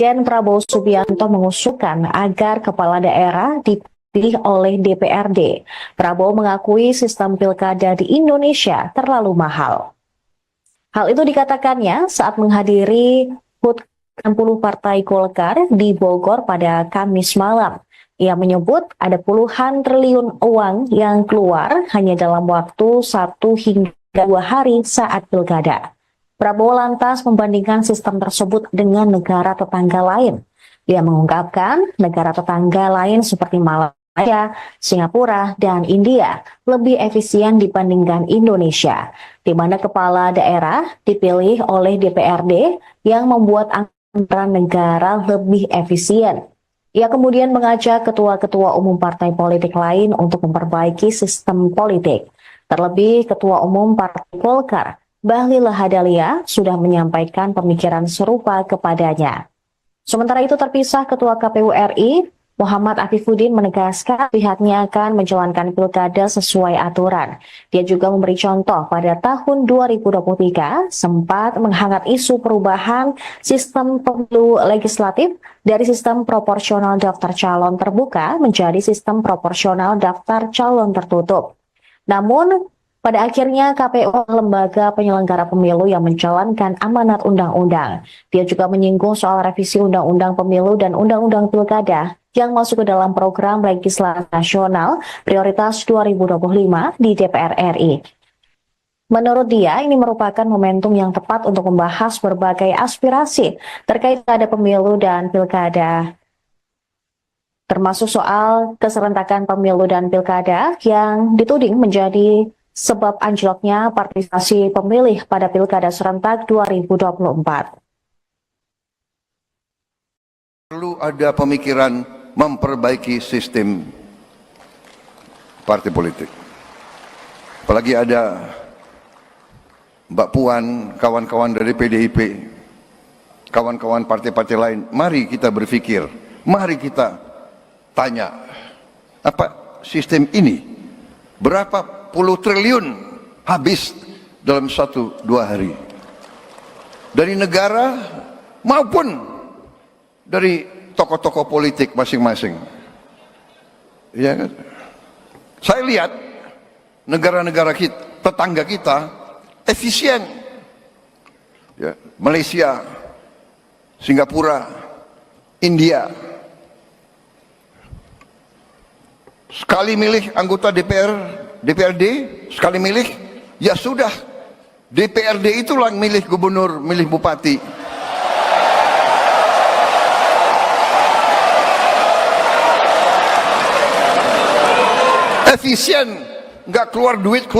Presiden Prabowo Subianto mengusulkan agar kepala daerah dipilih oleh DPRD. Prabowo mengakui sistem pilkada di Indonesia terlalu mahal. Hal itu dikatakannya saat menghadiri HUT 60 Partai Golkar di Bogor pada Kamis malam. Ia menyebut ada puluhan triliun uang yang keluar hanya dalam waktu 1 hingga 2 hari saat pilkada. Prabowo lantas membandingkan sistem tersebut dengan negara tetangga lain. Dia mengungkapkan negara tetangga lain seperti Malaysia, Singapura, dan India lebih efisien dibandingkan Indonesia, di mana kepala daerah dipilih oleh DPRD yang membuat anggaran negara lebih efisien. Ia kemudian mengajak ketua-ketua umum partai politik lain untuk memperbaiki sistem politik. Terlebih Ketua Umum Partai Golkar, Bahlil Lahadalia, sudah menyampaikan pemikiran serupa kepadanya. Sementara itu terpisah Ketua KPU RI, Muhammad Afifuddin menegaskan pihaknya akan menjalankan pilkada sesuai aturan. Dia juga memberi contoh pada tahun 2023 sempat menghangat isu perubahan sistem pemilu legislatif dari sistem proporsional daftar calon terbuka menjadi sistem proporsional daftar calon tertutup. Namun, pada akhirnya KPU lembaga penyelenggara pemilu yang menjalankan amanat undang-undang. Dia juga menyinggung soal revisi undang-undang pemilu dan undang-undang pilkada yang masuk ke dalam program legislasi nasional prioritas 2025 di DPR RI. Menurut dia, ini merupakan momentum yang tepat untuk membahas berbagai aspirasi terkait pada pemilu dan pilkada, termasuk soal keserentakan pemilu dan pilkada yang dituding menjadi sebab anjloknya partisipasi pemilih pada pilkada serentak 2024. Perlu ada pemikiran memperbaiki sistem partai politik. Apalagi ada Mbak Puan, kawan-kawan dari PDIP, kawan-kawan partai-partai lain. Mari kita berpikir, mari kita tanya, apa sistem ini berapa puluh triliun habis dalam 1-2 hari dari negara maupun dari tokoh-tokoh politik masing-masing. Ya kan? Saya lihat negara-negara tetangga kita efisien. Ya, Malaysia, Singapura, India. Sekali milih anggota DPRD, sekali milih, ya sudah, DPRD itulah yang milih gubernur, milih bupati. Efisien, nggak keluar duit,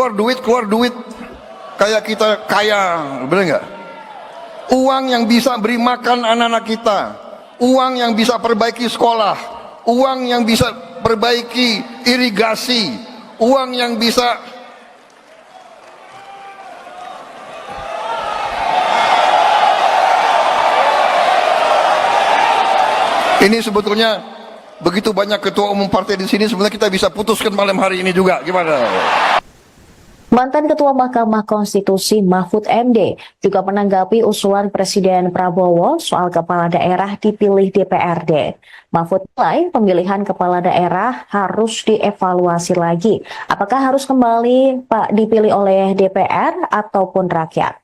kayak kita kaya, bener nggak? Uang yang bisa beri makan anak-anak kita, uang yang bisa perbaiki sekolah, uang yang bisa perbaiki irigasi, uang yang bisa ini sebetulnya begitu banyak ketua umum partai di sini, sebenarnya kita bisa putuskan malam hari ini juga. Gimana? Mantan Ketua Mahkamah Konstitusi Mahfud MD juga menanggapi usulan Presiden Prabowo soal kepala daerah dipilih DPRD. Mahfud menilai pemilihan kepala daerah harus dievaluasi lagi. Apakah harus kembali dipilih oleh DPR ataupun rakyat?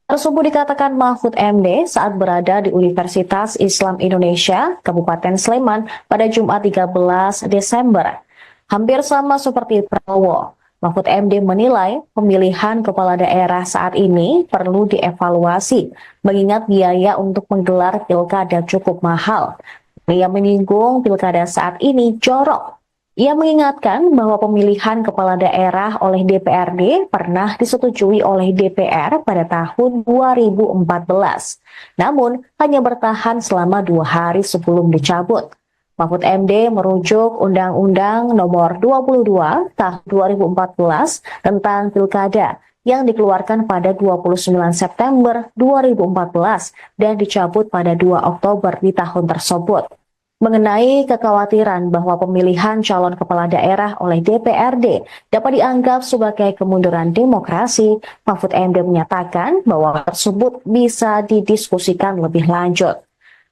Tersebut dikatakan Mahfud MD saat berada di Universitas Islam Indonesia, Kabupaten Sleman pada Jumat 13 Desember. Hampir sama seperti Prabowo, Mahfud MD menilai pemilihan kepala daerah saat ini perlu dievaluasi, mengingat biaya untuk menggelar pilkada cukup mahal. Ia menyinggung pilkada saat ini jorok. Ia mengingatkan bahwa pemilihan kepala daerah oleh DPRD pernah disetujui oleh DPR pada tahun 2014, namun hanya bertahan selama 2 hari sebelum dicabut. Mahfud MD merujuk Undang-Undang Nomor 22 Tahun 2014 tentang Pilkada yang dikeluarkan pada 29 September 2014 dan dicabut pada 2 Oktober di tahun tersebut. mengenai kekhawatiran bahwa pemilihan calon kepala daerah oleh DPRD dapat dianggap sebagai kemunduran demokrasi, Mahfud MD menyatakan bahwa tersebut bisa didiskusikan lebih lanjut.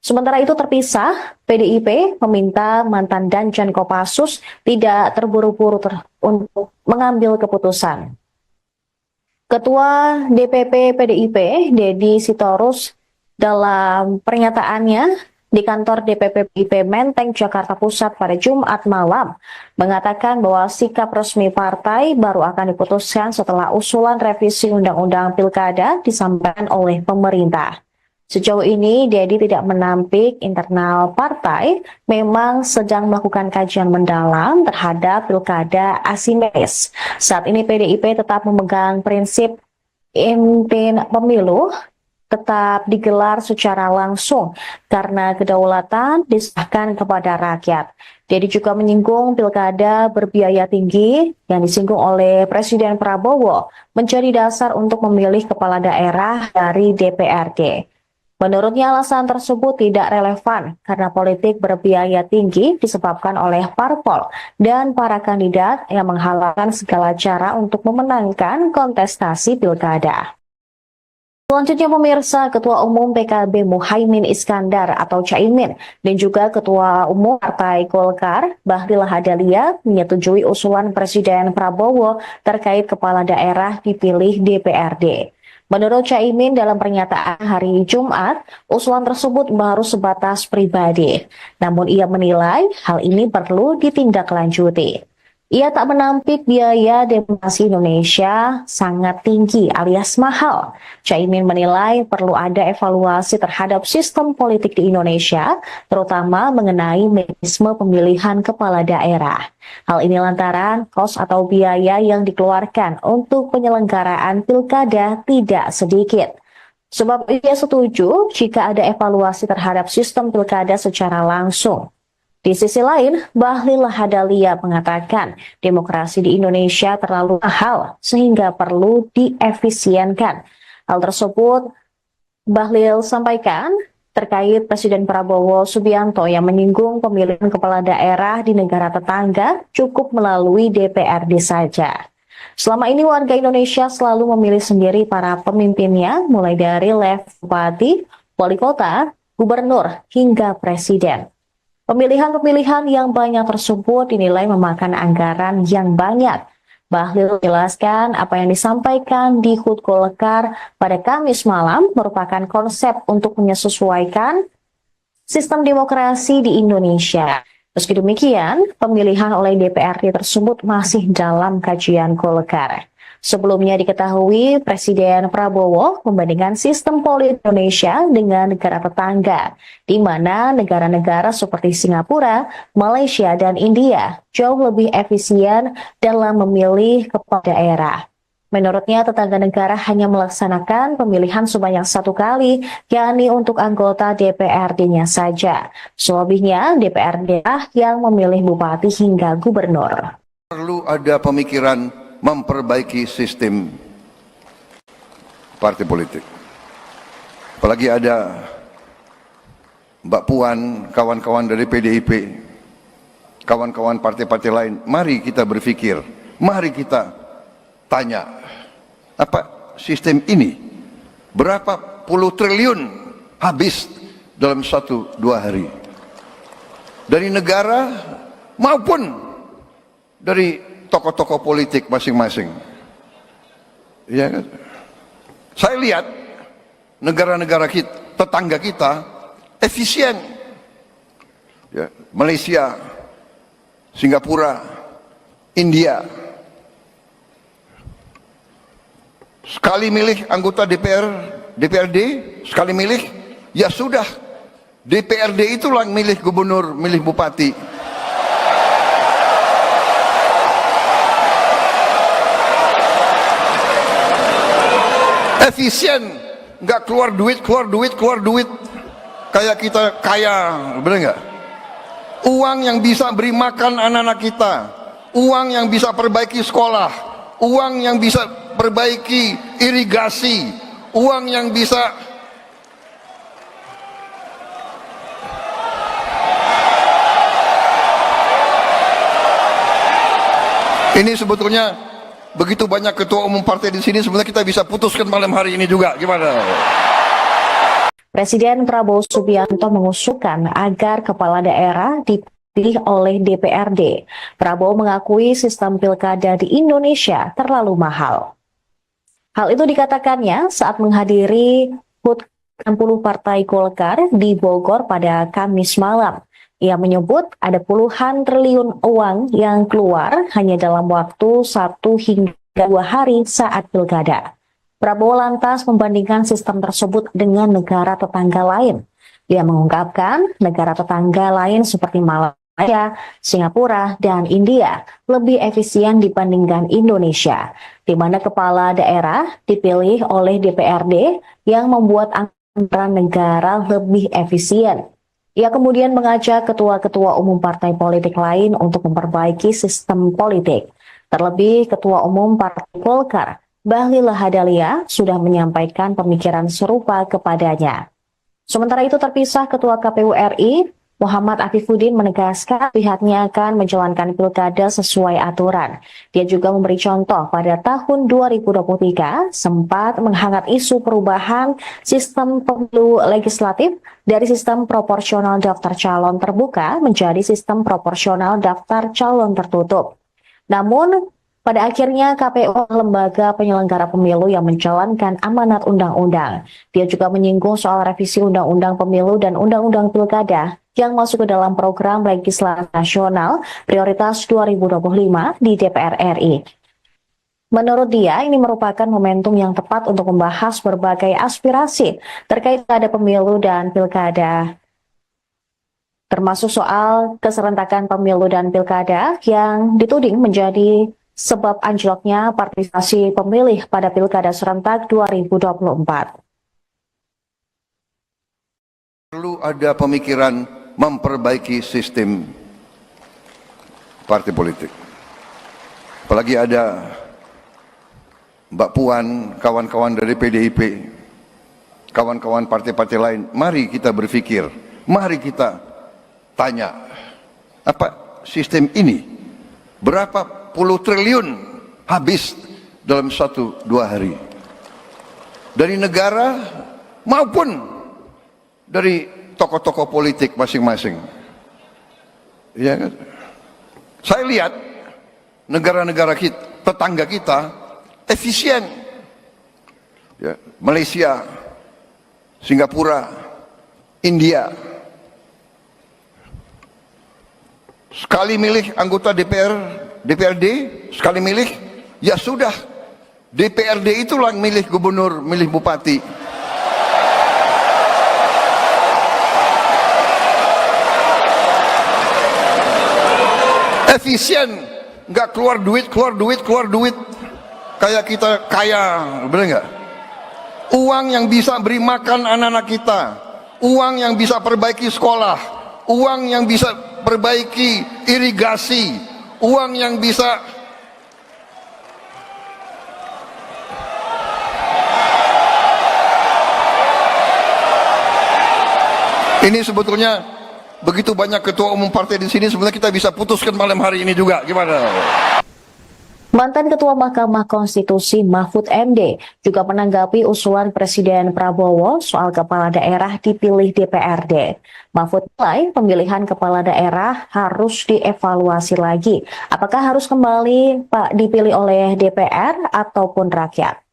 Sementara itu terpisah, PDIP meminta mantan Danjen Kopassus tidak terburu-buru untuk mengambil keputusan. Ketua DPP PDIP, Deddy Sitorus, dalam pernyataannya di kantor DPP PDIP Menteng, Jakarta Pusat pada Jumat malam, mengatakan bahwa sikap resmi partai baru akan diputuskan setelah usulan revisi Undang-Undang Pilkada disampaikan oleh pemerintah. Sejauh ini, Deddy tidak menampik internal partai memang sedang melakukan kajian mendalam terhadap pilkada asimetris. Saat ini PDIP tetap memegang prinsip inti pemilu tetap digelar secara langsung karena kedaulatan diserahkan kepada rakyat. Deddy juga menyinggung pilkada berbiaya tinggi yang disinggung oleh Presiden Prabowo menjadi dasar untuk memilih kepala daerah dari DPRD. Menurutnya alasan tersebut tidak relevan karena politik berbiaya tinggi disebabkan oleh parpol dan para kandidat yang menghalalkan segala cara untuk memenangkan kontestasi pilkada. Selanjutnya pemirsa, Ketua Umum PKB Muhaimin Iskandar atau Caimin dan juga Ketua Umum Partai Golkar Bahlil Lahadalia menyetujui usulan Presiden Prabowo terkait kepala daerah dipilih DPRD. Menurut Caimin dalam pernyataan hari Jumat, usulan tersebut baru sebatas pribadi. Namun ia menilai hal ini perlu ditindaklanjuti. Ia tak menampik biaya demokrasi Indonesia sangat tinggi alias mahal. Caimin menilai perlu ada evaluasi terhadap sistem politik di Indonesia, terutama mengenai mekanisme pemilihan kepala daerah. Hal ini lantaran kos atau biaya yang dikeluarkan untuk penyelenggaraan pilkada tidak sedikit. Sebab ia setuju jika ada evaluasi terhadap sistem pilkada secara langsung. Di sisi lain, Bahlil Lahadalia mengatakan demokrasi di Indonesia terlalu mahal sehingga perlu diefisienkan. Hal tersebut Bahlil sampaikan terkait Presiden Prabowo Subianto yang menyinggung pemilihan kepala daerah di negara tetangga cukup melalui DPRD saja. Selama ini warga Indonesia selalu memilih sendiri para pemimpinnya mulai dari level bupati, wali kota, gubernur, hingga presiden. Pemilihan-pemilihan yang banyak tersebut dinilai memakan anggaran yang banyak. Bahlil menjelaskan apa yang disampaikan di HUT Golkar pada Kamis malam merupakan konsep untuk menyesuaikan sistem demokrasi di Indonesia. Meski demikian, pemilihan oleh DPRD tersebut masih dalam kajian Golkar. Sebelumnya diketahui Presiden Prabowo membandingkan sistem politik Indonesia dengan negara tetangga, di mana negara-negara seperti Singapura, Malaysia, dan India jauh lebih efisien dalam memilih kepala daerah. Menurutnya, tetangga negara hanya melaksanakan pemilihan sebanyak 1 kali, yakni untuk anggota DPRD-nya saja. Selebihnya, DPRD yang memilih bupati hingga gubernur. Perlu ada pemikiran memperbaiki sistem partai politik. Apalagi ada Mbak Puan, kawan-kawan dari PDIP, kawan-kawan partai-partai lain. Mari kita berpikir, mari kita tanya, apa sistem ini berapa puluh triliun habis dalam 1-2 hari dari negara maupun dari tokoh-tokoh politik masing-masing. Ya kan? Saya lihat negara-negara kita, tetangga kita efisien. Ya, Malaysia, Singapura, India. Sekali milih anggota DPRD, sekali milih, ya sudah. DPRD itulah yang milih gubernur, milih bupati. Efisien, nggak keluar duit, kayak kita kaya, bener nggak? Uang yang bisa beri makan anak-anak kita, uang yang bisa perbaiki sekolah, uang yang bisa perbaiki irigasi, uang yang bisa Ini sebetulnya begitu banyak ketua umum partai di sini, sebenarnya kita bisa putuskan malam hari ini juga. Gimana? Presiden Prabowo Subianto mengusulkan agar kepala daerah dipilih oleh DPRD. Prabowo mengakui sistem pilkada di Indonesia terlalu mahal. Hal itu dikatakannya saat menghadiri HUT 60 Partai Golkar di Bogor pada Kamis malam. Ia menyebut ada puluhan triliun uang yang keluar hanya dalam waktu 1 hingga 2 hari saat pilkada. Prabowo lantas membandingkan sistem tersebut dengan negara tetangga lain. Ia mengungkapkan negara tetangga lain seperti Malaysia, Singapura, dan India lebih efisien dibandingkan Indonesia, di mana kepala daerah dipilih oleh DPRD yang membuat anggaran negara lebih efisien. Ia kemudian mengajak ketua-ketua umum partai politik lain untuk memperbaiki sistem politik. Terlebih Ketua Umum Partai Golkar, Bahlil Lahadalia, sudah menyampaikan pemikiran serupa kepadanya. Sementara itu terpisah Ketua KPU RI, Muhammad Afifuddin menegaskan pihaknya akan menjalankan pilkada sesuai aturan. Dia juga memberi contoh pada tahun 2023 sempat menghangat isu perubahan sistem pemilu legislatif dari sistem proporsional daftar calon terbuka menjadi sistem proporsional daftar calon tertutup. Namun, pada akhirnya KPU lembaga penyelenggara pemilu yang menjalankan amanat undang-undang. Dia juga menyinggung soal revisi undang-undang pemilu dan undang-undang pilkada yang masuk ke dalam program legislatif nasional prioritas 2025 di DPR RI. Menurut dia, ini merupakan momentum yang tepat untuk membahas berbagai aspirasi terkait pada pemilu dan pilkada, termasuk soal keserentakan pemilu dan pilkada yang dituding menjadi sebab anjloknya partisipasi pemilih pada pilkada serentak 2024. Perlu ada pemikiran memperbaiki sistem partai politik. Apalagi ada Mbak Puan, kawan-kawan dari PDIP, kawan-kawan partai-partai lain. Mari kita berpikir, mari kita tanya, apa sistem ini berapa puluh triliun habis dalam 1-2 hari dari negara maupun dari tokoh-tokoh politik masing-masing. Ya kan? Saya lihat negara-negara kita, tetangga kita efisien. Ya, Malaysia, Singapura, India. Sekali milih anggota DPRD, sekali milih, ya sudah. DPRD itulah yang milih gubernur, milih bupati. Efisien, nggak keluar duit. Kayak kita kaya, bener nggak? Uang yang bisa beri makan anak-anak kita, uang yang bisa perbaiki sekolah, uang yang bisa perbaiki irigasi, uang yang bisa ini sebetulnya begitu banyak ketua umum partai di sini, sebenarnya kita bisa putuskan malam hari ini juga. Gimana? Mantan Ketua Mahkamah Konstitusi Mahfud MD juga menanggapi usulan Presiden Prabowo soal kepala daerah dipilih DPRD. Mahfud menilai pemilihan kepala daerah harus dievaluasi lagi. Apakah harus kembali dipilih oleh DPR ataupun rakyat?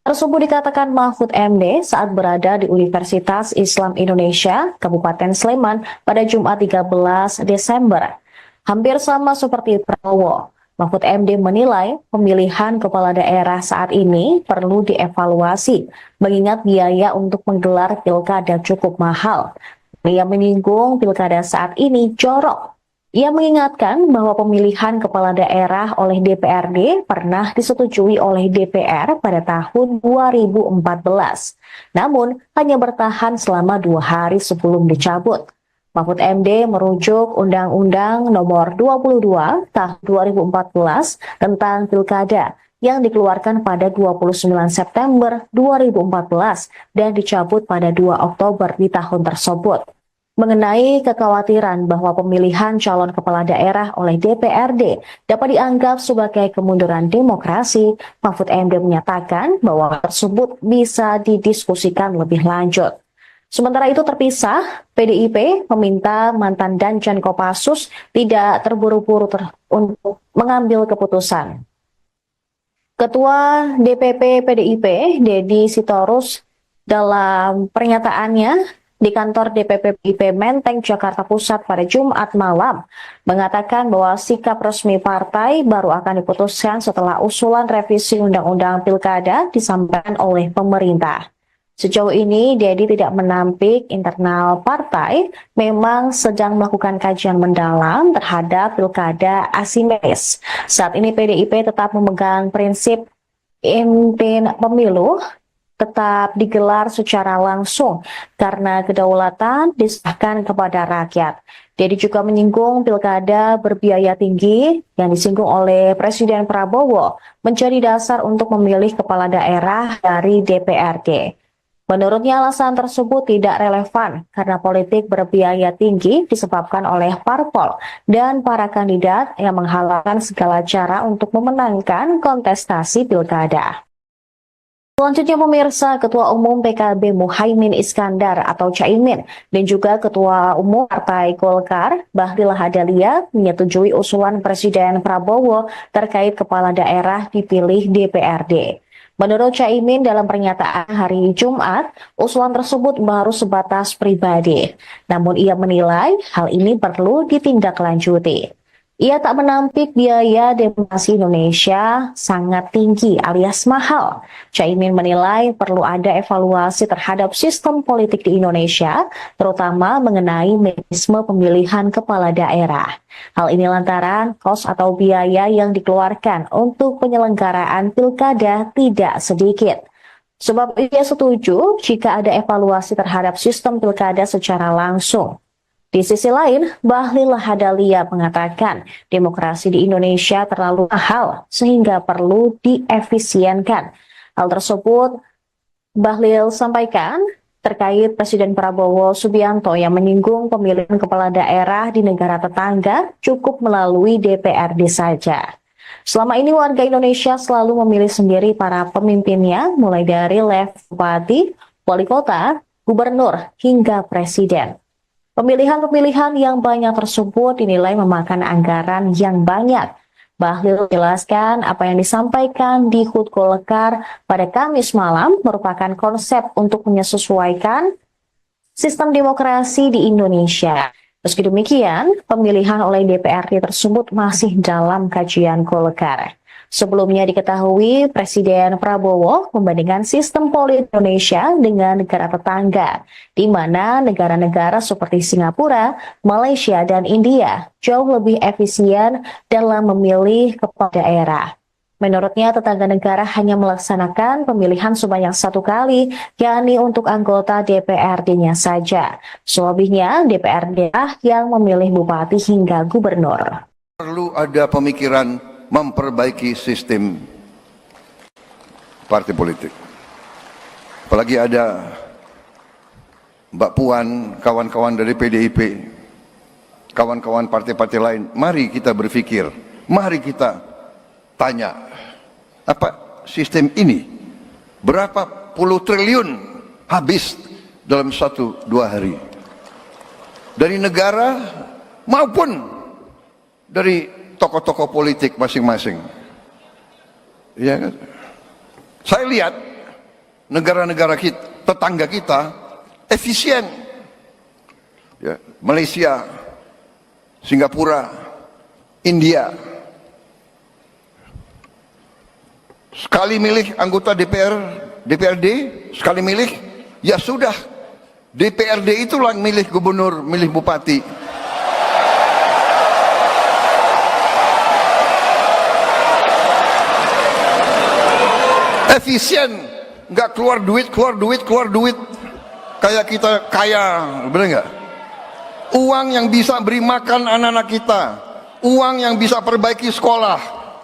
Tersebut dikatakan Mahfud MD saat berada di Universitas Islam Indonesia, Kabupaten Sleman pada Jumat 13 Desember. Hampir sama seperti Prabowo. Mahfud MD menilai pemilihan kepala daerah saat ini perlu dievaluasi, mengingat biaya untuk menggelar pilkada cukup mahal. Ia menyinggung pilkada saat ini jorok. Ia mengingatkan bahwa pemilihan kepala daerah oleh DPRD pernah disetujui oleh DPR pada tahun 2014, namun hanya bertahan selama 2 hari sebelum dicabut. Mahfud MD merujuk Undang-Undang Nomor 22 Tahun 2014 tentang Pilkada yang dikeluarkan pada 29 September 2014 dan dicabut pada 2 Oktober di tahun tersebut. mengenai kekhawatiran bahwa pemilihan calon kepala daerah oleh DPRD dapat dianggap sebagai kemunduran demokrasi, Mahfud MD menyatakan bahwa tersebut bisa didiskusikan lebih lanjut. Sementara itu terpisah, PDIP meminta mantan Danjen Kopassus tidak terburu-buru untuk mengambil keputusan. Ketua DPP PDIP, Deddy Sitorus, dalam pernyataannya di kantor DPP PDIP Menteng, Jakarta Pusat pada Jumat malam, mengatakan bahwa sikap resmi partai baru akan diputuskan setelah usulan revisi Undang-Undang Pilkada disampaikan oleh pemerintah. Sejauh ini, Deddy tidak menampik internal partai memang sedang melakukan kajian mendalam terhadap Pilkada asimetris. Saat ini PDIP tetap memegang prinsip inti pemilu tetap digelar secara langsung karena kedaulatan diserahkan kepada rakyat. Deddy juga menyinggung pilkada berbiaya tinggi yang disinggung oleh Presiden Prabowo menjadi dasar untuk memilih kepala daerah dari DPRD. Menurutnya alasan tersebut tidak relevan karena politik berbiaya tinggi disebabkan oleh parpol dan para kandidat yang menghalalkan segala cara untuk memenangkan kontestasi pilkada. Selanjutnya pemirsa, Ketua Umum PKB Muhaimin Iskandar atau Caimin dan juga Ketua Umum Partai Golkar Bahlil Lahadalia menyetujui usulan Presiden Prabowo terkait kepala daerah dipilih DPRD. Menurut Caimin dalam pernyataan hari Jumat, usulan tersebut baru sebatas pribadi. Namun ia menilai hal ini perlu ditindaklanjuti. Ia tak menampik biaya demokrasi Indonesia sangat tinggi alias mahal. Caimin menilai perlu ada evaluasi terhadap sistem politik di Indonesia, terutama mengenai mekanisme pemilihan kepala daerah. Hal ini lantaran kos atau biaya yang dikeluarkan untuk penyelenggaraan pilkada tidak sedikit. Sebab ia setuju jika ada evaluasi terhadap sistem pilkada secara langsung. Di sisi lain, Bahlil Lahadalia mengatakan demokrasi di Indonesia terlalu mahal sehingga perlu diefisienkan. Hal tersebut Bahlil sampaikan terkait Presiden Prabowo Subianto yang menyinggung pemilihan kepala daerah di negara tetangga cukup melalui DPRD saja. Selama ini warga Indonesia selalu memilih sendiri para pemimpinnya mulai dari level bupati, wali kota, gubernur, hingga presiden. Pemilihan-pemilihan yang banyak tersebut dinilai memakan anggaran yang banyak. Bahlil menjelaskan apa yang disampaikan di HUT Golkar pada Kamis malam merupakan konsep untuk menyesuaikan sistem demokrasi di Indonesia. Meski demikian, pemilihan oleh DPRD tersebut masih dalam kajian Golkar. Sebelumnya diketahui Presiden Prabowo membandingkan sistem politik Indonesia dengan negara tetangga, di mana negara-negara seperti Singapura, Malaysia, dan India jauh lebih efisien dalam memilih kepala daerah. Menurutnya, tetangga negara hanya melaksanakan pemilihan sebanyak 1 kali, yakni untuk anggota DPRD-nya saja. Selebihnya, DPRD yang memilih bupati hingga gubernur. Perlu ada pemikiran memperbaiki sistem partai politik. Apalagi ada Mbak Puan, kawan-kawan dari PDIP, kawan-kawan partai-partai lain. Mari kita berpikir, mari kita tanya, apa sistem ini berapa puluh triliun habis dalam 1-2 hari dari negara maupun dari tokoh-tokoh politik masing-masing. Ya kan? Saya lihat negara-negara kita, tetangga kita efisien. Ya, Malaysia, Singapura, India. Sekali milih anggota DPRD, sekali milih, ya sudah. DPRD itulah milih gubernur, milih bupati. Efisien, nggak keluar duit, kayak kita kaya, bener nggak? Uang yang bisa beri makan anak-anak kita, uang yang bisa perbaiki sekolah,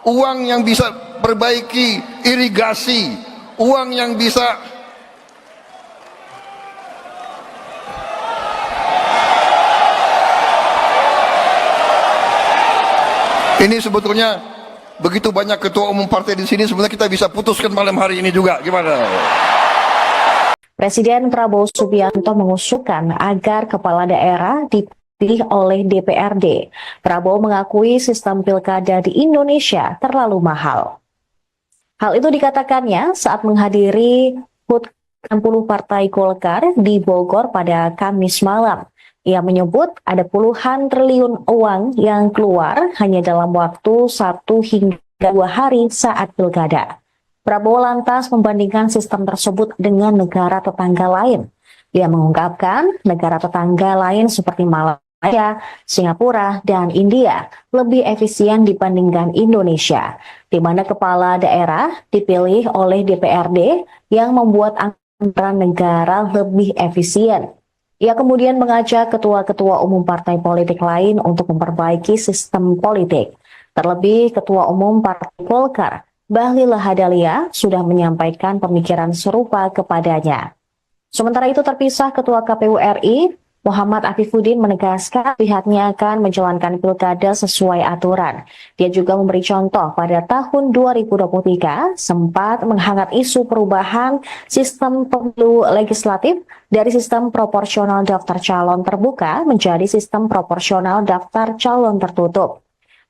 uang yang bisa perbaiki irigasi, uang yang bisa Ini sebetulnya begitu banyak ketua umum partai di sini, sebenarnya kita bisa putuskan malam hari ini juga. Gimana? Presiden Prabowo Subianto mengusulkan agar kepala daerah dipilih oleh DPRD. Prabowo mengakui sistem pilkada di Indonesia terlalu mahal. Hal itu dikatakannya saat menghadiri HUT 60 Partai Golkar di Bogor pada Kamis malam. Ia menyebut ada puluhan triliun uang yang keluar hanya dalam waktu 1 hingga 2 hari saat pilkada. Prabowo lantas membandingkan sistem tersebut dengan negara tetangga lain. Ia mengungkapkan negara tetangga lain seperti Malaysia, Singapura, dan India lebih efisien dibandingkan Indonesia, di mana kepala daerah dipilih oleh DPRD yang membuat anggaran negara lebih efisien. Ia kemudian mengajak ketua-ketua umum partai politik lain untuk memperbaiki sistem politik. Terlebih Ketua Umum Partai Golkar, Bahlil Lahadalia, sudah menyampaikan pemikiran serupa kepadanya. Sementara itu terpisah Ketua KPU RI, Muhammad Afifuddin menegaskan pihaknya akan menjalankan pilkada sesuai aturan. Dia juga memberi contoh pada tahun 2023 sempat menghangat isu perubahan sistem pemilu legislatif dari sistem proporsional daftar calon terbuka menjadi sistem proporsional daftar calon tertutup.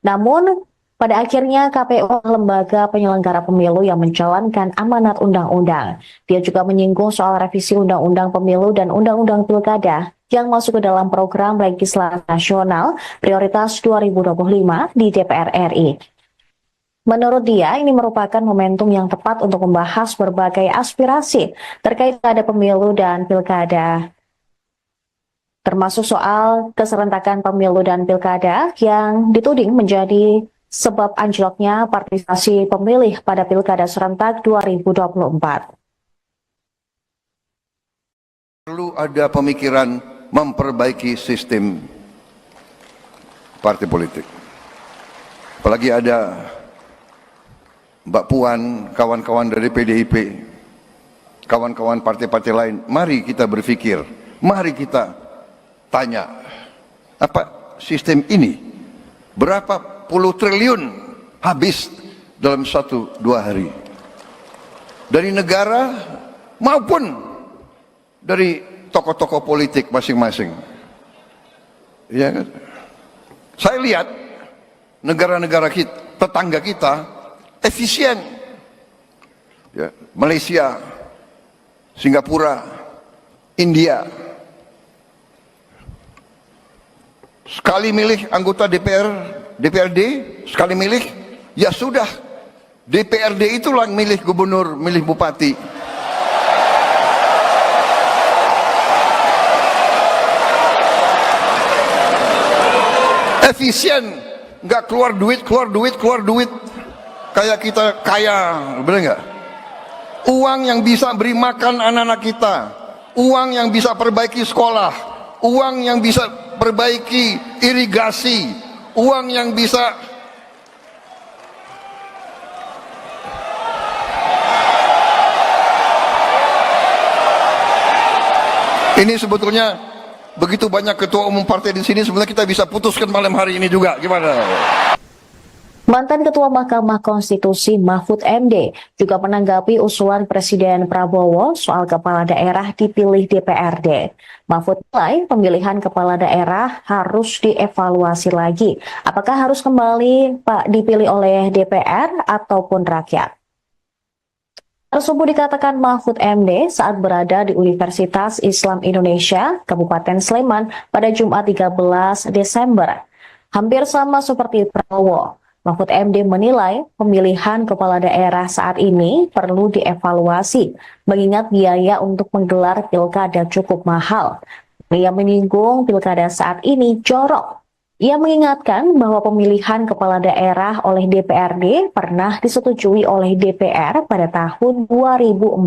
Namun, pada akhirnya KPU lembaga penyelenggara pemilu yang menjalankan amanat undang-undang. Dia juga menyinggung soal revisi undang-undang pemilu dan undang-undang pilkada yang masuk ke dalam program legislasi nasional prioritas 2025 di DPR RI. Menurut dia, ini merupakan momentum yang tepat untuk membahas berbagai aspirasi terkait pada pemilu dan pilkada, termasuk soal keserentakan pemilu dan pilkada yang dituding menjadi sebab anjloknya partisipasi pemilih pada pilkada serentak 2024. Perlu ada pemikiran memperbaiki sistem partai politik. Apalagi ada Mbak Puan, kawan-kawan dari PDIP, kawan-kawan partai-partai lain. Mari kita berpikir, mari kita tanya, apa sistem ini berapa puluh triliun habis dalam 1-2 hari dari negara maupun dari tokoh-tokoh politik masing-masing. Ya kan? Saya lihat negara-negara kita, tetangga kita efisien. Ya, Malaysia, Singapura, India. Sekali milih anggota DPRD, sekali milih, ya sudah. DPRD itulah yang milih gubernur, milih bupati. Efisien, nggak keluar duit. Kayak kita kaya, benar nggak? Uang yang bisa beri makan anak-anak kita, uang yang bisa perbaiki sekolah, uang yang bisa perbaiki irigasi, uang yang bisa ini sebetulnya begitu banyak ketua umum partai di sini, sebenarnya kita bisa putuskan malam hari ini juga. Gimana? Mantan Ketua Mahkamah Konstitusi Mahfud MD juga menanggapi usulan Presiden Prabowo soal kepala daerah dipilih DPRD. Mahfud menilai pemilihan kepala daerah harus dievaluasi lagi. Apakah harus kembali dipilih oleh DPR ataupun rakyat? Tersebut dikatakan Mahfud MD saat berada di Universitas Islam Indonesia, Kabupaten Sleman pada Jumat 13 Desember. Hampir sama seperti Prabowo. Mahfud MD menilai pemilihan kepala daerah saat ini perlu dievaluasi, mengingat biaya untuk menggelar pilkada cukup mahal. Ia menyinggung pilkada saat ini jorok. Ia mengingatkan bahwa pemilihan kepala daerah oleh DPRD pernah disetujui oleh DPR pada tahun 2014,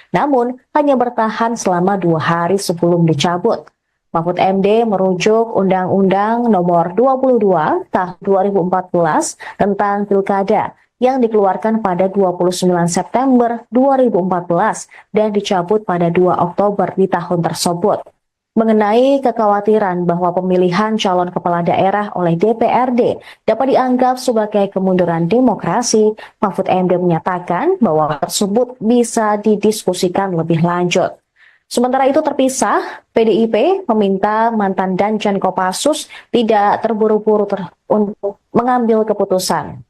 namun hanya bertahan selama 2 hari sebelum dicabut. Mahfud MD merujuk Undang-Undang Nomor 22 Tahun 2014 tentang Pilkada yang dikeluarkan pada 29 September 2014 dan dicabut pada 2 Oktober di tahun tersebut. mengenai kekhawatiran bahwa pemilihan calon kepala daerah oleh DPRD dapat dianggap sebagai kemunduran demokrasi, Mahfud MD menyatakan bahwa tersebut bisa didiskusikan lebih lanjut. Sementara itu terpisah, PDIP meminta mantan Danjen Kopassus tidak terburu-buru untuk mengambil keputusan.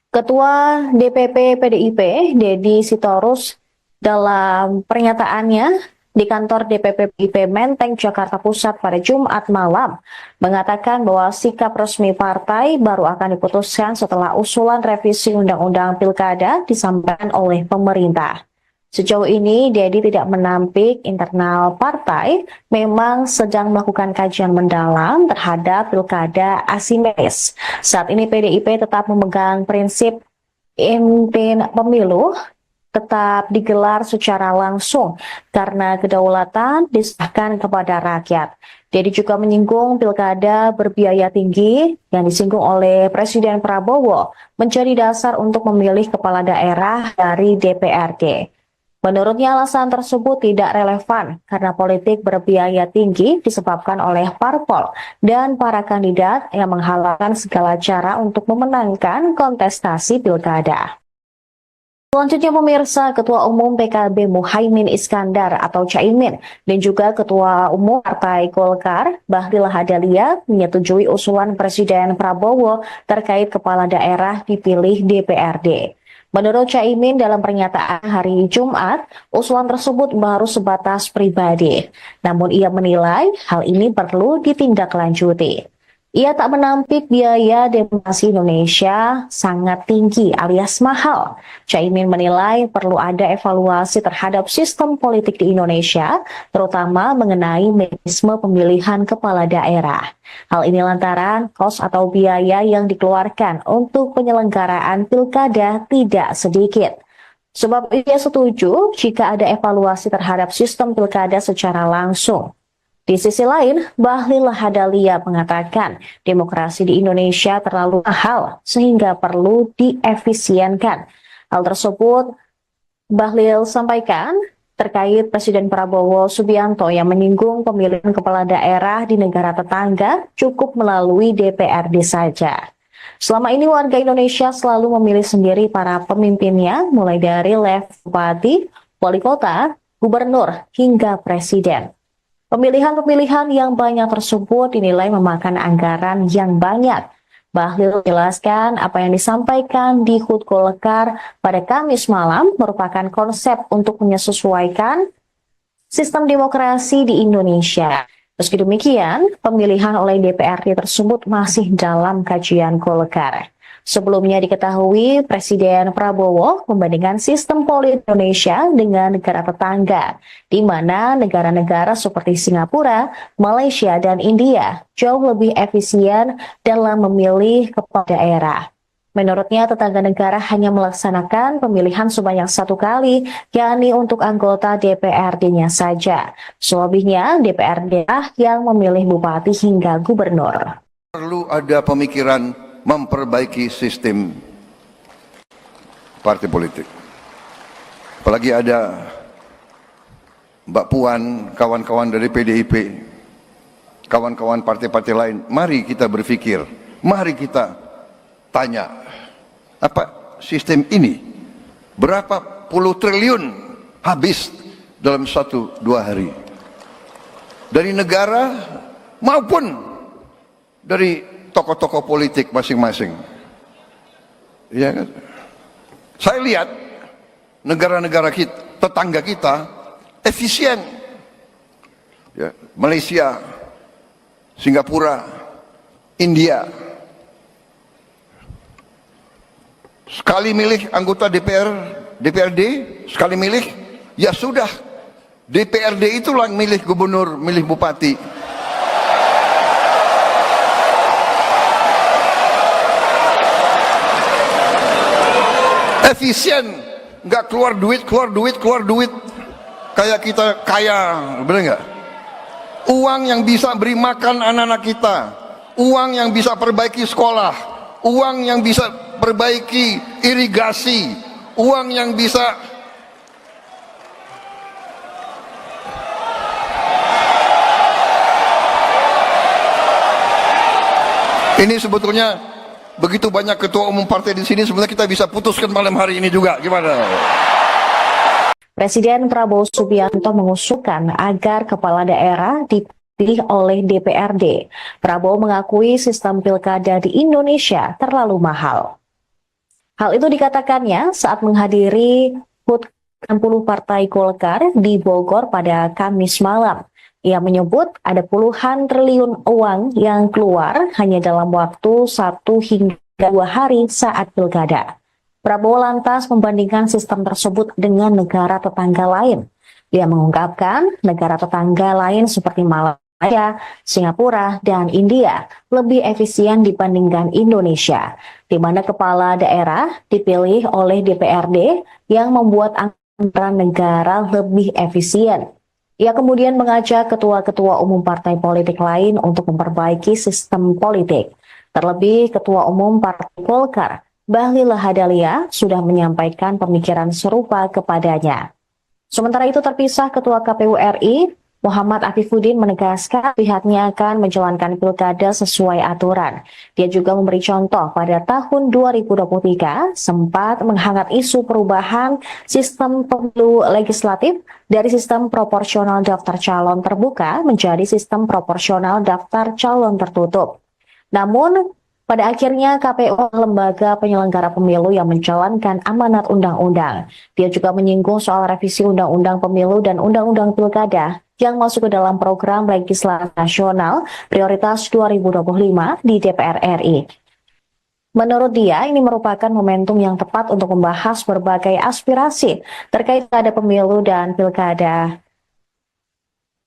Ketua DPP PDIP, Deddy Sitorus, dalam pernyataannya di kantor DPP PDIP Menteng, Jakarta Pusat pada Jumat malam, mengatakan bahwa sikap resmi partai baru akan diputuskan setelah usulan revisi Undang-Undang Pilkada disampaikan oleh pemerintah. Sejauh ini, Deddy tidak menampik internal partai memang sedang melakukan kajian mendalam terhadap pilkada asimetris. Saat ini PDIP tetap memegang prinsip inti pemilu tetap digelar secara langsung karena kedaulatan diserahkan kepada rakyat. Deddy juga menyinggung pilkada berbiaya tinggi yang disinggung oleh Presiden Prabowo menjadi dasar untuk memilih kepala daerah dari DPRD. Menurutnya alasan tersebut tidak relevan karena politik berbiaya tinggi disebabkan oleh parpol dan para kandidat yang menghalalkan segala cara untuk memenangkan kontestasi pilkada. Selanjutnya pemirsa, Ketua Umum PKB Muhaimin Iskandar atau Caimin dan juga Ketua Umum Partai Golkar Bahlil Lahadalia menyetujui usulan Presiden Prabowo terkait kepala daerah dipilih DPRD. Menurut Caimin dalam pernyataan hari Jumat, usulan tersebut baru sebatas pribadi. Namun ia menilai hal ini perlu ditindaklanjuti. Ia tak menampik biaya demokrasi Indonesia sangat tinggi alias mahal. Caimin menilai perlu ada evaluasi terhadap sistem politik di Indonesia, terutama mengenai mekanisme pemilihan kepala daerah. Hal ini lantaran kos atau biaya yang dikeluarkan untuk penyelenggaraan pilkada tidak sedikit. Sebab ia setuju jika ada evaluasi terhadap sistem pilkada secara langsung. Di sisi lain, Bahlil Lahadalia mengatakan demokrasi di Indonesia terlalu mahal sehingga perlu diefisienkan. Hal tersebut Bahlil sampaikan terkait Presiden Prabowo Subianto yang menyinggung pemilihan kepala daerah di negara tetangga cukup melalui DPRD saja. Selama ini warga Indonesia selalu memilih sendiri para pemimpinnya mulai dari level bupati, wali kota, gubernur, hingga presiden. Pemilihan-pemilihan yang banyak tersebut dinilai memakan anggaran yang banyak. Bahlil menjelaskan apa yang disampaikan di HUT Golkar pada Kamis malam merupakan konsep untuk menyesuaikan sistem demokrasi di Indonesia. Meski demikian, pemilihan oleh DPRD tersebut masih dalam kajian Golkar. Sebelumnya diketahui Presiden Prabowo membandingkan sistem politik Indonesia dengan negara tetangga, di mana negara-negara seperti Singapura, Malaysia, dan India jauh lebih efisien dalam memilih kepala daerah. Menurutnya, tetangga negara hanya melaksanakan pemilihan sebanyak 1 kali, yakni untuk anggota DPRD-nya saja. Selebihnya, DPRD yang memilih bupati hingga gubernur. Perlu ada pemikiran memperbaiki sistem partai politik. Apalagi ada Mbak Puan, kawan-kawan dari PDIP, kawan-kawan partai-partai lain. Mari kita berpikir, mari kita tanya, apa sistem ini berapa puluh triliun habis dalam 1-2 hari dari negara maupun dari tokoh-tokoh politik masing-masing. Ya kan? Saya lihat negara-negara kita, tetangga kita efisien. Ya, Malaysia, Singapura, India. Sekali milih anggota DPRD, sekali milih, ya sudah. DPRD itulah yang milih gubernur, milih bupati. Efisien, nggak keluar duit, kayak kita kaya, bener nggak? Uang yang bisa beri makan anak-anak kita, uang yang bisa perbaiki sekolah, uang yang bisa perbaiki irigasi, uang yang bisa Ini sebetulnya begitu banyak ketua umum partai di sini, sebenarnya kita bisa putuskan malam hari ini juga. Gimana? Presiden Prabowo Subianto mengusulkan agar kepala daerah dipilih oleh DPRD. Prabowo mengakui sistem pilkada di Indonesia terlalu mahal. Hal itu dikatakannya saat menghadiri HUT 60 Partai Golkar di Bogor pada Kamis malam. Ia menyebut ada puluhan triliun uang yang keluar hanya dalam waktu 1 hingga 2 hari saat pilkada. Prabowo lantas membandingkan sistem tersebut dengan negara tetangga lain. Ia mengungkapkan negara tetangga lain seperti Malaysia, Singapura, dan India lebih efisien dibandingkan Indonesia, di mana kepala daerah dipilih oleh DPRD yang membuat anggaran negara lebih efisien. Ia kemudian mengajak ketua-ketua umum partai politik lain untuk memperbaiki sistem politik. Terlebih Ketua Umum Partai Golkar, Bahlil Lahadalia, sudah menyampaikan pemikiran serupa kepadanya. Sementara itu terpisah Ketua KPU RI, Muhammad Afifuddin menegaskan pihaknya akan menjalankan pilkada sesuai aturan. Dia juga memberi contoh pada tahun 2023 sempat menghangat isu perubahan sistem pemilu legislatif dari sistem proporsional daftar calon terbuka menjadi sistem proporsional daftar calon tertutup. Namun, pada akhirnya KPU lembaga penyelenggara pemilu yang menjalankan amanat undang-undang. Dia juga menyinggung soal revisi undang-undang pemilu dan undang-undang pilkada yang masuk ke dalam program legislasi nasional prioritas 2025 di DPR RI. Menurut dia, ini merupakan momentum yang tepat untuk membahas berbagai aspirasi terkait pada pemilu dan pilkada,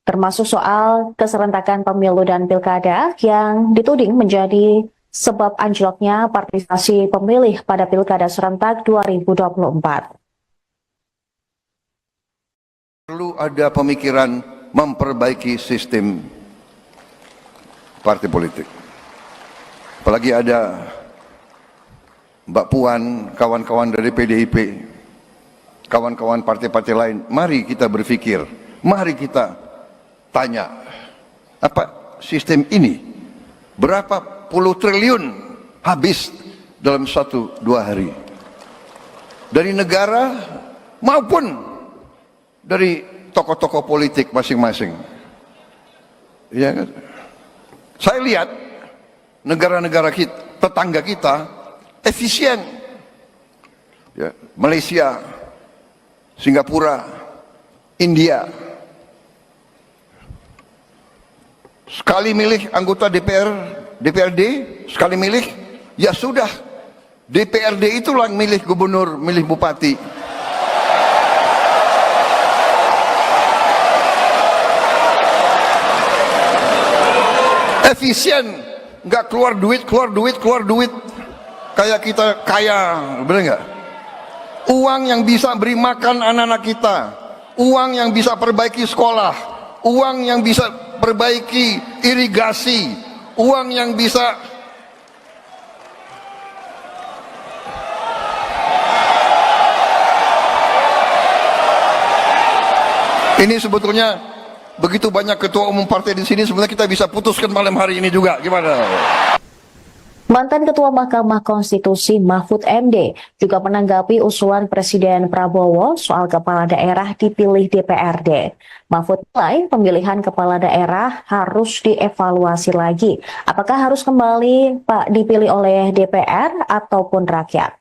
termasuk soal keserentakan pemilu dan pilkada yang dituding menjadi sebab anjloknya partisipasi pemilih pada pilkada serentak 2024. Perlu ada pemikiran memperbaiki sistem partai politik. Apalagi ada Mbak Puan, kawan-kawan dari PDIP, kawan-kawan partai-partai lain. Mari kita berpikir, mari kita tanya, apa sistem ini berapa puluh triliun habis dalam 1-2 hari dari negara maupun dari tokoh-tokoh politik masing-masing. Ya kan? Saya lihat negara-negara kita, tetangga kita efisien. Ya, Malaysia, Singapura, India. Sekali milih anggota DPRD, sekali milih, ya sudah. DPRD itulah yang milih gubernur, milih bupati. Efisien, nggak keluar duit. Kayak kita kaya, bener nggak? Uang yang bisa beri makan anak-anak kita, uang yang bisa perbaiki sekolah, uang yang bisa perbaiki irigasi, uang yang bisa ini sebetulnya begitu banyak ketua umum partai di sini, sebenarnya kita bisa putuskan malam hari ini juga. Gimana? Mantan Ketua Mahkamah Konstitusi Mahfud MD juga menanggapi usulan Presiden Prabowo soal kepala daerah dipilih DPRD. Mahfud menilai pemilihan kepala daerah harus dievaluasi lagi. Apakah harus kembali dipilih oleh DPR ataupun rakyat?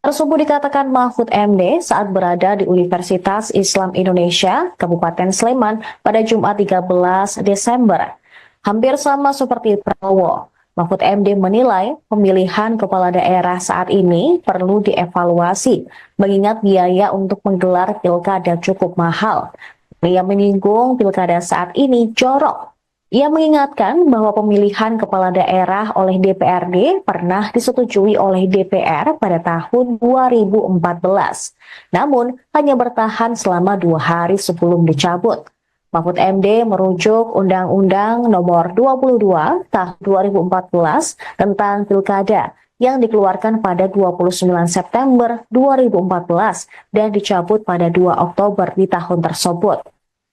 Tersebut dikatakan Mahfud MD saat berada di Universitas Islam Indonesia, Kabupaten Sleman pada Jumat 13 Desember. Hampir sama seperti Prabowo. Mahfud MD menilai pemilihan kepala daerah saat ini perlu dievaluasi, mengingat biaya untuk menggelar pilkada cukup mahal. Ia menyinggung pilkada saat ini jorok. Ia mengingatkan bahwa pemilihan kepala daerah oleh DPRD pernah disetujui oleh DPR pada tahun 2014, namun hanya bertahan selama 2 hari sebelum dicabut. Mahfud MD merujuk Undang-Undang Nomor 22 Tahun 2014 tentang Pilkada yang dikeluarkan pada 29 September 2014 dan dicabut pada 2 Oktober di tahun tersebut.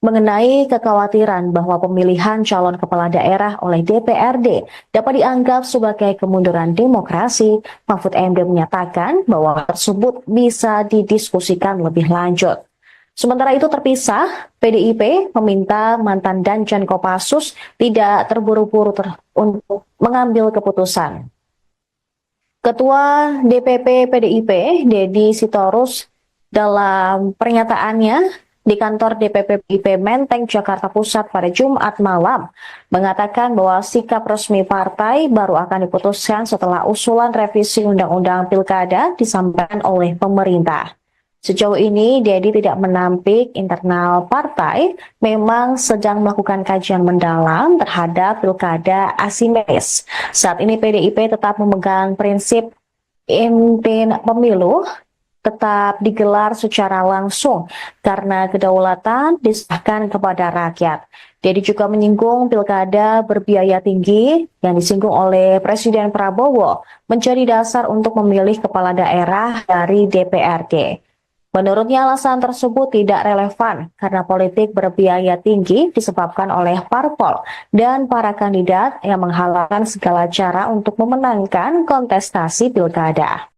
mengenai kekhawatiran bahwa pemilihan calon kepala daerah oleh DPRD dapat dianggap sebagai kemunduran demokrasi, Mahfud MD menyatakan bahwa tersebut bisa didiskusikan lebih lanjut. Sementara itu terpisah, PDIP meminta mantan Danjen Kopassus tidak terburu-buru untuk mengambil keputusan. Ketua DPP PDIP, Deddy Sitorus, dalam pernyataannya di kantor DPP PDIP Menteng, Jakarta Pusat pada Jumat malam, mengatakan bahwa sikap resmi partai baru akan diputuskan setelah usulan revisi Undang-Undang Pilkada disampaikan oleh pemerintah. Sejauh ini, Deddy tidak menampik internal partai memang sedang melakukan kajian mendalam terhadap pilkada asimetris. Saat ini PDIP tetap memegang prinsip inti pemilu tetap digelar secara langsung karena kedaulatan diserahkan kepada rakyat. Deddy juga menyinggung pilkada berbiaya tinggi yang disinggung oleh Presiden Prabowo menjadi dasar untuk memilih kepala daerah dari DPRD. Menurutnya alasan tersebut tidak relevan karena politik berbiaya tinggi disebabkan oleh parpol dan para kandidat yang menghalalkan segala cara untuk memenangkan kontestasi pilkada.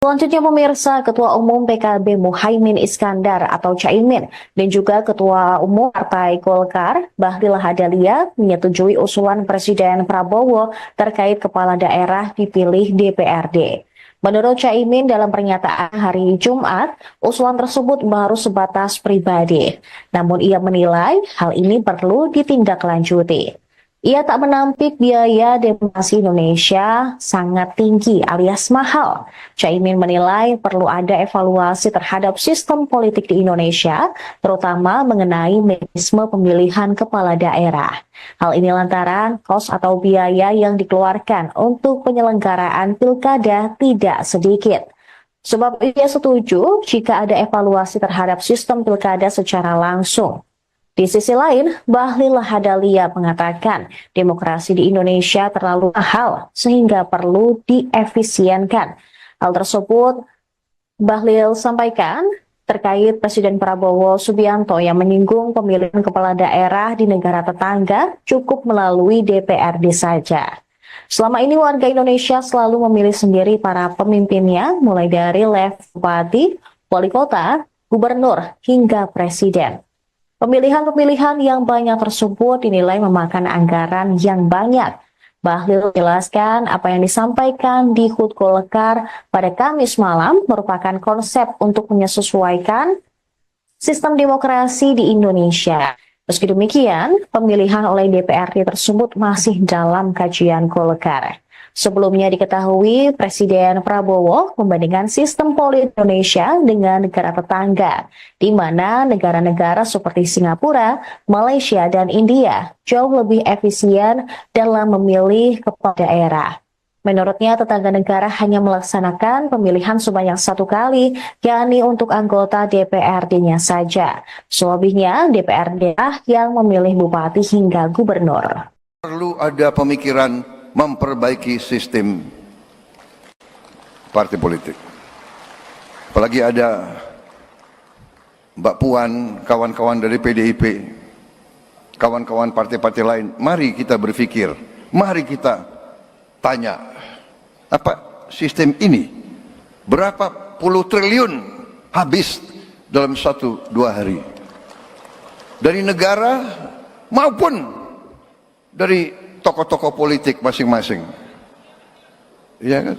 Selanjutnya pemirsa, Ketua Umum PKB Muhaimin Iskandar atau Caimin dan juga Ketua Umum Partai Golkar Bahlil Lahadalia menyetujui usulan Presiden Prabowo terkait kepala daerah dipilih DPRD. Menurut Caimin dalam pernyataan hari Jumat, usulan tersebut baru sebatas pribadi. Namun ia menilai hal ini perlu ditindaklanjuti. Ia tak menampik biaya demokrasi Indonesia sangat tinggi alias mahal. Caimin menilai perlu ada evaluasi terhadap sistem politik di Indonesia, terutama mengenai mekanisme pemilihan kepala daerah. Hal ini lantaran kos atau biaya yang dikeluarkan untuk penyelenggaraan pilkada tidak sedikit. Sebab ia setuju jika ada evaluasi terhadap sistem pilkada secara langsung. Di sisi lain, Bahlil Lahadalia mengatakan demokrasi di Indonesia terlalu mahal sehingga perlu diefisienkan. Hal tersebut Bahlil sampaikan terkait Presiden Prabowo Subianto yang menyinggung pemilihan kepala daerah di negara tetangga cukup melalui DPRD saja. Selama ini warga Indonesia selalu memilih sendiri para pemimpinnya mulai dari level bupati, wali kota, gubernur, hingga presiden. Pemilihan-pemilihan yang banyak tersebut dinilai memakan anggaran yang banyak. Bahlil menjelaskan apa yang disampaikan di HUT Golkar pada Kamis malam merupakan konsep untuk menyesuaikan sistem demokrasi di Indonesia. Meski demikian, pemilihan oleh DPRD tersebut masih dalam kajian Golkar. Sebelumnya diketahui Presiden Prabowo membandingkan sistem politik Indonesia dengan negara tetangga, di mana negara-negara seperti Singapura, Malaysia, dan India jauh lebih efisien dalam memilih kepala daerah. Menurutnya, tetangga negara hanya melaksanakan pemilihan sebanyak 1 kali, yakni untuk anggota DPRD-nya saja. Selebihnya, DPRD yang memilih bupati hingga gubernur. Perlu ada pemikiran memperbaiki sistem partai politik. Apalagi ada Mbak Puan, kawan-kawan dari PDIP, kawan-kawan partai-partai lain. Mari kita berpikir, mari kita tanya, apa sistem ini berapa puluh triliun habis dalam 1-2 hari dari negara maupun dari tokoh-tokoh politik masing-masing. Ya kan?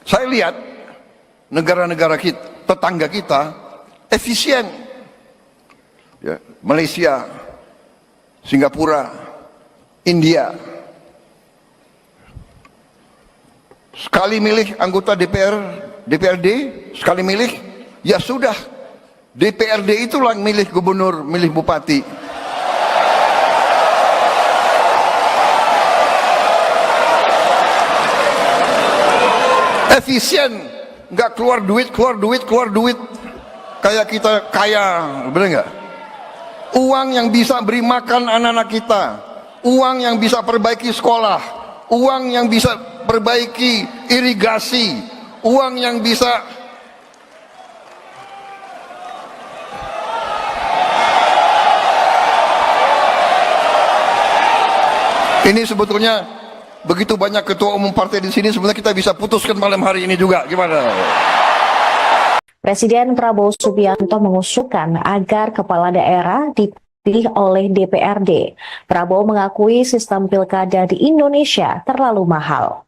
Saya lihat negara-negara kita, tetangga kita efisien. Ya, Malaysia, Singapura, India. Sekali milih anggota DPRD, sekali milih, ya sudah. DPRD itulah yang milih gubernur, milih bupati. Efisien, nggak keluar duit, kayak kita kaya, bener nggak? Uang yang bisa beri makan anak-anak kita, uang yang bisa perbaiki sekolah, uang yang bisa perbaiki irigasi, uang yang bisa Ini sebetulnya begitu banyak ketua umum partai di sini, sebenarnya kita bisa putuskan malam hari ini juga. Gimana? Presiden Prabowo Subianto mengusulkan agar kepala daerah dipilih oleh DPRD. Prabowo mengakui sistem pilkada di Indonesia terlalu mahal.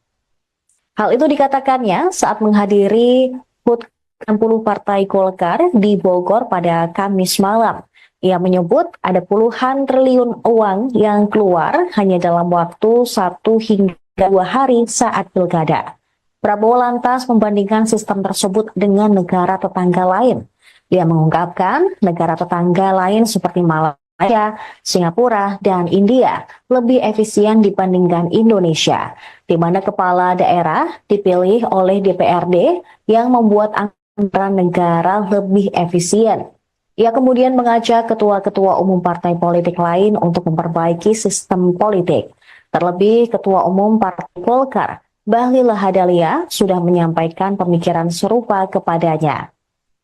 Hal itu dikatakannya saat menghadiri HUT 60 Partai Golkar di Bogor pada Kamis malam. Ia menyebut ada puluhan triliun uang yang keluar hanya dalam waktu 1 hingga 2 hari saat pilkada. Prabowo lantas membandingkan sistem tersebut dengan negara tetangga lain. Ia mengungkapkan negara tetangga lain seperti Malaysia, Singapura, dan India lebih efisien dibandingkan Indonesia, di mana kepala daerah dipilih oleh DPRD yang membuat anggaran negara lebih efisien. Ia kemudian mengajak ketua-ketua umum partai politik lain untuk memperbaiki sistem politik. Terlebih Ketua Umum Partai Golkar, Bahlil Lahadalia, sudah menyampaikan pemikiran serupa kepadanya.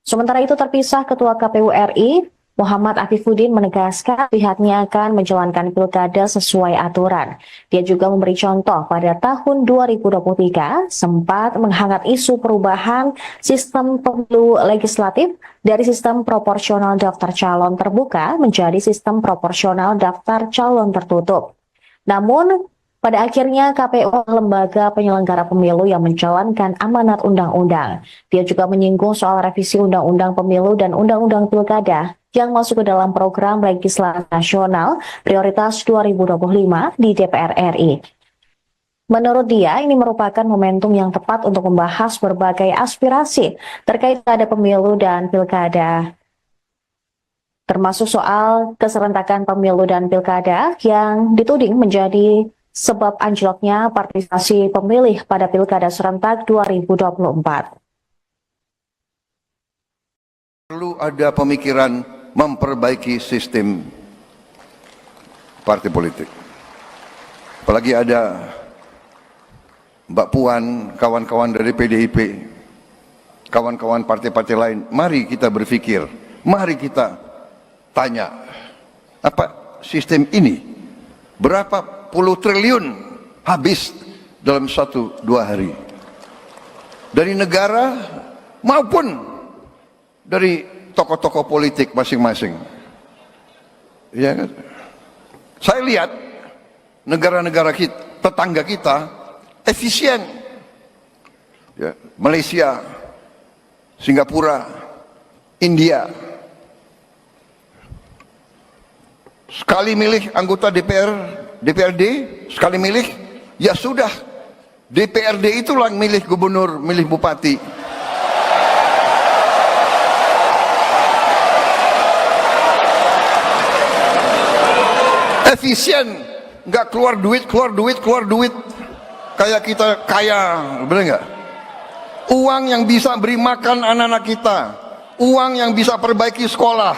Sementara itu terpisah Ketua KPU RI, Muhammad Afifuddin menegaskan pihaknya akan menjalankan pilkada sesuai aturan. Dia juga memberi contoh pada tahun 2023 sempat menghangat isu perubahan sistem pemilu legislatif dari sistem proporsional daftar calon terbuka menjadi sistem proporsional daftar calon tertutup. Namun, pada akhirnya KPU lembaga penyelenggara pemilu yang menjalankan amanat undang-undang. Dia juga menyinggung soal revisi undang-undang pemilu dan undang-undang pilkada yang masuk ke dalam program legislasi nasional prioritas 2025 di DPR RI. Menurut dia, ini merupakan momentum yang tepat untuk membahas berbagai aspirasi terkait pada pemilu dan pilkada, termasuk soal keserentakan pemilu dan pilkada yang dituding menjadi sebab anjloknya partisipasi pemilih pada pilkada serentak 2024. Perlu ada pemikiran memperbaiki sistem partai politik. Apalagi ada Mbak Puan, kawan-kawan dari PDIP, kawan-kawan partai-partai lain. Mari kita berpikir, mari kita tanya, apa sistem ini berapa puluh triliun habis dalam 1-2 hari dari negara maupun dari tokoh-tokoh politik masing-masing. Ya kan? Saya lihat negara-negara kita, tetangga kita efisien. Ya, Malaysia, Singapura, India. Sekali milih anggota DPRD, sekali milih, ya sudah. DPRD itulah yang milih gubernur, milih bupati. Efisien, nggak keluar duit. Kayak kita kaya, bener nggak? Uang yang bisa beri makan anak-anak kita, uang yang bisa perbaiki sekolah,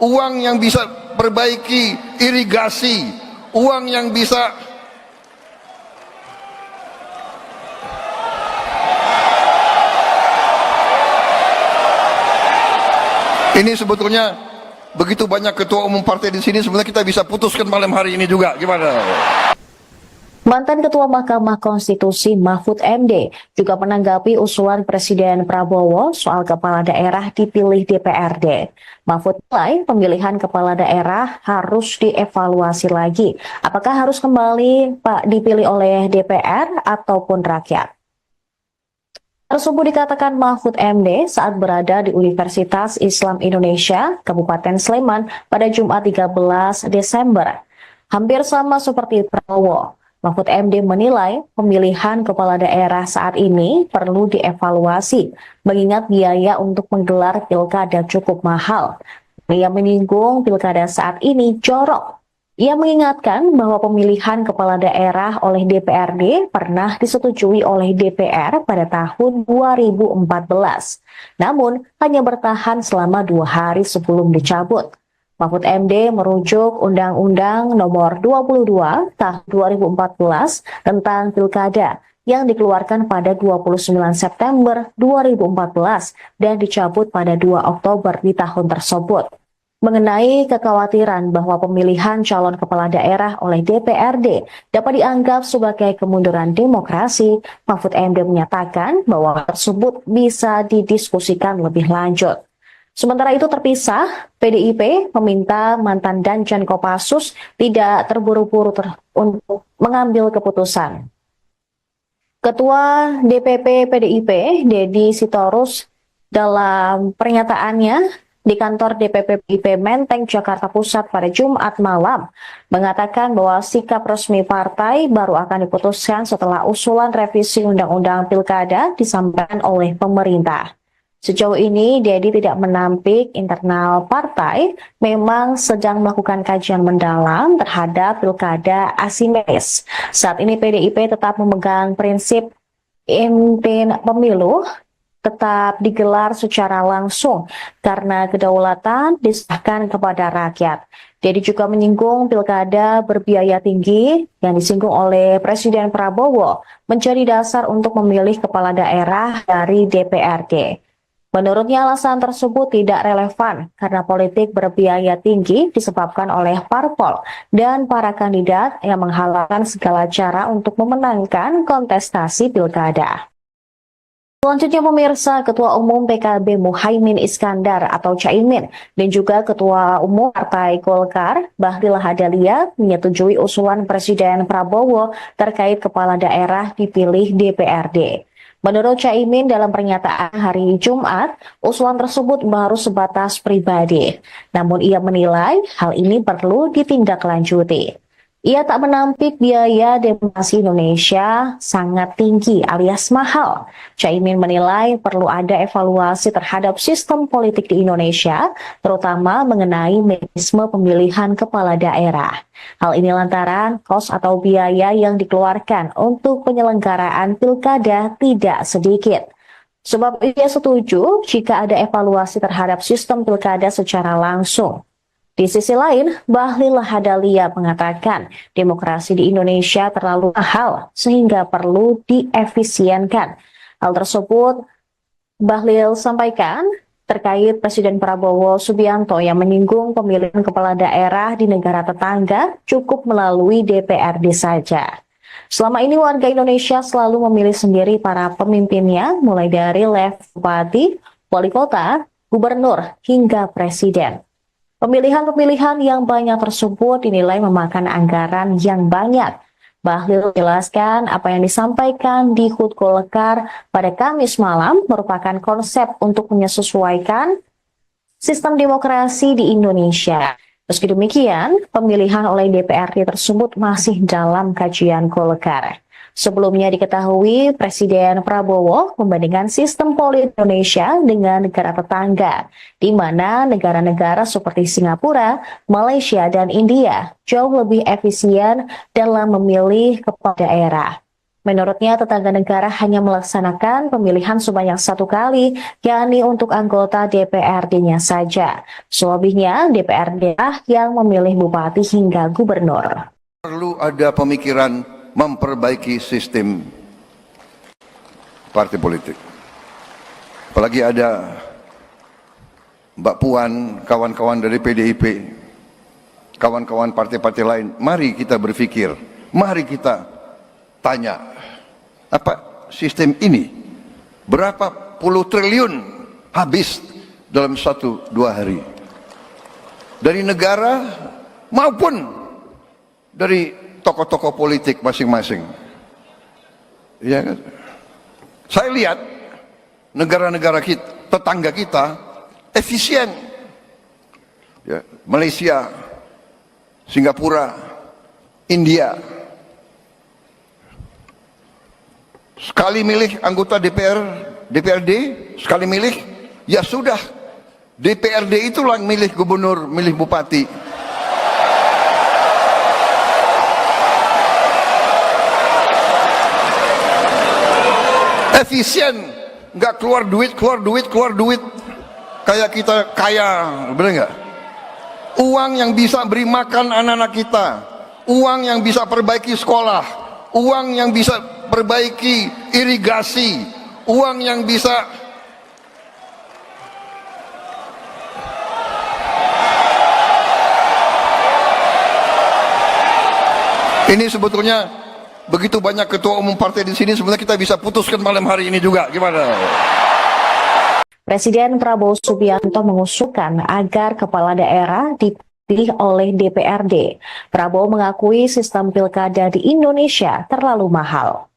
uang yang bisa perbaiki irigasi, uang yang bisa ini sebetulnya begitu banyak ketua umum partai di sini, sebenarnya kita bisa putuskan malam hari ini juga. Gimana? Mantan Ketua Mahkamah Konstitusi Mahfud MD juga menanggapi usulan Presiden Prabowo soal kepala daerah dipilih DPRD. Mahfud menilai pemilihan kepala daerah harus dievaluasi lagi. Apakah harus kembali dipilih oleh DPR ataupun rakyat? Tersebut dikatakan Mahfud MD saat berada di Universitas Islam Indonesia, Kabupaten Sleman pada Jumat 13 Desember. Hampir sama seperti Prabowo. Mahfud MD menilai pemilihan kepala daerah saat ini perlu dievaluasi, mengingat biaya untuk menggelar pilkada cukup mahal. Ia menyinggung pilkada saat ini jorok. Ia mengingatkan bahwa pemilihan kepala daerah oleh DPRD pernah disetujui oleh DPR pada tahun 2014, namun hanya bertahan selama 2 hari sebelum dicabut. Mahfud MD merujuk Undang-Undang Nomor 22 Tahun 2014 tentang Pilkada yang dikeluarkan pada 29 September 2014 dan dicabut pada 2 Oktober di tahun tersebut. mengenai kekhawatiran bahwa pemilihan calon kepala daerah oleh DPRD dapat dianggap sebagai kemunduran demokrasi, Mahfud MD menyatakan bahwa tersebut bisa didiskusikan lebih lanjut. Sementara itu terpisah, PDIP meminta mantan Danjen Kopassus tidak terburu-buru untuk mengambil keputusan. Ketua DPP PDIP, Deddy Sitorus, dalam pernyataannya di kantor DPP PDIP Menteng, Jakarta Pusat pada Jumat malam, mengatakan bahwa sikap resmi partai baru akan diputuskan setelah usulan revisi Undang-Undang Pilkada disampaikan oleh pemerintah. Sejauh ini, Deddy tidak menampik internal partai memang sedang melakukan kajian mendalam terhadap pilkada asimetris. Saat ini PDIP tetap memegang prinsip inti pemilu tetap digelar secara langsung karena kedaulatan diserahkan kepada rakyat. Deddy juga menyinggung pilkada berbiaya tinggi yang disinggung oleh Presiden Prabowo menjadi dasar untuk memilih kepala daerah dari DPRD. Menurutnya alasan tersebut tidak relevan karena politik berbiaya tinggi disebabkan oleh parpol dan para kandidat yang menghalalkan segala cara untuk memenangkan kontestasi pilkada. Selanjutnya pemirsa, Ketua Umum PKB Muhaimin Iskandar atau Caimin dan juga Ketua Umum Partai Golkar Bahlil Lahadalia menyetujui usulan Presiden Prabowo terkait kepala daerah dipilih DPRD. Menurut Caimin dalam pernyataan hari Jumat, usulan tersebut baru sebatas pribadi. Namun ia menilai hal ini perlu ditindaklanjuti. Ia tak menampik biaya demokrasi Indonesia sangat tinggi alias mahal. Caimin menilai perlu ada evaluasi terhadap sistem politik di Indonesia, terutama mengenai mekanisme pemilihan kepala daerah. Hal ini lantaran kos atau biaya yang dikeluarkan untuk penyelenggaraan pilkada tidak sedikit. Sebab ia setuju jika ada evaluasi terhadap sistem pilkada secara langsung. Di sisi lain, Bahlil Lahadalia mengatakan demokrasi di Indonesia terlalu mahal sehingga perlu diefisienkan. Hal tersebut Bahlil sampaikan terkait Presiden Prabowo Subianto yang menyinggung pemilihan kepala daerah di negara tetangga cukup melalui DPRD saja. Selama ini warga Indonesia selalu memilih sendiri para pemimpinnya mulai dari level bupati, wali kota, gubernur, hingga presiden. Pemilihan-pemilihan yang banyak tersebut dinilai memakan anggaran yang banyak. Bahlil menjelaskan apa yang disampaikan di HUT Golkar pada Kamis malam merupakan konsep untuk menyesuaikan sistem demokrasi di Indonesia. Meski demikian, pemilihan oleh DPRD tersebut masih dalam kajian Golkar. Sebelumnya diketahui Presiden Prabowo membandingkan sistem politik Indonesia dengan negara tetangga, di mana negara-negara seperti Singapura, Malaysia, dan India jauh lebih efisien dalam memilih kepala daerah. Menurutnya, tetangga negara hanya melaksanakan pemilihan sebanyak 1 kali, yakni untuk anggota DPRD-nya saja. Selebihnya, DPRD yang memilih bupati hingga gubernur. Perlu ada pemikiran memperbaiki sistem partai politik. Apalagi ada Mbak Puan, kawan-kawan dari PDIP, kawan-kawan partai-partai lain. Mari kita berpikir, mari kita tanya, apa sistem ini berapa puluh triliun habis dalam 1-2 hari dari negara maupun dari tokoh-tokoh politik masing-masing. Ya kan? Saya lihat negara-negara kita, tetangga kita efisien. Ya, Malaysia, Singapura, India. Sekali milih anggota DPRD, sekali milih, ya sudah. DPRD itulah yang milih gubernur, milih bupati. Efisien, nggak keluar duit, kayak kita kaya, bener nggak? Uang yang bisa beri makan anak-anak kita, uang yang bisa perbaiki sekolah, uang yang bisa perbaiki irigasi, uang yang bisa Ini sebetulnya begitu banyak ketua umum partai di sini, sebenarnya kita bisa putuskan malam hari ini juga. Gimana? Presiden Prabowo Subianto mengusulkan agar kepala daerah dipilih oleh DPRD. Prabowo mengakui sistem pilkada di Indonesia terlalu mahal.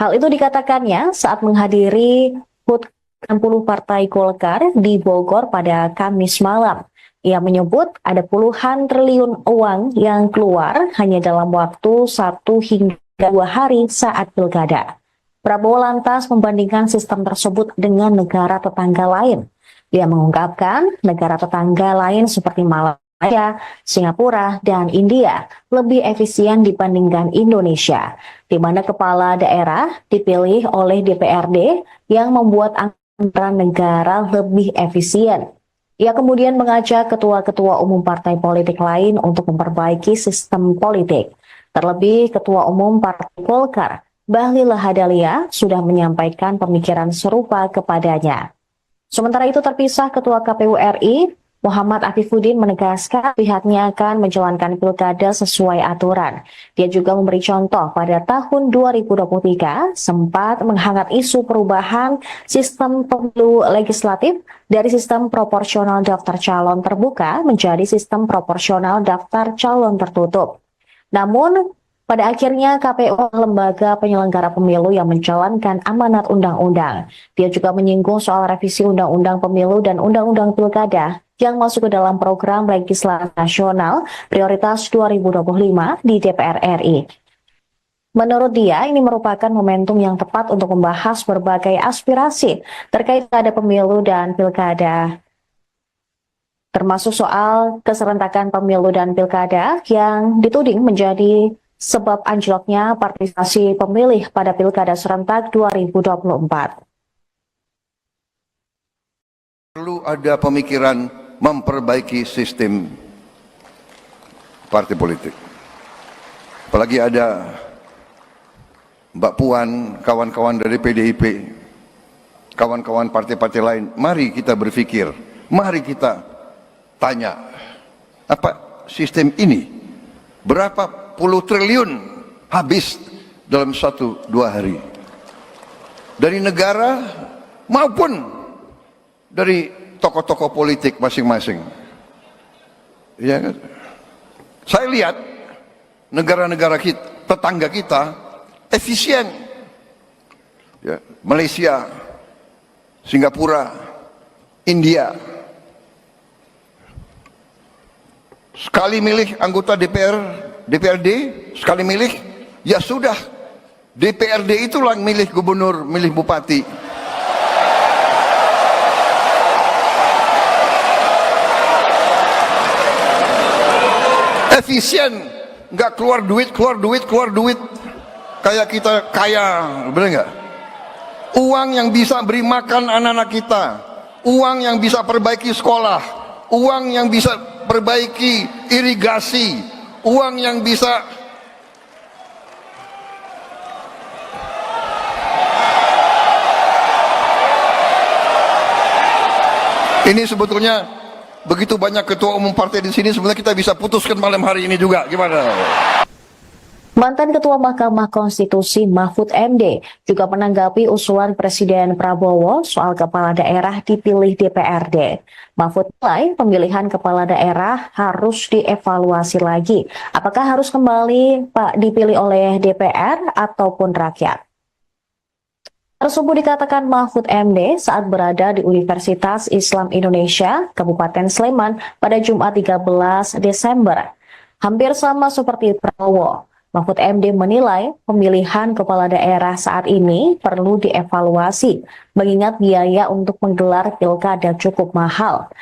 Hal itu dikatakannya saat menghadiri HUT 60 Partai Golkar di Bogor pada Kamis malam. Ia menyebut ada puluhan triliun uang yang keluar hanya dalam waktu 1 hingga 2 hari saat pilkada. Prabowo lantas membandingkan sistem tersebut dengan negara tetangga lain. Dia mengungkapkan negara tetangga lain seperti Malaysia, Singapura, dan India lebih efisien dibandingkan Indonesia, di mana kepala daerah dipilih oleh DPRD yang membuat anggaran negara lebih efisien. Ia kemudian mengajak ketua-ketua umum partai politik lain untuk memperbaiki sistem politik. Terlebih Ketua Umum Partai Golkar, Bahlil Lahadalia, sudah menyampaikan pemikiran serupa kepadanya. Sementara itu terpisah Ketua KPU RI, Muhammad Afifuddin menegaskan pihaknya akan menjalankan pilkada sesuai aturan. Dia juga memberi contoh pada tahun 2023 sempat menghangat isu perubahan sistem pemilu legislatif dari sistem proporsional daftar calon terbuka menjadi sistem proporsional daftar calon tertutup. Namun, pada akhirnya KPU lembaga penyelenggara pemilu yang menjalankan amanat undang-undang. Dia juga menyinggung soal revisi undang-undang pemilu dan undang-undang pilkada yang masuk ke dalam program legislasi nasional prioritas 2025 di DPR RI. Menurut dia, ini merupakan momentum yang tepat untuk membahas berbagai aspirasi terkait pada pemilu dan pilkada, termasuk soal keserentakan pemilu dan pilkada yang dituding menjadi sebab anjloknya partisipasi pemilih pada pilkada serentak 2024. Perlu ada pemikiran memperbaiki sistem partai politik. Apalagi ada Mbak Puan, kawan-kawan dari PDIP, kawan-kawan partai-partai lain. Mari kita berpikir, mari kita tanya, apa sistem ini berapa puluh triliun habis dalam 1-2 hari dari negara maupun dari tokoh-tokoh politik masing-masing. Ya kan? Saya lihat negara-negara kita, tetangga kita efisien. Ya, Malaysia, Singapura, India. Sekali milih anggota DPRD, sekali milih, ya sudah. DPRD itulah yang milih gubernur, milih bupati. Efisien, nggak keluar duit. Kayak kita kaya, bener nggak? Uang yang bisa beri makan anak-anak kita, uang yang bisa perbaiki sekolah, uang yang bisa perbaiki irigasi, uang yang bisa ini sebetulnya begitu banyak ketua umum partai di sini, sebenarnya kita bisa putuskan malam hari ini juga. Gimana? Mantan Ketua Mahkamah Konstitusi Mahfud MD juga menanggapi usulan Presiden Prabowo soal kepala daerah dipilih DPRD. Mahfud menilai pemilihan kepala daerah harus dievaluasi lagi. Apakah harus kembali dipilih oleh DPR ataupun rakyat? Tersebut dikatakan Mahfud MD saat berada di Universitas Islam Indonesia, Kabupaten Sleman pada Jumat 13 Desember. Hampir sama seperti Prabowo. Mahfud MD menilai pemilihan kepala daerah saat ini perlu dievaluasi, mengingat biaya untuk menggelar pilkada cukup mahal.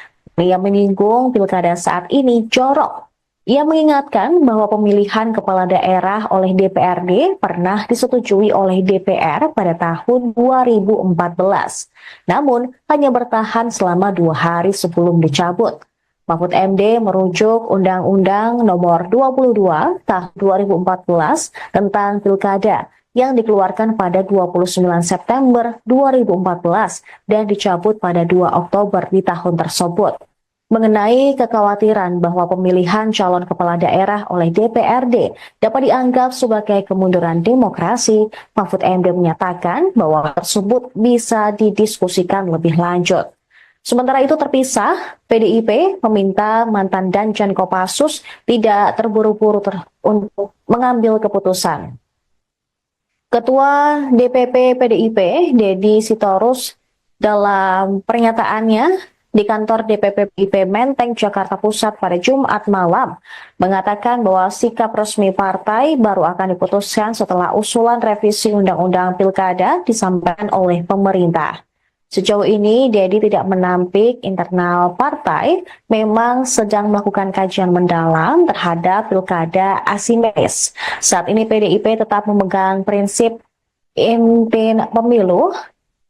Ia menyinggung pilkada saat ini jorok. Ia mengingatkan bahwa pemilihan kepala daerah oleh DPRD pernah disetujui oleh DPR pada tahun 2014, namun hanya bertahan selama 2 hari sebelum dicabut. Mahfud MD merujuk Undang-Undang Nomor 22 Tahun 2014 tentang Pilkada yang dikeluarkan pada 29 September 2014 dan dicabut pada 2 Oktober di tahun tersebut. mengenai kekhawatiran bahwa pemilihan calon kepala daerah oleh DPRD dapat dianggap sebagai kemunduran demokrasi, Mahfud MD menyatakan bahwa tersebut bisa didiskusikan lebih lanjut. Sementara itu terpisah, PDIP meminta mantan Danjen Kopassus tidak terburu-buru untuk mengambil keputusan. Ketua DPP PDIP, Deddy Sitorus, dalam pernyataannya di kantor DPP PDIP Menteng, Jakarta Pusat pada Jumat malam, mengatakan bahwa sikap resmi partai baru akan diputuskan setelah usulan revisi Undang-Undang Pilkada disampaikan oleh pemerintah. Sejauh ini, Deddy tidak menampik internal partai memang sedang melakukan kajian mendalam terhadap pilkada asimetris. Saat ini PDIP tetap memegang prinsip inti pemilu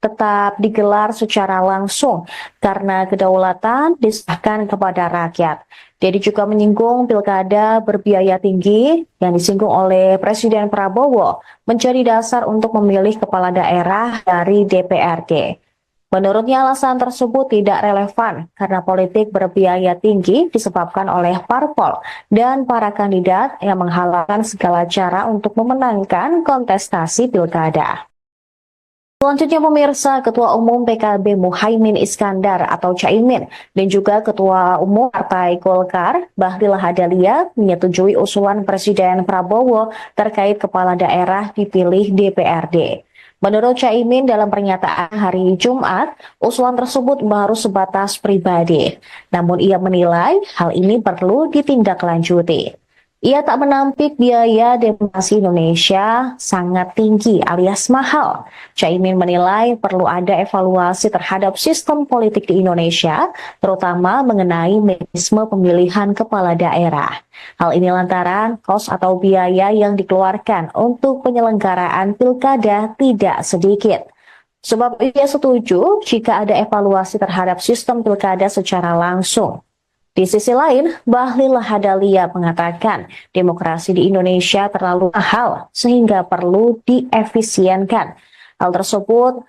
tetap digelar secara langsung karena kedaulatan diserahkan kepada rakyat. Deddy juga menyinggung pilkada berbiaya tinggi yang disinggung oleh Presiden Prabowo menjadi dasar untuk memilih kepala daerah dari DPRD. Menurutnya alasan tersebut tidak relevan karena politik berbiaya tinggi disebabkan oleh parpol dan para kandidat yang menghalalkan segala cara untuk memenangkan kontestasi pilkada. Selanjutnya pemirsa, Ketua Umum PKB Muhaimin Iskandar atau Caimin dan juga Ketua Umum Partai Golkar Bahlil Lahadalia menyetujui usulan Presiden Prabowo terkait kepala daerah dipilih DPRD. Menurut Caimin dalam pernyataan hari Jumat, usulan tersebut baru sebatas pribadi. Namun ia menilai hal ini perlu ditindaklanjuti. Ia tak menampik biaya demokrasi Indonesia sangat tinggi alias mahal. Caimin menilai perlu ada evaluasi terhadap sistem politik di Indonesia, terutama mengenai mekanisme pemilihan kepala daerah. Hal ini lantaran kos atau biaya yang dikeluarkan untuk penyelenggaraan pilkada tidak sedikit. Sebab ia setuju jika ada evaluasi terhadap sistem pilkada secara langsung. Di sisi lain, Bahlil Lahadalia mengatakan demokrasi di Indonesia terlalu mahal sehingga perlu diefisienkan. Hal tersebut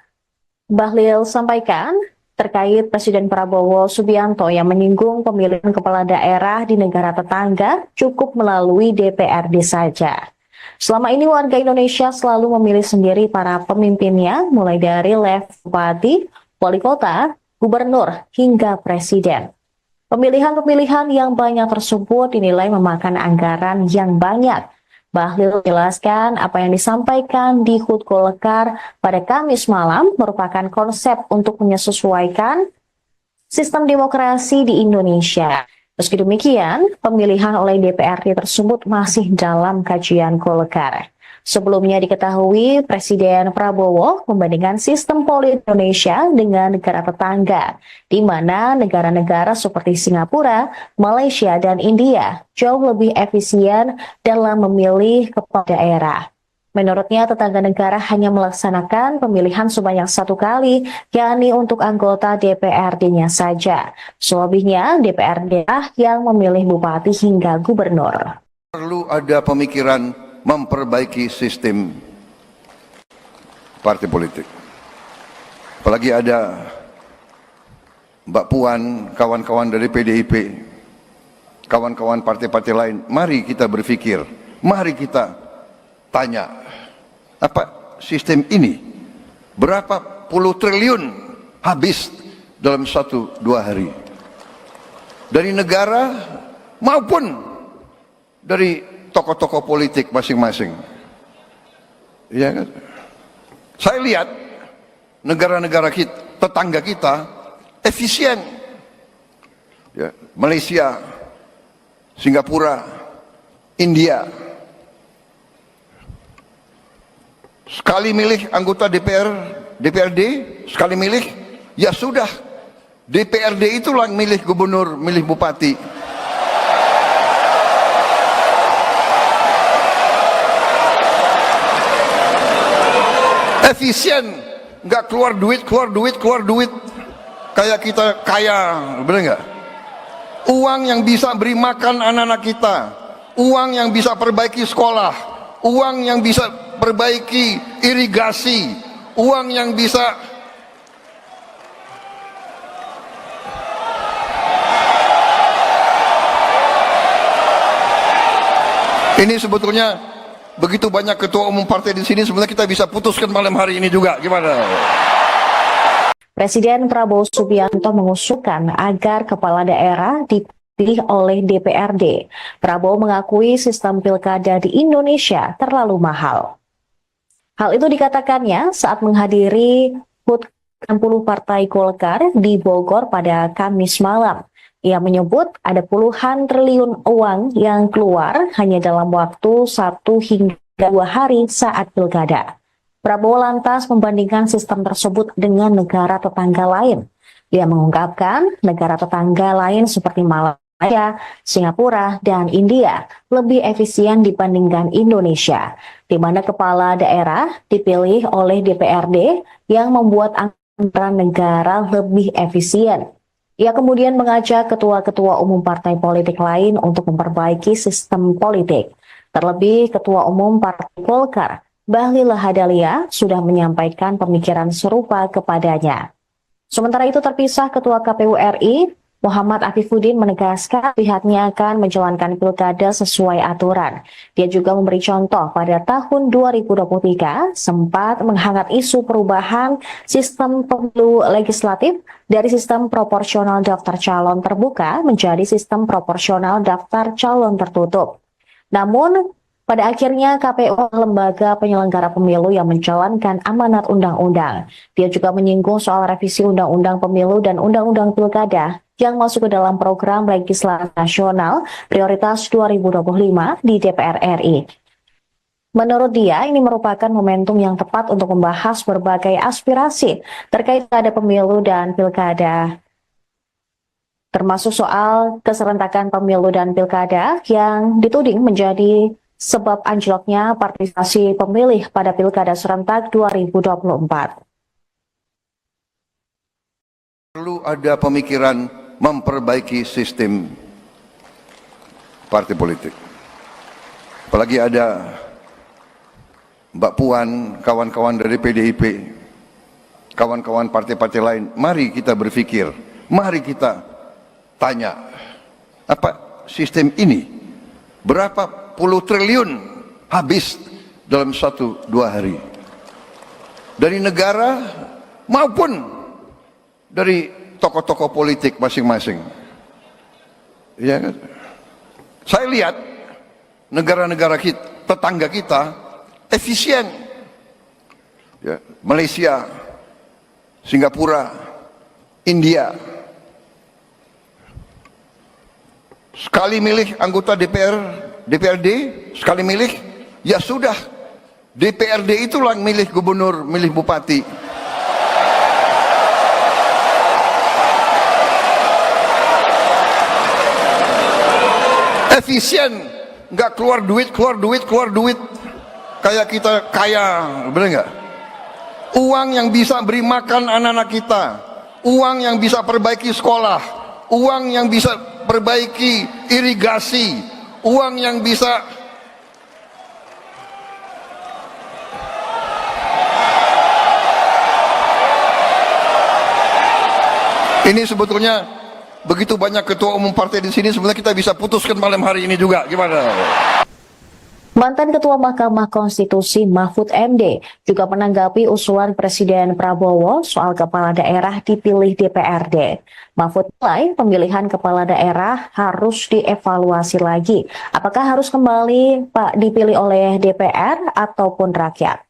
Bahlil sampaikan terkait Presiden Prabowo Subianto yang menyinggung pemilihan kepala daerah di negara tetangga cukup melalui DPRD saja. Selama ini warga Indonesia selalu memilih sendiri para pemimpinnya mulai dari level bupati, wali kota, gubernur, hingga presiden. Pemilihan-pemilihan yang banyak tersebut dinilai memakan anggaran yang banyak. Bahlil menjelaskan apa yang disampaikan di HUT Golkar pada Kamis malam merupakan konsep untuk menyesuaikan sistem demokrasi di Indonesia. Meski demikian, pemilihan oleh DPRD tersebut masih dalam kajian Golkar. Sebelumnya diketahui Presiden Prabowo membandingkan sistem politik Indonesia dengan negara tetangga, di mana negara-negara seperti Singapura, Malaysia, dan India jauh lebih efisien dalam memilih kepala daerah. Menurutnya, tetangga negara hanya melaksanakan pemilihan sebanyak 1 kali, yakni untuk anggota DPRD-nya saja. Selebihnya, DPRD yang memilih bupati hingga gubernur. Perlu ada pemikiran memperbaiki sistem partai politik. Apalagi ada Mbak Puan, kawan-kawan dari PDIP, kawan-kawan partai-partai lain. Mari kita berpikir, mari kita tanya, apa sistem ini berapa puluh triliun habis dalam 1-2 hari dari negara maupun dari tokoh-tokoh politik masing-masing. Ya kan? Saya lihat negara-negara kita, tetangga kita efisien. Ya, Malaysia, Singapura, India. Sekali milih anggota DPRD, sekali milih, ya sudah. DPRD itulah yang milih gubernur, milih bupati. Efisien, nggak keluar duit, kayak kita kaya, bener nggak? Uang yang bisa beri makan anak-anak kita, uang yang bisa perbaiki sekolah, uang yang bisa perbaiki irigasi, uang yang bisa Ini sebetulnya begitu banyak ketua umum partai di sini, sebenarnya kita bisa putuskan malam hari ini juga. Gimana? Presiden Prabowo Subianto mengusulkan agar kepala daerah dipilih oleh DPRD. Prabowo mengakui sistem pilkada di Indonesia terlalu mahal. Hal itu dikatakannya saat menghadiri HUT 60 Partai Golkar di Bogor pada Kamis malam. Ia menyebut ada puluhan triliun uang yang keluar hanya dalam waktu 1 hingga 2 hari saat pilkada. Prabowo lantas membandingkan sistem tersebut dengan negara tetangga lain. Ia mengungkapkan negara tetangga lain seperti Malaysia, Singapura, dan India lebih efisien dibandingkan Indonesia, di mana kepala daerah dipilih oleh DPRD yang membuat anggaran negara lebih efisien. Ia kemudian mengajak ketua-ketua umum partai politik lain untuk memperbaiki sistem politik. Terlebih Ketua Umum Partai Golkar, Bahlil Lahadalia, sudah menyampaikan pemikiran serupa kepadanya. Sementara itu terpisah Ketua KPU RI, Muhammad Afifuddin menegaskan pihaknya akan menjalankan pilkada sesuai aturan. Dia juga memberi contoh pada tahun 2023 sempat menghangat isu perubahan sistem pemilu legislatif dari sistem proporsional daftar calon terbuka menjadi sistem proporsional daftar calon tertutup. Namun, pada akhirnya KPU lembaga penyelenggara pemilu yang menjalankan amanat undang-undang. Dia juga menyinggung soal revisi undang-undang pemilu dan undang-undang pilkada yang masuk ke dalam program legislasi nasional prioritas 2025 di DPR RI. Menurut dia, ini merupakan momentum yang tepat untuk membahas berbagai aspirasi terkait pada pemilu dan pilkada, termasuk soal keserentakan pemilu dan pilkada yang dituding menjadi sebab anjloknya partisipasi pemilih pada pilkada serentak 2024. Perlu ada pemikiran memperbaiki sistem partai politik. Apalagi ada Mbak Puan, kawan-kawan dari PDIP, kawan-kawan partai-partai lain. Mari kita berpikir, mari kita tanya, apa sistem ini berapa puluh triliun habis dalam 1-2 hari dari negara maupun dari tokoh-tokoh politik masing-masing. Ya kan? Saya lihat negara-negara kita, tetangga kita efisien. Ya, Malaysia, Singapura, India. Sekali milih anggota DPRD, sekali milih, ya sudah, DPRD itulah yang milih gubernur, milih bupati. Efisien, nggak keluar duit, kayak kita kaya, bener nggak? Uang yang bisa beri makan anak-anak kita, uang yang bisa perbaiki sekolah, uang yang bisa perbaiki irigasi, uang yang bisa ini sebetulnya begitu banyak ketua umum partai di sini, sebenarnya kita bisa putuskan malam hari ini juga. Gimana? Mantan Ketua Mahkamah Konstitusi Mahfud MD juga menanggapi usulan Presiden Prabowo soal kepala daerah dipilih DPRD. Mahfud menilai pemilihan kepala daerah harus dievaluasi lagi. Apakah harus kembali dipilih oleh DPR ataupun rakyat?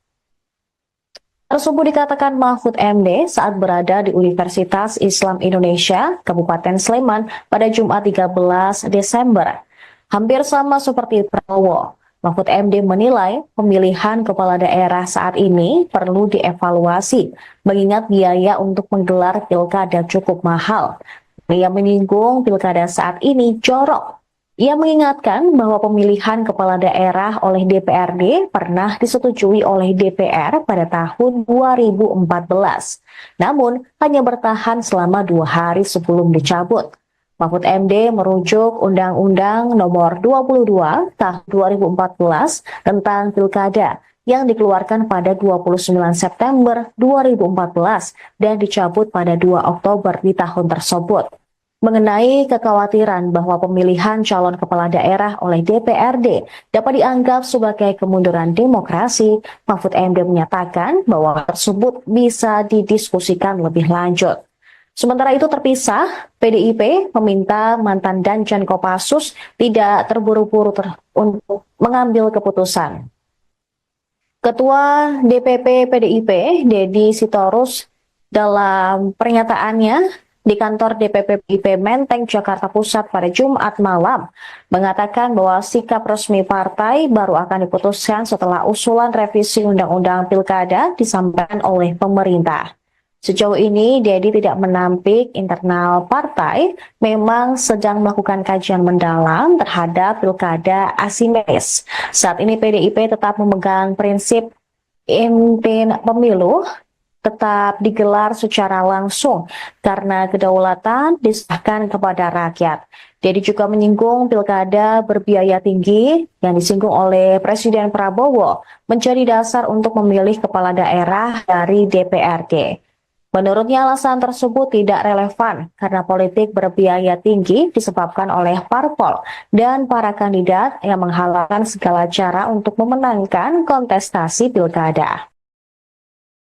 Tersebut dikatakan Mahfud MD saat berada di Universitas Islam Indonesia, Kabupaten Sleman pada Jumat 13 Desember. Hampir sama seperti Prabowo. Mahfud MD menilai pemilihan kepala daerah saat ini perlu dievaluasi, mengingat biaya untuk menggelar pilkada cukup mahal. Ia menyinggung pilkada saat ini jorok. Ia mengingatkan bahwa pemilihan kepala daerah oleh DPRD pernah disetujui oleh DPR pada tahun 2014, namun hanya bertahan selama 2 hari sebelum dicabut. Mahfud MD merujuk Undang-Undang Nomor 22 Tahun 2014 tentang Pilkada yang dikeluarkan pada 29 September 2014 dan dicabut pada 2 Oktober di tahun tersebut. mengenai kekhawatiran bahwa pemilihan calon kepala daerah oleh DPRD dapat dianggap sebagai kemunduran demokrasi, Mahfud MD menyatakan bahwa tersebut bisa didiskusikan lebih lanjut. Sementara itu terpisah, PDIP meminta mantan Danjen Kopassus tidak terburu-buru untuk mengambil keputusan. Ketua DPP PDIP, Deddy Sitorus, dalam pernyataannya di kantor DPP PDIP Menteng, Jakarta Pusat pada Jumat malam, mengatakan bahwa sikap resmi partai baru akan diputuskan setelah usulan revisi Undang-Undang Pilkada disampaikan oleh pemerintah. Sejauh ini, Deddy tidak menampik internal partai memang sedang melakukan kajian mendalam terhadap pilkada asimetris. Saat ini PDIP tetap memegang prinsip inti pemilu tetap digelar secara langsung karena kedaulatan diserahkan kepada rakyat. Deddy juga menyinggung pilkada berbiaya tinggi yang disinggung oleh Presiden Prabowo menjadi dasar untuk memilih kepala daerah dari DPRD. Menurutnya alasan tersebut tidak relevan karena politik berbiaya tinggi disebabkan oleh parpol dan para kandidat yang menghalalkan segala cara untuk memenangkan kontestasi pilkada.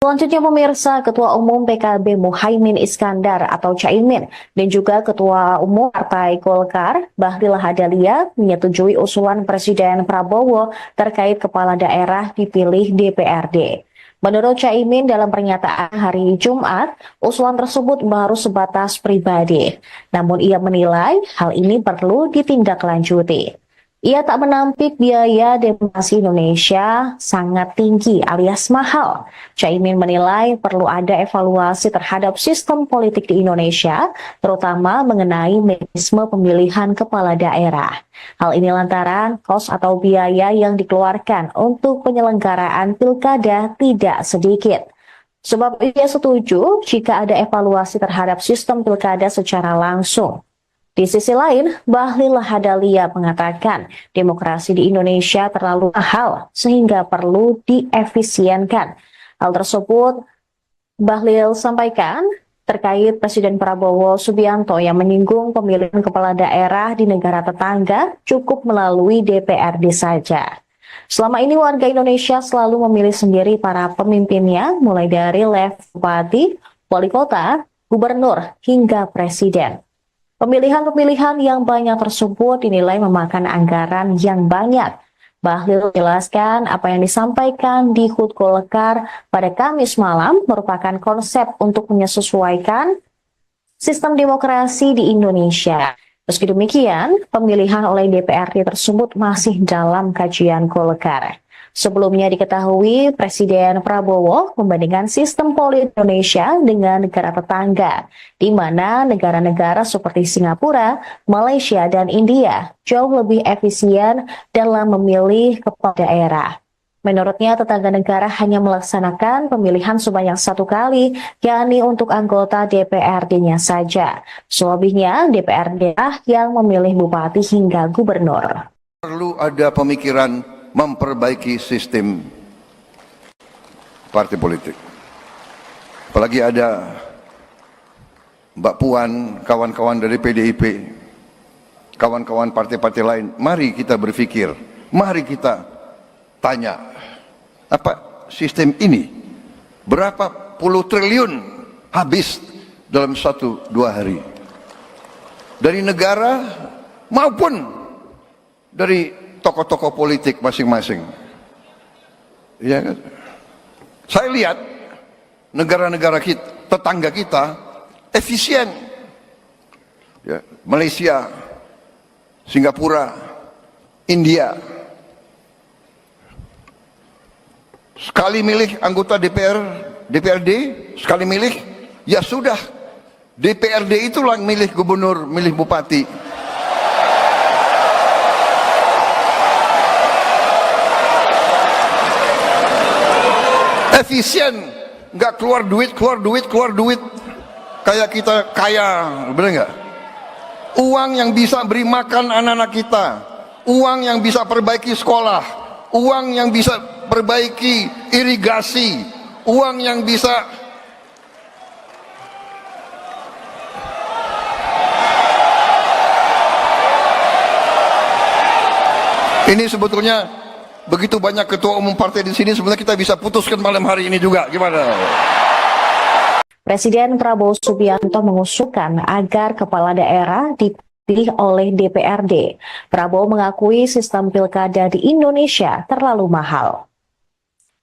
Selanjutnya pemirsa, Ketua Umum PKB Muhaimin Iskandar atau Caimin dan juga Ketua Umum Partai Golkar Bahlil Lahadalia menyetujui usulan Presiden Prabowo terkait kepala daerah dipilih DPRD. Menurut Caimin dalam pernyataan hari Jumat, usulan tersebut baru sebatas pribadi. Namun ia menilai hal ini perlu ditindaklanjuti. Ia tak menampik biaya demokrasi Indonesia sangat tinggi alias mahal. Caimin menilai perlu ada evaluasi terhadap sistem politik di Indonesia, terutama mengenai mekanisme pemilihan kepala daerah. Hal ini lantaran kos atau biaya yang dikeluarkan untuk penyelenggaraan pilkada tidak sedikit. Sebab ia setuju jika ada evaluasi terhadap sistem pilkada secara langsung. Di sisi lain, Bahlil Lahadalia mengatakan demokrasi di Indonesia terlalu mahal sehingga perlu diefisienkan. Hal tersebut Bahlil sampaikan terkait Presiden Prabowo Subianto yang menyinggung pemilihan kepala daerah di negara tetangga cukup melalui DPRD saja. Selama ini warga Indonesia selalu memilih sendiri para pemimpinnya mulai dari level bupati, wali kota, gubernur, hingga presiden. Pemilihan-pemilihan yang banyak tersebut dinilai memakan anggaran yang banyak. Bahlil menjelaskan apa yang disampaikan di HUT Golkar pada Kamis malam merupakan konsep untuk menyesuaikan sistem demokrasi di Indonesia. Meski demikian, pemilihan oleh DPRD tersebut masih dalam kajian Golkar. Sebelumnya diketahui Presiden Prabowo membandingkan sistem politik Indonesia dengan negara tetangga, di mana negara-negara seperti Singapura, Malaysia, dan India jauh lebih efisien dalam memilih kepala daerah. Menurutnya, tetangga negara hanya melaksanakan pemilihan sebanyak 1 kali, yakni untuk anggota DPRD-nya saja. Selebihnya, DPRD yang memilih bupati hingga gubernur. Perlu ada pemikiran memperbaiki sistem partai politik. Apalagi ada Mbak Puan, kawan-kawan dari PDIP, kawan-kawan partai-partai lain. Mari kita berpikir, mari kita tanya, apa sistem ini berapa puluh triliun habis dalam 1-2 hari dari negara maupun dari tokoh-tokoh politik masing-masing. Ya kan? Saya lihat negara-negara kita, tetangga kita efisien. Ya, Malaysia, Singapura, India. Sekali milih anggota DPRD, sekali milih, ya sudah. DPRD itulah yang milih gubernur, milih bupati. Efisien, nggak keluar duit, kayak kita kaya, bener nggak? Uang yang bisa beri makan anak-anak kita, uang yang bisa perbaiki sekolah, uang yang bisa perbaiki irigasi, uang yang bisa Ini sebetulnya begitu banyak ketua umum partai di sini, sebenarnya kita bisa putuskan malam hari ini juga. Gimana? Presiden Prabowo Subianto mengusulkan agar kepala daerah dipilih oleh DPRD. Prabowo mengakui sistem pilkada di Indonesia terlalu mahal.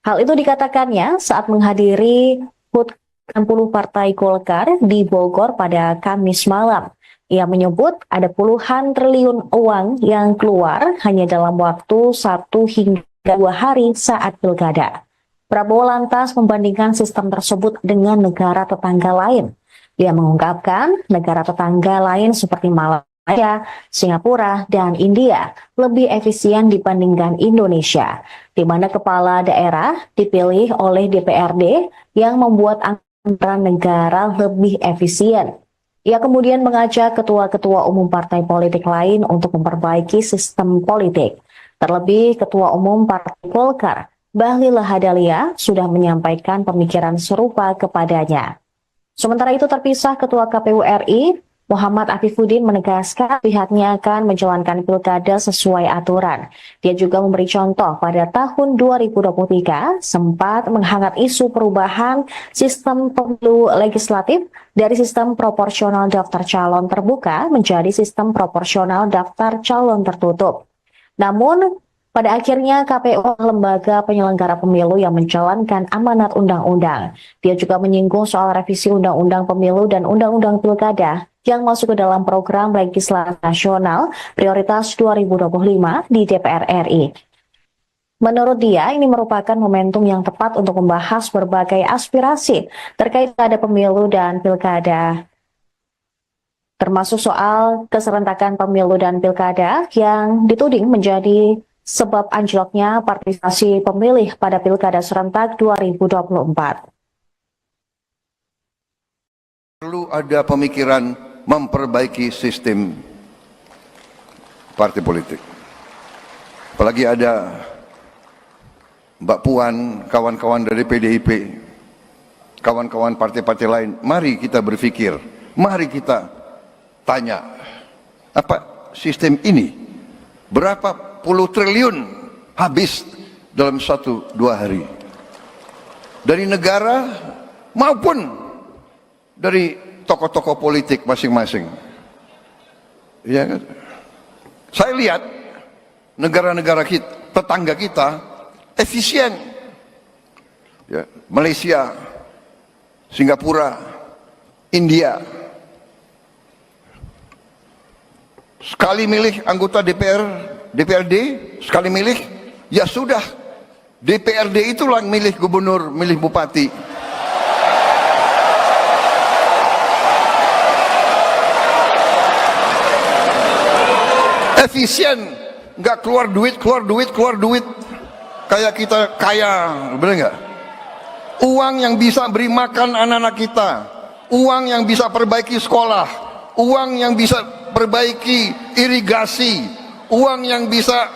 Hal itu dikatakannya saat menghadiri HUT 60 Partai Golkar di Bogor pada Kamis malam. Ia menyebut ada puluhan triliun uang yang keluar hanya dalam waktu 1 hingga 2 hari saat pilkada. Prabowo lantas membandingkan sistem tersebut dengan negara tetangga lain. Dia mengungkapkan negara tetangga lain seperti Malaysia, Singapura, dan India lebih efisien dibandingkan Indonesia, di mana kepala daerah dipilih oleh DPRD yang membuat anggaran negara lebih efisien. Ia kemudian mengajak ketua-ketua umum partai politik lain untuk memperbaiki sistem politik. Terlebih Ketua Umum Partai Golkar, Bahlil Lahadalia, sudah menyampaikan pemikiran serupa kepadanya. Sementara itu terpisah Ketua KPU RI, Muhammad Afifuddin menegaskan pihaknya akan menjalankan pilkada sesuai aturan. Dia juga memberi contoh pada tahun 2023 sempat menghangat isu perubahan sistem pemilu legislatif dari sistem proporsional daftar calon terbuka menjadi sistem proporsional daftar calon tertutup. Namun, pada akhirnya KPU lembaga penyelenggara pemilu yang menjalankan amanat undang-undang. Dia juga menyinggung soal revisi undang-undang pemilu dan undang-undang pilkada yang masuk ke dalam program legislasi nasional prioritas 2025 di DPR RI. Menurut dia, ini merupakan momentum yang tepat untuk membahas berbagai aspirasi terkait pada pemilu dan pilkada, termasuk soal keserentakan pemilu dan pilkada yang dituding menjadi sebab anjloknya partisipasi pemilih pada pilkada serentak 2024. Perlu ada pemikiran memperbaiki sistem partai politik. Apalagi ada Mbak Puan, kawan-kawan dari PDIP, kawan-kawan partai-partai lain. Mari kita berpikir, mari kita tanya, apa sistem ini berapa puluh triliun habis dalam 1-2 hari dari negara maupun dari tokoh-tokoh politik masing-masing. Ya kan? Saya lihat negara-negara kita, tetangga kita efisien. Ya, Malaysia, Singapura, India. Sekali milih anggota DPRD, sekali milih, ya sudah, DPRD itulah yang milih gubernur, milih bupati. Efisien, nggak keluar duit, kayak kita kaya, bener nggak? Uang yang bisa beri makan anak-anak kita, uang yang bisa perbaiki sekolah, uang yang bisa perbaiki irigasi, uang yang bisa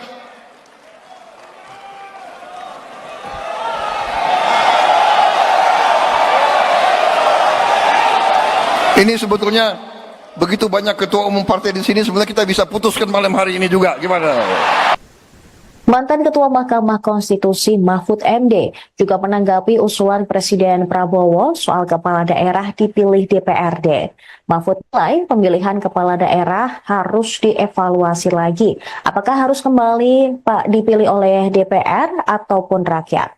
ini sebetulnya begitu banyak ketua umum partai di sini, sebenarnya kita bisa putuskan malam hari ini juga. Gimana? Mantan Ketua Mahkamah Konstitusi Mahfud MD juga menanggapi usulan Presiden Prabowo soal kepala daerah dipilih DPRD. Mahfud menilai pemilihan kepala daerah harus dievaluasi lagi. Apakah harus kembali dipilih oleh DPR ataupun rakyat?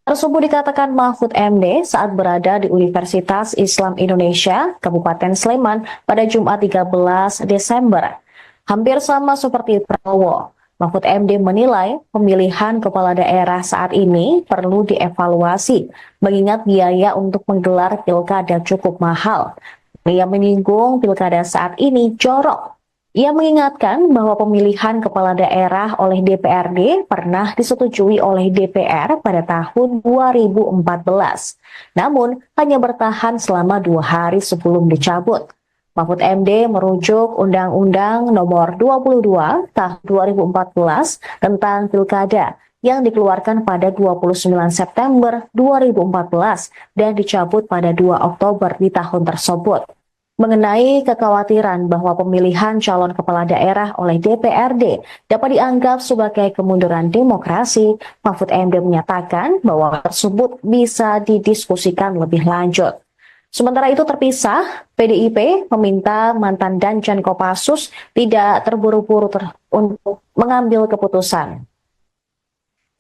Tersebut dikatakan Mahfud MD saat berada di Universitas Islam Indonesia, Kabupaten Sleman pada Jumat 13 Desember. Hampir sama seperti Prabowo. Mahfud MD menilai pemilihan kepala daerah saat ini perlu dievaluasi, mengingat biaya untuk menggelar pilkada cukup mahal. Ia menyinggung pilkada saat ini jorok. Ia mengingatkan bahwa pemilihan kepala daerah oleh DPRD pernah disetujui oleh DPR pada tahun 2014. Namun, hanya bertahan selama 2 hari sebelum dicabut. Mahfud MD merujuk Undang-Undang Nomor 22 Tahun 2014 tentang Pilkada yang dikeluarkan pada 29 September 2014 dan dicabut pada 2 Oktober di tahun tersebut. mengenai kekhawatiran bahwa pemilihan calon kepala daerah oleh DPRD dapat dianggap sebagai kemunduran demokrasi, Mahfud MD menyatakan bahwa tersebut bisa didiskusikan lebih lanjut. Sementara itu terpisah, PDIP meminta mantan Danjen Kopassus tidak terburu-buru untuk mengambil keputusan.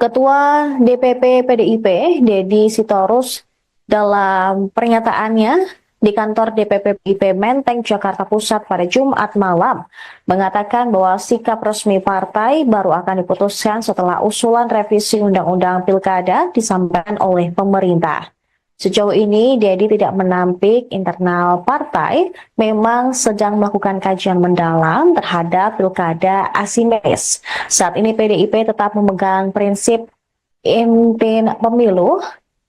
Ketua DPP PDIP, Deddy Sitorus, dalam pernyataannya di kantor DPP PDIP Menteng, Jakarta Pusat pada Jumat malam, mengatakan bahwa sikap resmi partai baru akan diputuskan setelah usulan revisi Undang-Undang Pilkada disampaikan oleh pemerintah. Sejauh ini, Deddy tidak menampik internal partai memang sedang melakukan kajian mendalam terhadap pilkada asimetris. Saat ini PDIP tetap memegang prinsip inti pemilu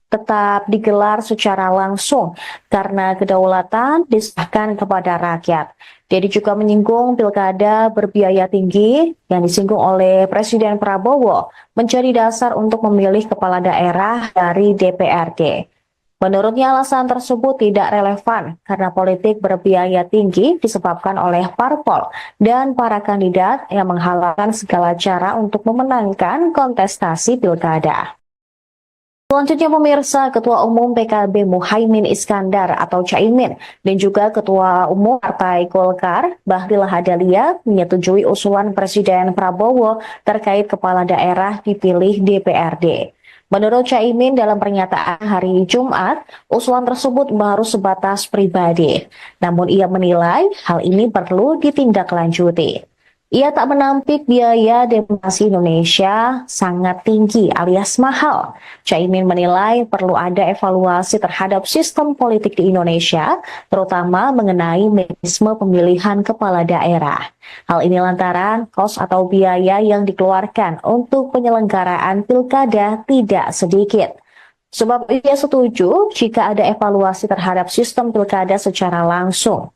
tetap digelar secara langsung karena kedaulatan diserahkan kepada rakyat. Deddy juga menyinggung pilkada berbiaya tinggi yang disinggung oleh Presiden Prabowo menjadi dasar untuk memilih kepala daerah dari DPRD. Menurutnya alasan tersebut tidak relevan karena politik berbiaya tinggi disebabkan oleh parpol dan para kandidat yang menghalalkan segala cara untuk memenangkan kontestasi pilkada. Selanjutnya pemirsa, Ketua Umum PKB Muhaimin Iskandar atau Caimin dan juga Ketua Umum Partai Golkar Bahlil Lahadalia menyetujui usulan Presiden Prabowo terkait kepala daerah dipilih DPRD. Menurut Caimin dalam pernyataan hari Jumat, usulan tersebut baru sebatas pribadi. Namun ia menilai hal ini perlu ditindaklanjuti. Ia tak menampik biaya demokrasi Indonesia sangat tinggi alias mahal. Caimin menilai perlu ada evaluasi terhadap sistem politik di Indonesia, terutama mengenai mekanisme pemilihan kepala daerah. Hal ini lantaran kos atau biaya yang dikeluarkan untuk penyelenggaraan pilkada tidak sedikit. Sebab ia setuju jika ada evaluasi terhadap sistem pilkada secara langsung.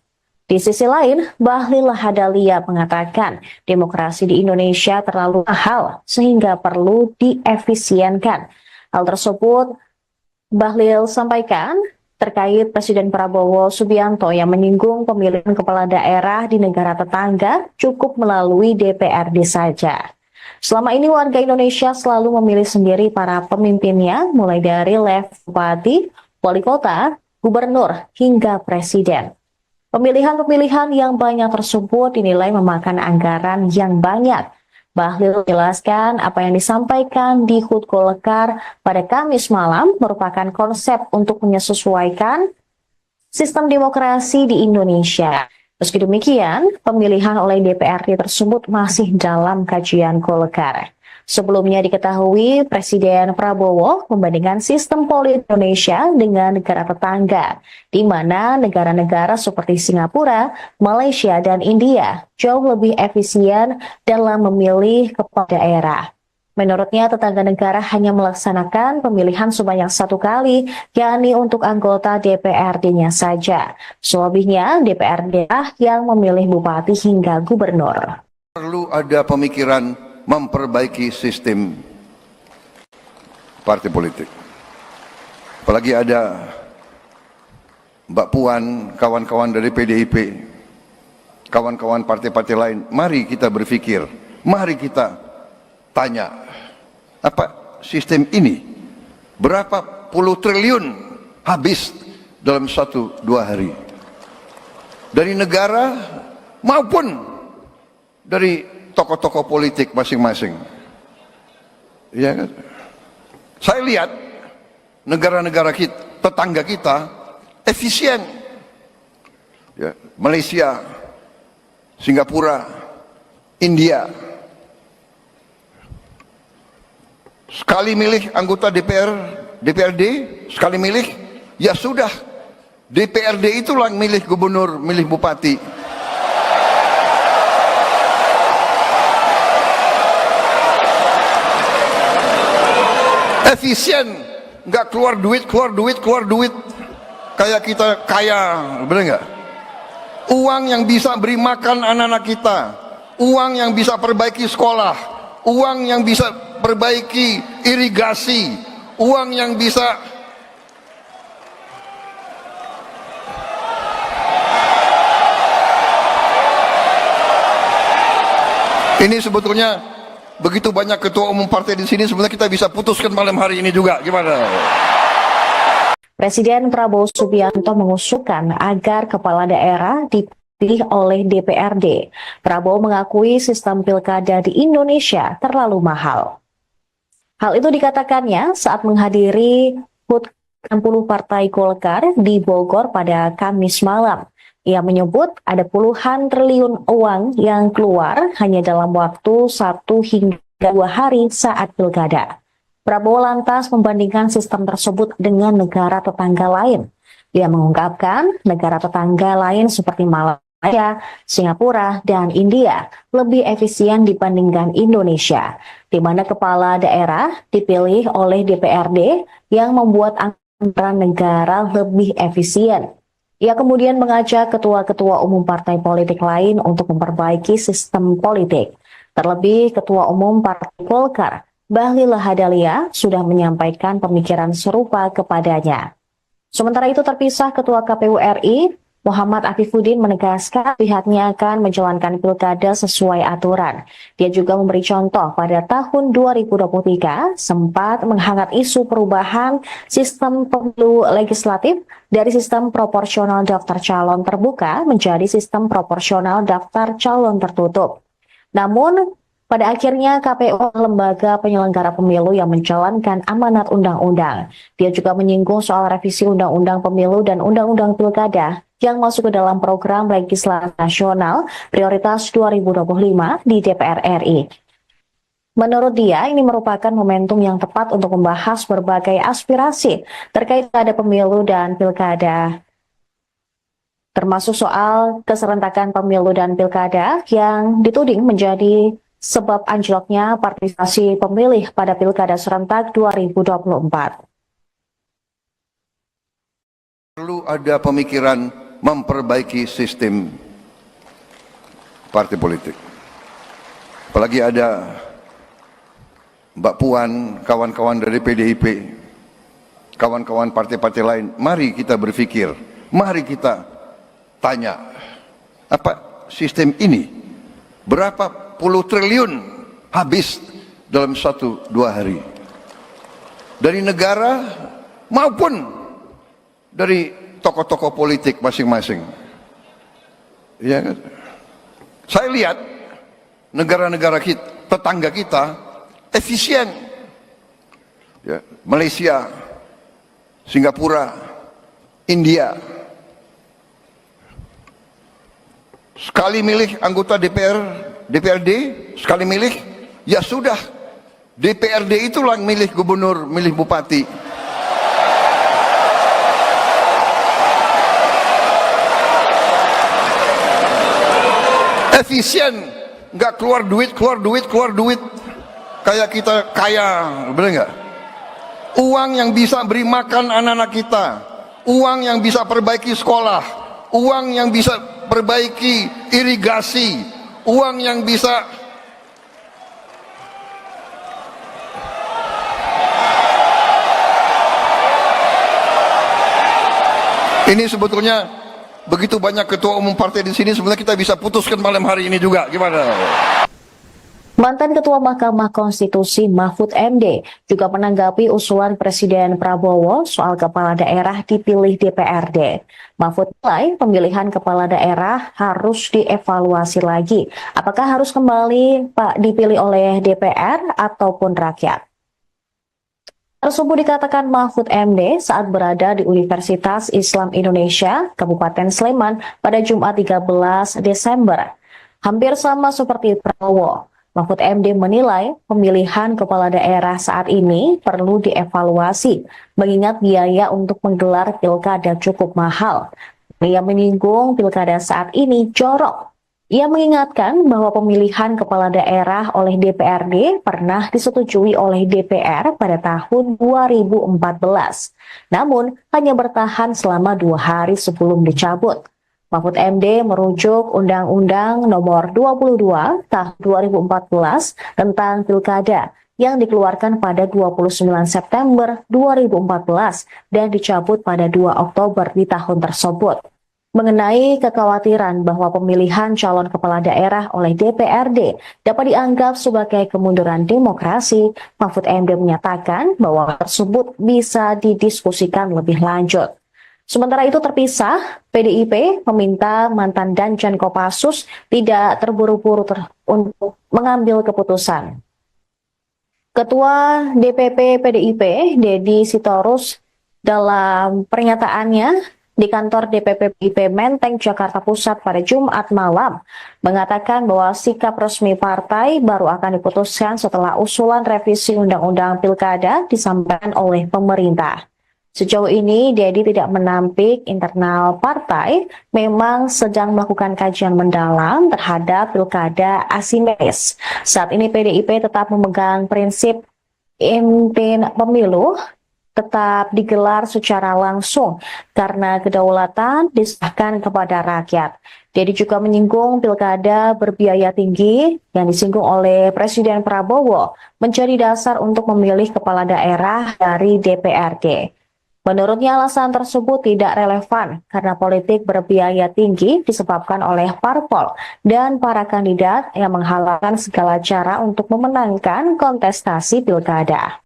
Di sisi lain, Bahlil Lahadalia mengatakan demokrasi di Indonesia terlalu mahal sehingga perlu diefisienkan. Hal tersebut Bahlil sampaikan terkait Presiden Prabowo Subianto yang menyinggung pemilihan kepala daerah di negara tetangga cukup melalui DPRD saja. Selama ini warga Indonesia selalu memilih sendiri para pemimpinnya mulai dari level bupati, wali kota, gubernur, hingga presiden. Pemilihan-pemilihan yang banyak tersebut dinilai memakan anggaran yang banyak. Bahlil menjelaskan apa yang disampaikan di HUT Golkar pada Kamis malam merupakan konsep untuk menyesuaikan sistem demokrasi di Indonesia. Meski demikian, pemilihan oleh DPRD tersebut masih dalam kajian Golkar. Sebelumnya diketahui Presiden Prabowo membandingkan sistem politik Indonesia dengan negara tetangga, di mana negara-negara seperti Singapura, Malaysia, dan India jauh lebih efisien dalam memilih kepala daerah. Menurutnya, tetangga negara hanya melaksanakan pemilihan sebanyak 1 kali, yakni untuk anggota DPRD-nya saja. Selebihnya, DPRD yang memilih bupati hingga gubernur. Perlu ada pemikiran memperbaiki sistem partai politik. Apalagi ada Mbak Puan, kawan-kawan dari PDIP, kawan-kawan partai-partai lain. Mari kita berpikir, mari kita tanya, apa sistem ini berapa puluh triliun habis dalam 1-2 hari dari negara maupun dari tokoh-tokoh politik masing-masing. Ya kan? Saya lihat negara-negara kita, tetangga kita efisien. Ya, Malaysia, Singapura, India. Sekali milih anggota DPRD, sekali milih, ya sudah. DPRD itulah yang milih gubernur, milih bupati. Efisien, nggak keluar duit, kayak kita kaya, bener nggak? Uang yang bisa beri makan anak-anak kita, uang yang bisa perbaiki sekolah, uang yang bisa perbaiki irigasi, uang yang bisa Ini sebetulnya begitu banyak ketua umum partai di sini, sebenarnya kita bisa putuskan malam hari ini juga. Gimana? Presiden Prabowo Subianto mengusulkan agar kepala daerah dipilih oleh DPRD. Prabowo mengakui sistem pilkada di Indonesia terlalu mahal. Hal itu dikatakannya saat menghadiri HUT 60 Partai Golkar di Bogor pada Kamis malam. Ia menyebut ada puluhan triliun uang yang keluar hanya dalam waktu 1 hingga 2 hari saat pilkada. Prabowo lantas membandingkan sistem tersebut dengan negara tetangga lain. Dia mengungkapkan negara tetangga lain seperti Malaysia, Singapura, dan India lebih efisien dibandingkan Indonesia, di mana kepala daerah dipilih oleh DPRD yang membuat anggaran negara lebih efisien. Ia kemudian mengajak ketua-ketua umum partai politik lain untuk memperbaiki sistem politik. Terlebih Ketua Umum Partai Golkar, Bahlil Lahadalia, sudah menyampaikan pemikiran serupa kepadanya. Sementara itu terpisah Ketua KPU RI, Muhammad Afifuddin menegaskan pihaknya akan menjalankan pilkada sesuai aturan. Dia juga memberi contoh pada tahun 2023 sempat menghangat isu perubahan sistem pemilu legislatif dari sistem proporsional daftar calon terbuka menjadi sistem proporsional daftar calon tertutup. Namun, pada akhirnya KPU lembaga penyelenggara pemilu yang menjalankan amanat undang-undang. Dia juga menyinggung soal revisi undang-undang pemilu dan undang-undang pilkada yang masuk ke dalam program legislasi nasional prioritas 2025 di DPR RI. Menurut dia, ini merupakan momentum yang tepat untuk membahas berbagai aspirasi terkait pada pemilu dan pilkada, termasuk soal keserentakan pemilu dan pilkada yang dituding menjadi sebab anjloknya partisipasi pemilih pada pilkada serentak 2024. Perlu ada pemikiran memperbaiki sistem partai politik. Apalagi ada Mbak Puan, kawan-kawan dari PDIP, kawan-kawan partai-partai lain. Mari kita berpikir, mari kita tanya, apa sistem ini berapa puluh triliun habis dalam 1-2 hari dari negara maupun dari tokoh-tokoh politik masing-masing. Ya kan? Saya lihat negara-negara kita, tetangga kita efisien. Ya, Malaysia, Singapura, India. Sekali milih anggota DPRD, sekali milih, ya sudah. DPRD itulah yang milih gubernur, milih bupati. Efisien, nggak keluar duit, kayak kita kaya, bener nggak? Uang yang bisa beri makan anak-anak kita, uang yang bisa perbaiki sekolah, uang yang bisa perbaiki irigasi, uang yang bisa ini sebetulnya begitu banyak ketua umum partai di sini, sebenarnya kita bisa putuskan malam hari ini juga. Gimana? Mantan Ketua Mahkamah Konstitusi Mahfud MD juga menanggapi usulan Presiden Prabowo soal kepala daerah dipilih DPRD. Mahfud menilai pemilihan kepala daerah harus dievaluasi lagi. Apakah harus kembali dipilih oleh DPR ataupun rakyat? Tersebut dikatakan Mahfud MD saat berada di Universitas Islam Indonesia, Kabupaten Sleman pada Jumat 13 Desember. Hampir sama seperti Prabowo, Mahfud MD menilai pemilihan kepala daerah saat ini perlu dievaluasi, mengingat biaya untuk menggelar pilkada cukup mahal. Ia menyinggung pilkada saat ini jorok. Ia mengingatkan bahwa pemilihan kepala daerah oleh DPRD pernah disetujui oleh DPR pada tahun 2014. Namun, hanya bertahan selama 2 hari sebelum dicabut. Mahfud MD merujuk Undang-Undang Nomor 22 Tahun 2014 tentang Pilkada yang dikeluarkan pada 29 September 2014 dan dicabut pada 2 Oktober di tahun tersebut. mengenai kekhawatiran bahwa pemilihan calon kepala daerah oleh DPRD dapat dianggap sebagai kemunduran demokrasi, Mahfud MD menyatakan bahwa tersebut bisa didiskusikan lebih lanjut. Sementara itu terpisah, PDIP meminta mantan Danjen Kopassus tidak terburu-buru untuk mengambil keputusan. Ketua DPP PDIP, Deddy Sitorus, dalam pernyataannya di kantor DPP PDIP Menteng, Jakarta Pusat pada Jumat malam, mengatakan bahwa sikap resmi partai baru akan diputuskan setelah usulan revisi Undang-Undang Pilkada disampaikan oleh pemerintah. Sejauh ini, Deddy tidak menampik internal partai memang sedang melakukan kajian mendalam terhadap pilkada asimetris. Saat ini PDIP tetap memegang prinsip inti pemilu tetap digelar secara langsung karena kedaulatan diserahkan kepada rakyat. Deddy juga menyinggung pilkada berbiaya tinggi yang disinggung oleh Presiden Prabowo menjadi dasar untuk memilih kepala daerah dari DPRD. Menurutnya alasan tersebut tidak relevan karena politik berbiaya tinggi disebabkan oleh parpol dan para kandidat yang menghalalkan segala cara untuk memenangkan kontestasi pilkada.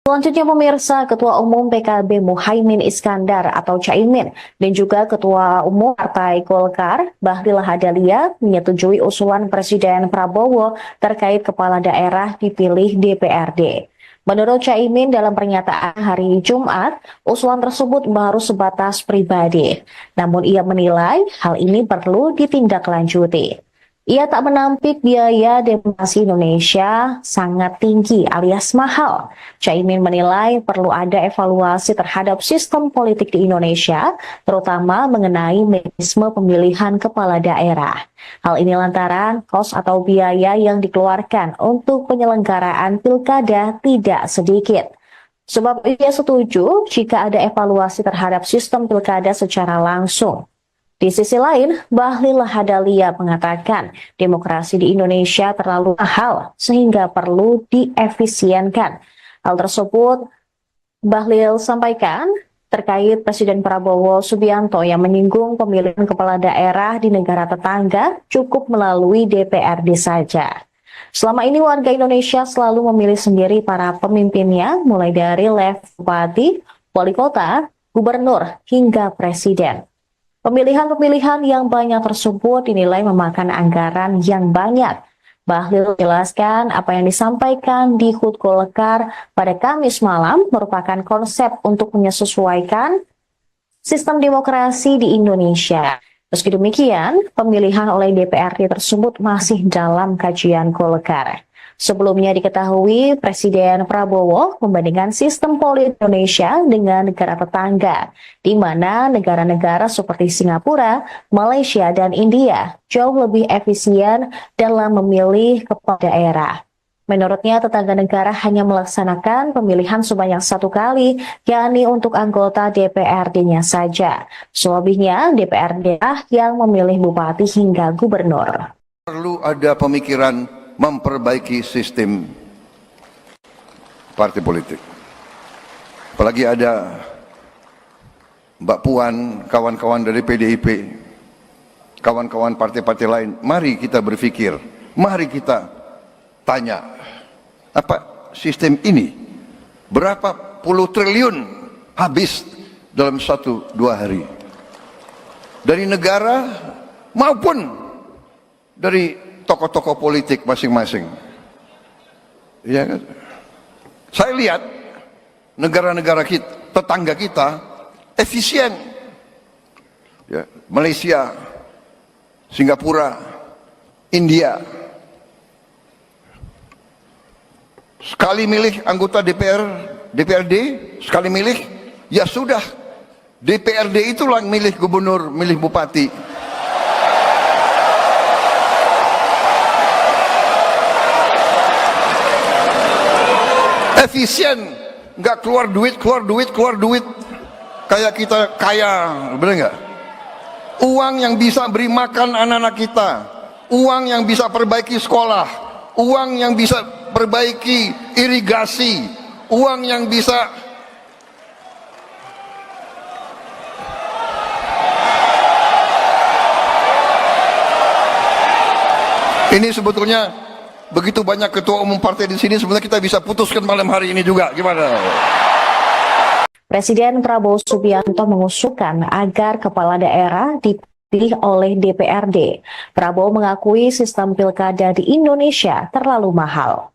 Selanjutnya pemirsa, Ketua Umum PKB Muhaimin Iskandar atau Caimin dan juga Ketua Umum Partai Golkar Bahlil Lahadalia menyetujui usulan Presiden Prabowo terkait kepala daerah dipilih DPRD. Menurut Caimin dalam pernyataan hari Jumat, usulan tersebut baru sebatas pribadi. Namun ia menilai hal ini perlu ditindaklanjuti. Ia tak menampik biaya demokrasi Indonesia sangat tinggi alias mahal. Caimin menilai perlu ada evaluasi terhadap sistem politik di Indonesia, terutama mengenai mekanisme pemilihan kepala daerah. Hal ini lantaran kos atau biaya yang dikeluarkan untuk penyelenggaraan pilkada tidak sedikit. Sebab ia setuju jika ada evaluasi terhadap sistem pilkada secara langsung. Di sisi lain, Bahlil Lahadalia mengatakan demokrasi di Indonesia terlalu mahal sehingga perlu diefisienkan. Hal tersebut Bahlil sampaikan terkait Presiden Prabowo Subianto yang menyinggung pemilihan kepala daerah di negara tetangga cukup melalui DPRD saja. Selama ini warga Indonesia selalu memilih sendiri para pemimpinnya mulai dari level bupati, wali kota, gubernur, hingga presiden. Pemilihan-pemilihan yang banyak tersebut dinilai memakan anggaran yang banyak. Bahlil menjelaskan apa yang disampaikan di HUT Golkar pada Kamis malam merupakan konsep untuk menyesuaikan sistem demokrasi di Indonesia. Meski demikian, pemilihan oleh DPRD tersebut masih dalam kajian Golkar. Sebelumnya diketahui Presiden Prabowo membandingkan sistem politik Indonesia dengan negara tetangga, di mana negara-negara seperti Singapura, Malaysia, dan India jauh lebih efisien dalam memilih kepala daerah. Menurutnya, tetangga negara hanya melaksanakan pemilihan sebanyak 1 kali, yakni untuk anggota DPRD-nya saja. Selebihnya, DPRD yang memilih bupati hingga gubernur. Perlu ada pemikiran memperbaiki sistem partai politik. Apalagi ada Mbak Puan, kawan-kawan dari PDIP, kawan-kawan partai-partai lain. Mari kita berpikir, mari kita tanya, apa sistem ini berapa puluh triliun habis dalam 1-2 hari dari negara maupun dari tokoh-tokoh politik masing-masing. Ya kan? Saya lihat negara-negara kita, tetangga kita efisien. Ya, Malaysia, Singapura, India. Sekali milih anggota DPRD, sekali milih, ya sudah. DPRD itulah yang milih gubernur, milih bupati. Efisien, nggak keluar duit, kayak kita kaya, bener nggak? Uang yang bisa beri makan anak-anak kita, uang yang bisa perbaiki sekolah, uang yang bisa perbaiki irigasi, uang yang bisa Ini sebetulnya begitu banyak ketua umum partai di sini, sebenarnya kita bisa putuskan malam hari ini juga. Gimana? Presiden Prabowo Subianto mengusulkan agar kepala daerah dipilih oleh DPRD. Prabowo mengakui sistem pilkada di Indonesia terlalu mahal.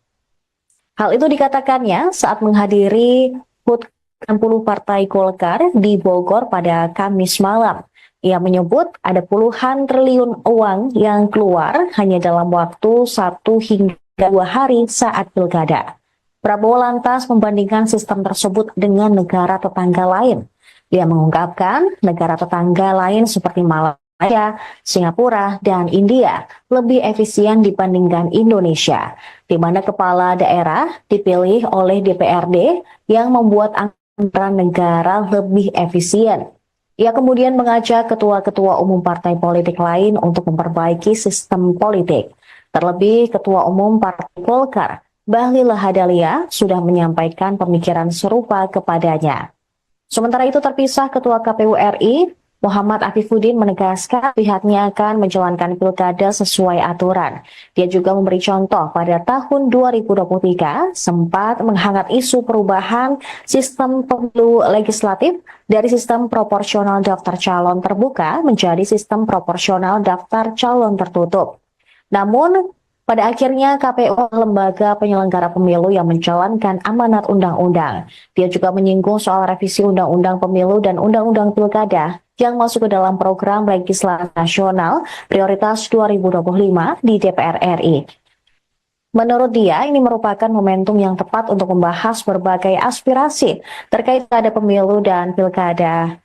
Hal itu dikatakannya saat menghadiri HUT 60 Partai Golkar di Bogor pada Kamis malam. Ia menyebut ada puluhan triliun uang yang keluar hanya dalam waktu 1 hingga 2 hari saat pilkada. Prabowo lantas membandingkan sistem tersebut dengan negara tetangga lain. Dia mengungkapkan negara tetangga lain seperti Malaysia, Singapura, dan India lebih efisien dibandingkan Indonesia, di mana kepala daerah dipilih oleh DPRD yang membuat anggaran negara lebih efisien. Ia kemudian mengajak ketua-ketua umum partai politik lain untuk memperbaiki sistem politik. Terlebih Ketua Umum Partai Golkar, Bahlil Lahadalia, sudah menyampaikan pemikiran serupa kepadanya. Sementara itu terpisah Ketua KPU RI, Muhammad Afifuddin menegaskan pihaknya akan menjalankan pilkada sesuai aturan. Dia juga memberi contoh pada tahun 2023 sempat menghangat isu perubahan sistem pemilu legislatif dari sistem proporsional daftar calon terbuka menjadi sistem proporsional daftar calon tertutup. Namun, pada akhirnya KPU lembaga penyelenggara pemilu yang menjalankan amanat undang-undang. Dia juga menyinggung soal revisi undang-undang pemilu dan undang-undang pilkada yang masuk ke dalam program legislasi nasional prioritas 2025 di DPR RI. Menurut dia, ini merupakan momentum yang tepat untuk membahas berbagai aspirasi terkait pada pemilu dan pilkada,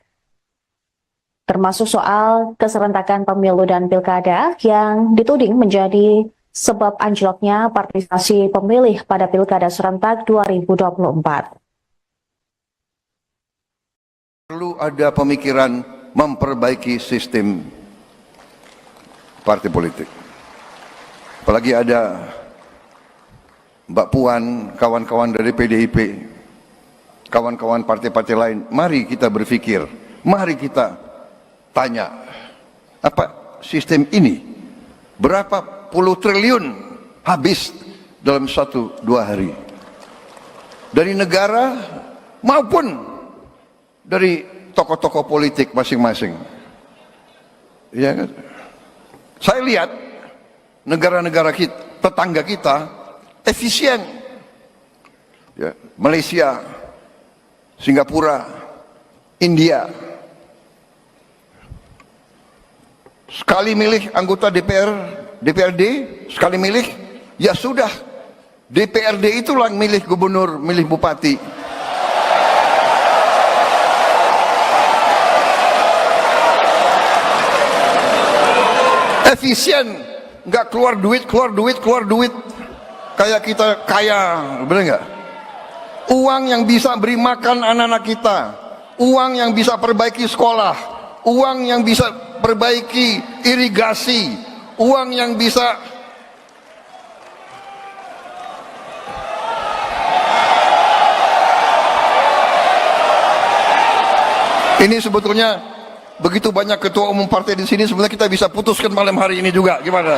termasuk soal keserentakan pemilu dan pilkada yang dituding menjadi sebab anjloknya partisipasi pemilih pada pilkada serentak 2024. Perlu ada pemikiran memperbaiki sistem partai politik. Apalagi ada Mbak Puan, kawan-kawan dari PDIP, kawan-kawan partai-partai lain. Mari kita berpikir, mari kita tanya, apa sistem ini berapa puluh triliun habis dalam 1-2 hari dari negara maupun dari tokoh-tokoh politik masing-masing. Ya kan? Saya lihat negara-negara kita, tetangga kita efisien. Ya, Malaysia, Singapura, India. Sekali milih anggota DPRD, sekali milih, ya sudah. DPRD itulah milih gubernur, milih bupati. Efisien, nggak keluar duit, kayak kita kaya, bener nggak? Uang yang bisa beri makan anak-anak kita, uang yang bisa perbaiki sekolah, uang yang bisa perbaiki irigasi, uang yang bisa ini sebetulnya begitu banyak ketua umum partai di sini, sebenarnya kita bisa putuskan malam hari ini juga. Gimana?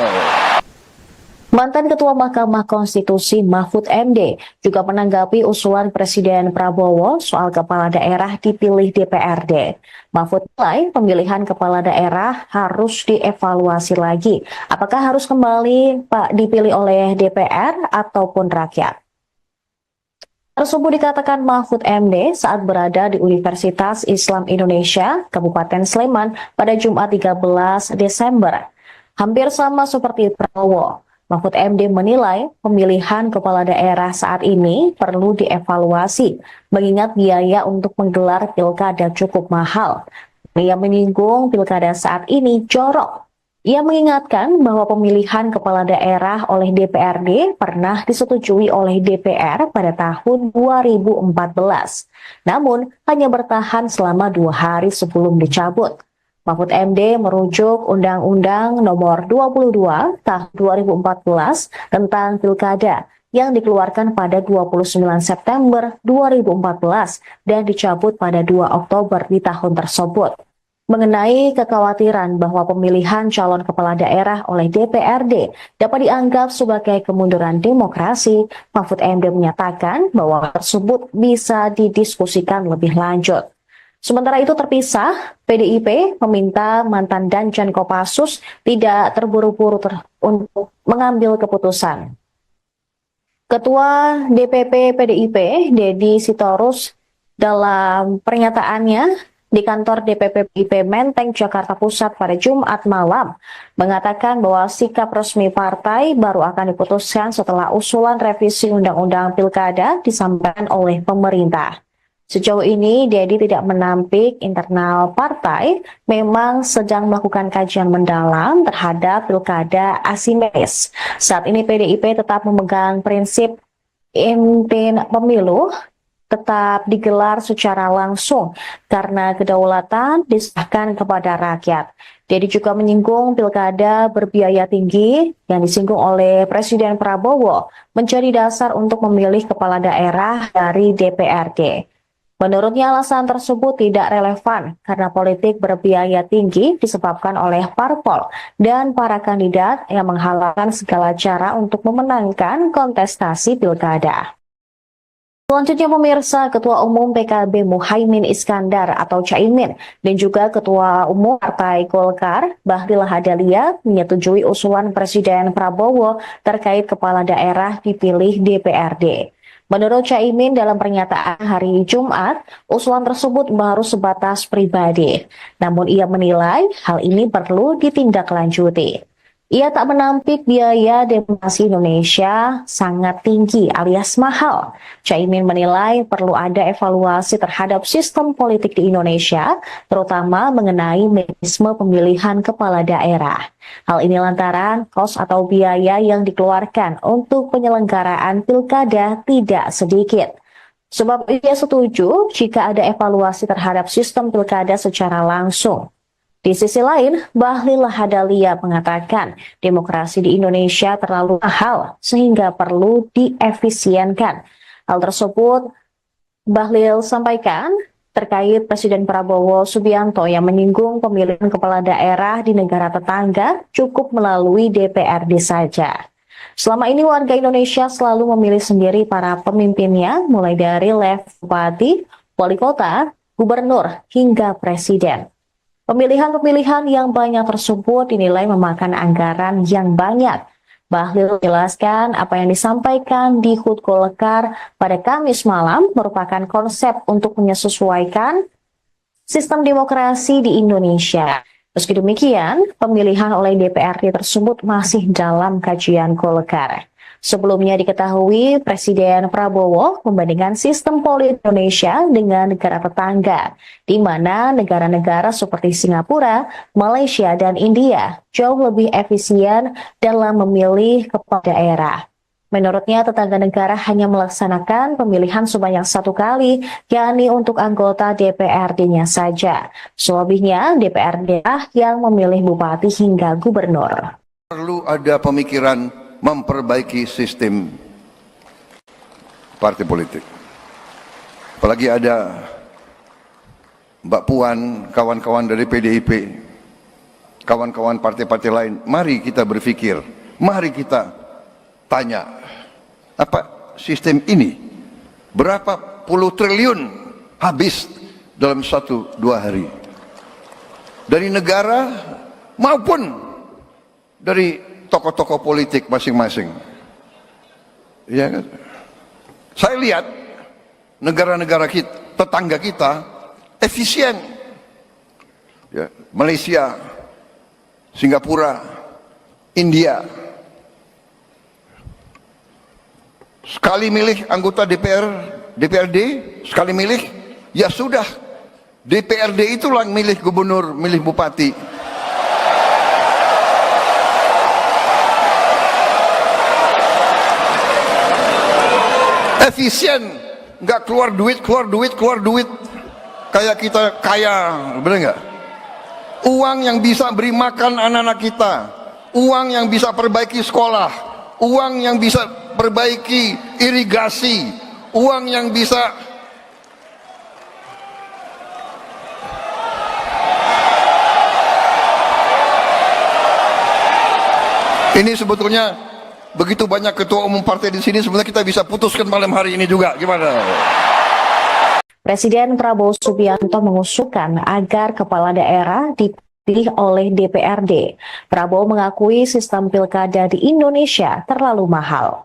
Mantan Ketua Mahkamah Konstitusi Mahfud MD juga menanggapi usulan Presiden Prabowo soal kepala daerah dipilih DPRD. Mahfud menilai pemilihan kepala daerah harus dievaluasi lagi. Apakah harus kembali dipilih oleh DPR ataupun rakyat? Tersebut dikatakan Mahfud MD saat berada di Universitas Islam Indonesia, Kabupaten Sleman pada Jumat 13 Desember. Hampir sama seperti Prabowo, Mahfud MD menilai pemilihan kepala daerah saat ini perlu dievaluasi, mengingat biaya untuk menggelar pilkada cukup mahal. Ia menyinggung pilkada saat ini jorok. Ia mengingatkan bahwa pemilihan kepala daerah oleh DPRD pernah disetujui oleh DPR pada tahun 2014. Namun, hanya bertahan selama 2 hari sebelum dicabut. Mahfud MD merujuk Undang-Undang Nomor 22 Tahun 2014 tentang Pilkada yang dikeluarkan pada 29 September 2014 dan dicabut pada 2 Oktober di tahun tersebut. mengenai kekhawatiran bahwa pemilihan calon kepala daerah oleh DPRD dapat dianggap sebagai kemunduran demokrasi, Mahfud MD menyatakan bahwa tersebut bisa didiskusikan lebih lanjut. Sementara itu terpisah, PDIP meminta mantan Danjen Kopassus tidak terburu-buru untuk mengambil keputusan. Ketua DPP PDIP, Deddy Sitorus, dalam pernyataannya di kantor DPP PDIP Menteng, Jakarta Pusat pada Jumat malam, mengatakan bahwa sikap resmi partai baru akan diputuskan setelah usulan revisi Undang-Undang Pilkada disampaikan oleh pemerintah. Sejauh ini, Deddy tidak menampik internal partai memang sedang melakukan kajian mendalam terhadap pilkada asimetris. Saat ini PDIP tetap memegang prinsip inti pemilu tetap digelar secara langsung karena kedaulatan diserahkan kepada rakyat. Deddy juga menyinggung pilkada berbiaya tinggi yang disinggung oleh Presiden Prabowo menjadi dasar untuk memilih kepala daerah dari DPRD. Menurutnya alasan tersebut tidak relevan karena politik berbiaya tinggi disebabkan oleh parpol dan para kandidat yang menghalalkan segala cara untuk memenangkan kontestasi pilkada. Selanjutnya pemirsa, Ketua Umum PKB Muhaimin Iskandar atau Caimin dan juga Ketua Umum Partai Golkar Bahlil Lahadalia menyetujui usulan Presiden Prabowo terkait kepala daerah dipilih DPRD. Menurut Caimin dalam pernyataan hari Jumat, usulan tersebut baru sebatas pribadi. Namun ia menilai hal ini perlu ditindaklanjuti. Ia tak menampik biaya demokrasi Indonesia sangat tinggi alias mahal. Caimin menilai perlu ada evaluasi terhadap sistem politik di Indonesia, terutama mengenai mekanisme pemilihan kepala daerah. Hal ini lantaran kos atau biaya yang dikeluarkan untuk penyelenggaraan pilkada tidak sedikit. Sebab ia setuju jika ada evaluasi terhadap sistem pilkada secara langsung. Di sisi lain, Bahlil Lahadalia mengatakan demokrasi di Indonesia terlalu mahal sehingga perlu diefisienkan. Hal tersebut Bahlil sampaikan terkait Presiden Prabowo Subianto yang menyinggung pemilihan kepala daerah di negara tetangga cukup melalui DPRD saja. Selama ini warga Indonesia selalu memilih sendiri para pemimpinnya mulai dari level bupati, wali kota, gubernur, hingga presiden. Pemilihan-pemilihan yang banyak tersebut dinilai memakan anggaran yang banyak. Bahlil menjelaskan apa yang disampaikan di HUT Golkar pada Kamis malam merupakan konsep untuk menyesuaikan sistem demokrasi di Indonesia. Meski demikian, pemilihan oleh DPRD tersebut masih dalam kajian Golkar. Sebelumnya diketahui Presiden Prabowo membandingkan sistem politik Indonesia dengan negara tetangga, di mana negara-negara seperti Singapura, Malaysia, dan India jauh lebih efisien dalam memilih kepala daerah. Menurutnya, tetangga negara hanya melaksanakan pemilihan sebanyak 1 kali, yakni untuk anggota DPRD-nya saja. Selebihnya, DPRD yang memilih bupati hingga gubernur. Perlu ada pemikiran memperbaiki sistem partai politik. Apalagi ada Mbak Puan, kawan-kawan dari PDIP, kawan-kawan partai-partai lain. Mari kita berpikir, mari kita tanya, apa sistem ini berapa puluh triliun habis dalam 1-2 hari dari negara maupun dari tokoh-tokoh politik masing-masing. Ya kan? Saya lihat negara-negara kita, tetangga kita efisien. Ya, Malaysia, Singapura, India. Sekali milih anggota DPRD, sekali milih, ya sudah. DPRD itulah yang milih gubernur, milih bupati. Efisien, nggak keluar duit, kayak kita kaya, bener nggak? Uang yang bisa beri makan anak-anak kita, uang yang bisa perbaiki sekolah, uang yang bisa perbaiki irigasi, uang yang bisa Ini sebetulnya begitu banyak ketua umum partai di sini, sebenarnya kita bisa putuskan malam hari ini juga. Gimana? Presiden Prabowo Subianto mengusulkan agar kepala daerah dipilih oleh DPRD. Prabowo mengakui sistem pilkada di Indonesia terlalu mahal.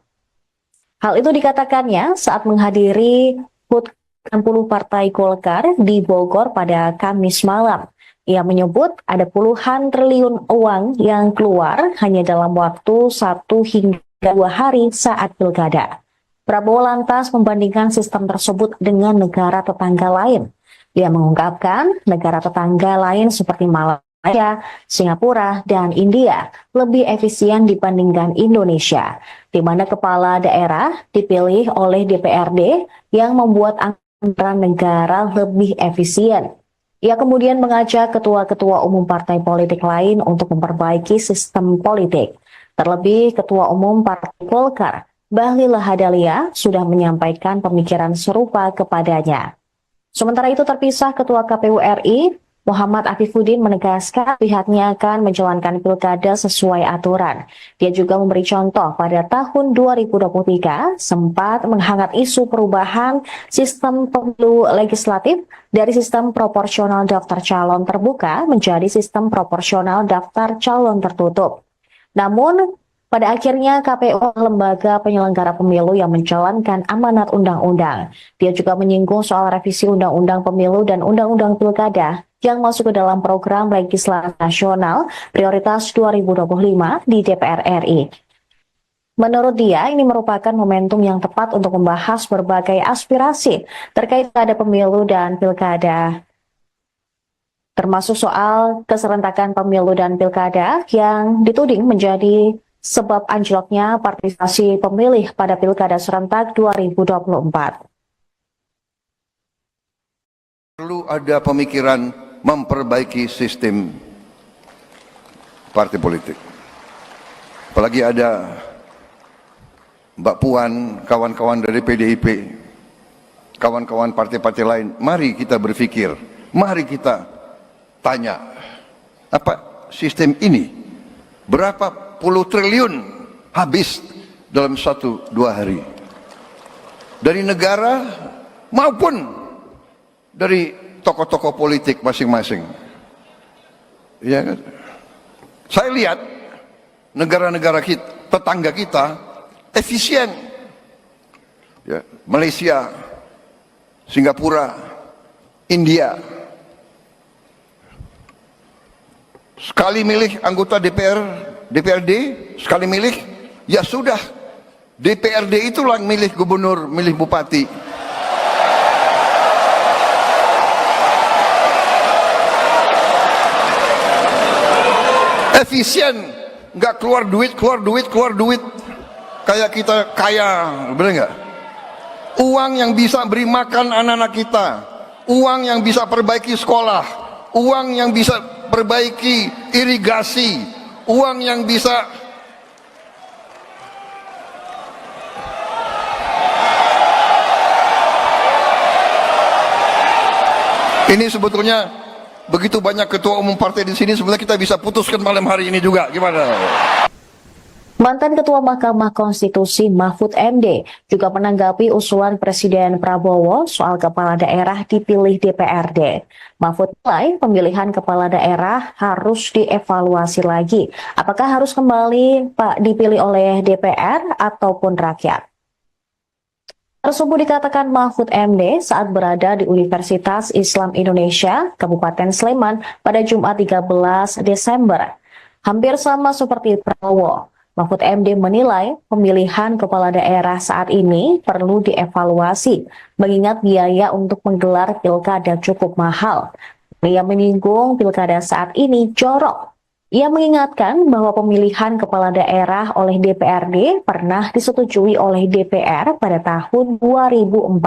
Hal itu dikatakannya saat menghadiri HUT 60 Partai Golkar di Bogor pada Kamis malam. Ia menyebut ada puluhan triliun uang yang keluar hanya dalam waktu 1 hingga 2 hari saat pilkada. Prabowo lantas membandingkan sistem tersebut dengan negara tetangga lain. Dia mengungkapkan negara tetangga lain seperti Malaysia, Singapura, dan India lebih efisien dibandingkan Indonesia, di mana kepala daerah dipilih oleh DPRD yang membuat anggaran negara lebih efisien. Ia kemudian mengajak ketua-ketua umum partai politik lain untuk memperbaiki sistem politik. Terlebih Ketua Umum Partai Golkar, Bahlil Lahadalia, sudah menyampaikan pemikiran serupa kepadanya. Sementara itu terpisah Ketua KPU RI, Muhammad Afifuddin menegaskan pihaknya akan menjalankan pilkada sesuai aturan. Dia juga memberi contoh pada tahun 2023 sempat menghangat isu perubahan sistem pemilu legislatif dari sistem proporsional daftar calon terbuka menjadi sistem proporsional daftar calon tertutup. Namun, pada akhirnya KPU lembaga penyelenggara pemilu yang menjalankan amanat undang-undang. Dia juga menyinggung soal revisi undang-undang pemilu dan undang-undang pilkada yang masuk ke dalam program legislasi nasional prioritas 2025 di DPR RI. Menurut dia, ini merupakan momentum yang tepat untuk membahas berbagai aspirasi terkait pada pemilu dan pilkada, termasuk soal keserentakan pemilu dan pilkada yang dituding menjadi sebab anjloknya partisipasi pemilih pada pilkada serentak 2024. Perlu ada pemikiran memperbaiki sistem partai politik. Apalagi ada Mbak Puan, kawan-kawan dari PDIP, kawan-kawan partai-partai lain. Mari kita berpikir, mari kita tanya, apa sistem ini berapa puluh triliun habis dalam 1-2 hari dari negara maupun dari tokoh-tokoh politik masing-masing. Ya kan? Saya lihat negara-negara kita, tetangga kita efisien. Ya, Malaysia, Singapura, India. Sekali milih anggota DPRD, sekali milih, ya sudah. DPRD itulah milih gubernur, milih bupati. Efisien, nggak keluar duit, kayak kita kaya, bener nggak? Uang yang bisa beri makan anak-anak kita, uang yang bisa perbaiki sekolah, uang yang bisa perbaiki irigasi, uang yang bisa ini sebetulnya begitu banyak ketua umum partai di sini, sebenarnya kita bisa putuskan malam hari ini juga. Gimana? Mantan Ketua Mahkamah Konstitusi Mahfud MD juga menanggapi usulan Presiden Prabowo soal kepala daerah dipilih DPRD. Mahfud menilai pemilihan kepala daerah harus dievaluasi lagi. Apakah harus kembali dipilih oleh DPR ataupun rakyat? Tersebut dikatakan Mahfud MD saat berada di Universitas Islam Indonesia, Kabupaten Sleman pada Jumat 13 Desember. Hampir sama seperti Prabowo, Mahfud MD menilai pemilihan kepala daerah saat ini perlu dievaluasi, mengingat biaya untuk menggelar pilkada cukup mahal. Ia menyinggung pilkada saat ini jorok. Ia mengingatkan bahwa pemilihan kepala daerah oleh DPRD pernah disetujui oleh DPR pada tahun 2014,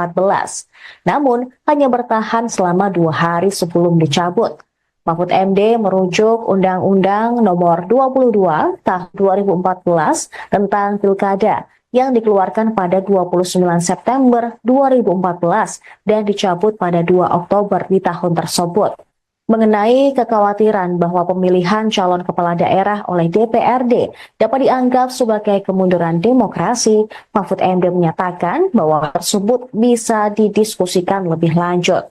namun hanya bertahan selama 2 hari sebelum dicabut. Mahfud MD merujuk Undang-Undang Nomor 22 Tahun 2014 tentang Pilkada yang dikeluarkan pada 29 September 2014 dan dicabut pada 2 Oktober di tahun tersebut. mengenai kekhawatiran bahwa pemilihan calon kepala daerah oleh DPRD dapat dianggap sebagai kemunduran demokrasi, Mahfud MD menyatakan bahwa tersebut bisa didiskusikan lebih lanjut.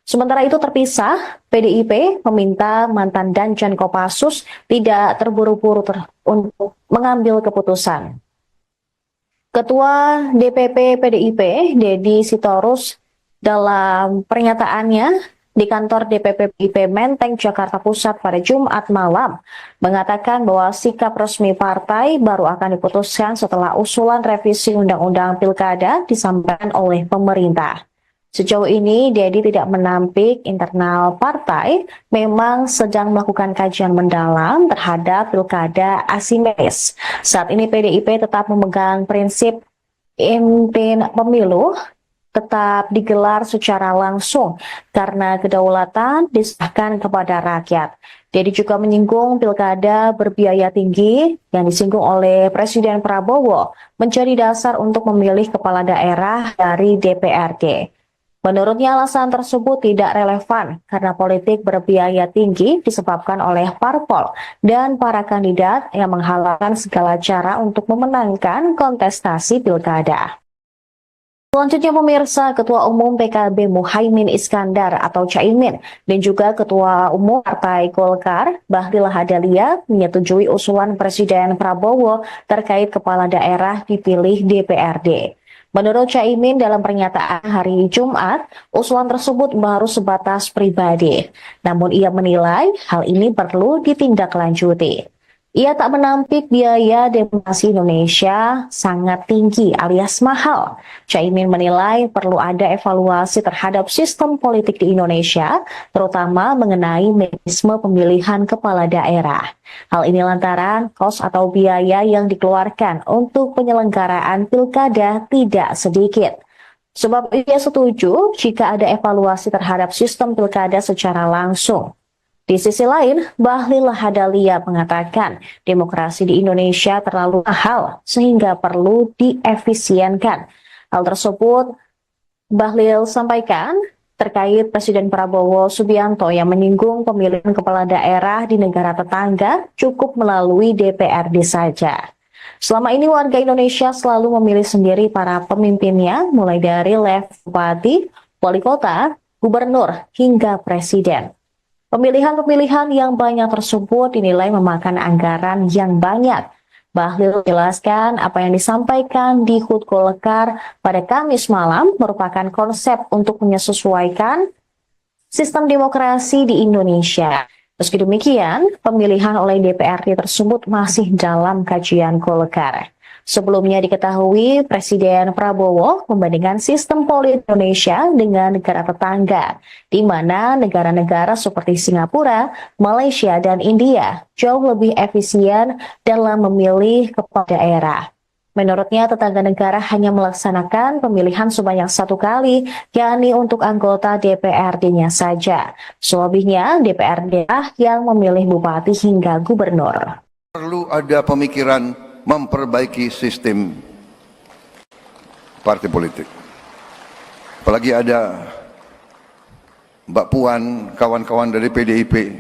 Sementara itu terpisah, PDIP meminta mantan Danjen Kopassus tidak terburu-buru untuk mengambil keputusan. Ketua DPP PDIP, Deddy Sitorus, dalam pernyataannya di kantor DPP PDIP Menteng, Jakarta Pusat pada Jumat malam, mengatakan bahwa sikap resmi partai baru akan diputuskan setelah usulan revisi Undang-Undang Pilkada disampaikan oleh pemerintah. Sejauh ini, Deddy tidak menampik internal partai memang sedang melakukan kajian mendalam terhadap pilkada asimetris. Saat ini PDIP tetap memegang prinsip inti pemilu tetap digelar secara langsung karena kedaulatan diserahkan kepada rakyat. Deddy juga menyinggung pilkada berbiaya tinggi yang disinggung oleh Presiden Prabowo menjadi dasar untuk memilih kepala daerah dari DPRD. Menurutnya alasan tersebut tidak relevan karena politik berbiaya tinggi disebabkan oleh parpol dan para kandidat yang menghalalkan segala cara untuk memenangkan kontestasi pilkada. Selanjutnya pemirsa, Ketua Umum PKB Muhaimin Iskandar atau Caimin dan juga Ketua Umum Partai Golkar Bahlil Lahadalia menyetujui usulan Presiden Prabowo terkait kepala daerah dipilih DPRD. Menurut Caimin dalam pernyataan hari Jumat, usulan tersebut baru sebatas pribadi. Namun ia menilai hal ini perlu ditindaklanjuti. Ia tak menampik biaya demokrasi Indonesia sangat tinggi alias mahal. Caimin menilai perlu ada evaluasi terhadap sistem politik di Indonesia, terutama mengenai mekanisme pemilihan kepala daerah. Hal ini lantaran kos atau biaya yang dikeluarkan untuk penyelenggaraan pilkada tidak sedikit. Sebab ia setuju jika ada evaluasi terhadap sistem pilkada secara langsung. Di sisi lain, Bahlil Lahadalia mengatakan demokrasi di Indonesia terlalu mahal sehingga perlu diefisienkan. Hal tersebut Bahlil sampaikan terkait Presiden Prabowo Subianto yang menyinggung pemilihan kepala daerah di negara tetangga cukup melalui DPRD saja. Selama ini warga Indonesia selalu memilih sendiri para pemimpinnya mulai dari level bupati, wali kota, gubernur, hingga presiden. Pemilihan-pemilihan yang banyak tersebut dinilai memakan anggaran yang banyak. Bahlil menjelaskan apa yang disampaikan di HUT Golkar pada Kamis malam merupakan konsep untuk menyesuaikan sistem demokrasi di Indonesia. Meski demikian, pemilihan oleh DPRD tersebut masih dalam kajian Golkar. Sebelumnya diketahui Presiden Prabowo membandingkan sistem politik Indonesia dengan negara tetangga, di mana negara-negara seperti Singapura, Malaysia, dan India jauh lebih efisien dalam memilih kepala daerah. Menurutnya, tetangga negara hanya melaksanakan pemilihan sebanyak 1 kali, yakni untuk anggota DPRD-nya saja. Selebihnya, DPRD yang memilih bupati hingga gubernur. Perlu ada pemikiran memperbaiki sistem partai politik. Apalagi ada Mbak Puan, kawan-kawan dari PDIP,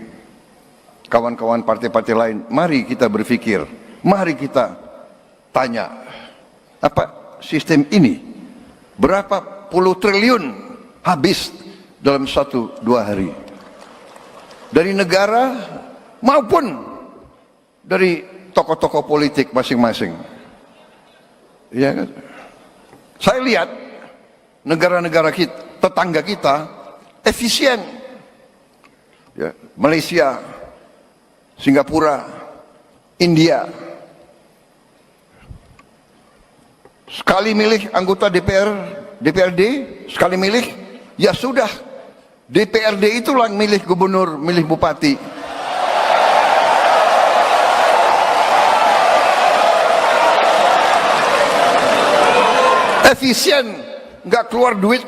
kawan-kawan partai-partai lain. Mari kita berpikir, mari kita tanya, apa sistem ini berapa puluh triliun habis dalam 1-2 hari dari negara maupun dari tokoh-tokoh politik masing-masing. Ya kan? Saya lihat negara-negara kita, tetangga kita efisien. Ya, Malaysia, Singapura, India. Sekali milih anggota DPRD, sekali milih, ya sudah. DPRD itulah yang milih gubernur, milih bupati. Efisien, nggak keluar duit,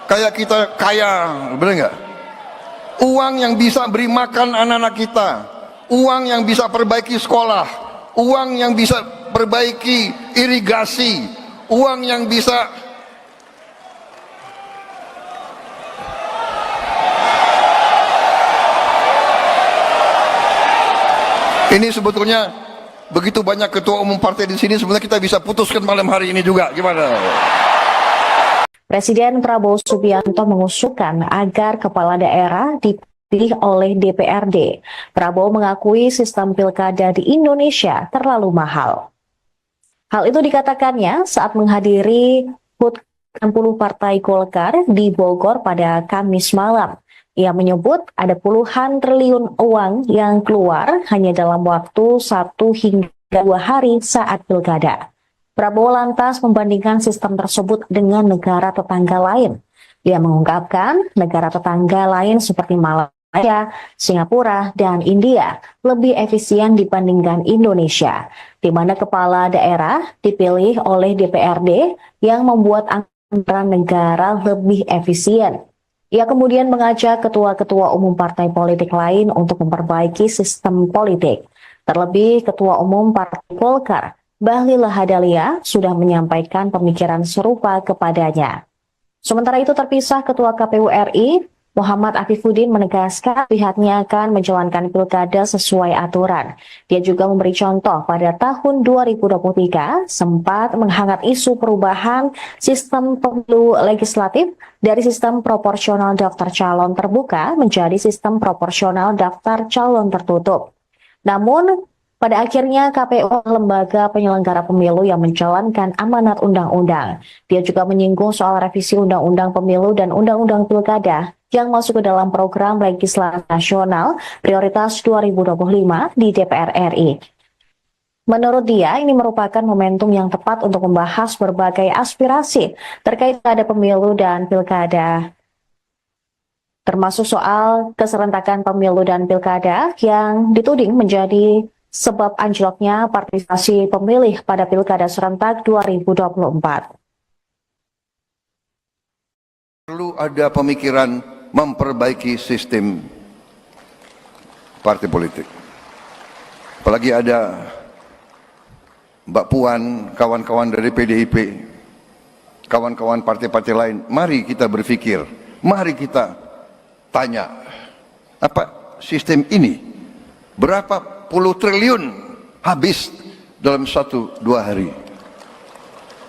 kayak kita kaya, bener nggak? Uang yang bisa beri makan anak-anak kita, uang yang bisa perbaiki sekolah, uang yang bisa perbaiki irigasi, uang yang bisa Ini sebetulnya begitu banyak ketua umum partai di sini, sebenarnya kita bisa putuskan malam hari ini juga. Gimana? Presiden Prabowo Subianto mengusulkan agar kepala daerah dipilih oleh DPRD. Prabowo mengakui sistem pilkada di Indonesia terlalu mahal. Hal itu dikatakannya saat menghadiri HUT 60 Partai Golkar di Bogor pada Kamis malam. Ia menyebut ada puluhan triliun uang yang keluar hanya dalam waktu 1 hingga 2 hari saat pilkada. Prabowo lantas membandingkan sistem tersebut dengan negara tetangga lain. Ia mengungkapkan negara tetangga lain seperti Malaysia, Singapura, dan India lebih efisien dibandingkan Indonesia, di mana kepala daerah dipilih oleh DPRD yang membuat anggaran negara lebih efisien. Ia kemudian mengajak ketua-ketua umum partai politik lain untuk memperbaiki sistem politik. Terlebih Ketua Umum Partai Golkar, Bahlil Lahadalia, sudah menyampaikan pemikiran serupa kepadanya. Sementara itu terpisah Ketua KPU RI, Muhammad Afifuddin menegaskan pihaknya akan menjalankan pilkada sesuai aturan. Dia juga memberi contoh pada tahun 2023 sempat menghangat isu perubahan sistem pemilu legislatif dari sistem proporsional daftar calon terbuka menjadi sistem proporsional daftar calon tertutup. Namun, pada akhirnya KPU lembaga penyelenggara pemilu yang menjalankan amanat undang-undang. Dia juga menyinggung soal revisi undang-undang pemilu dan undang-undang pilkada yang masuk ke dalam program legislasi nasional prioritas 2025 di DPR RI. Menurut dia, ini merupakan momentum yang tepat untuk membahas berbagai aspirasi terkait pada pemilu dan pilkada, termasuk soal keserentakan pemilu dan pilkada yang dituding menjadi sebab anjloknya partisipasi pemilih pada pilkada serentak 2024. Perlu ada pemikiran memperbaiki sistem partai politik. Apalagi ada Mbak Puan, kawan-kawan dari PDIP, kawan-kawan partai-partai lain. Mari kita berpikir, mari kita tanya, apa sistem ini berapa puluh triliun habis dalam 1-2 hari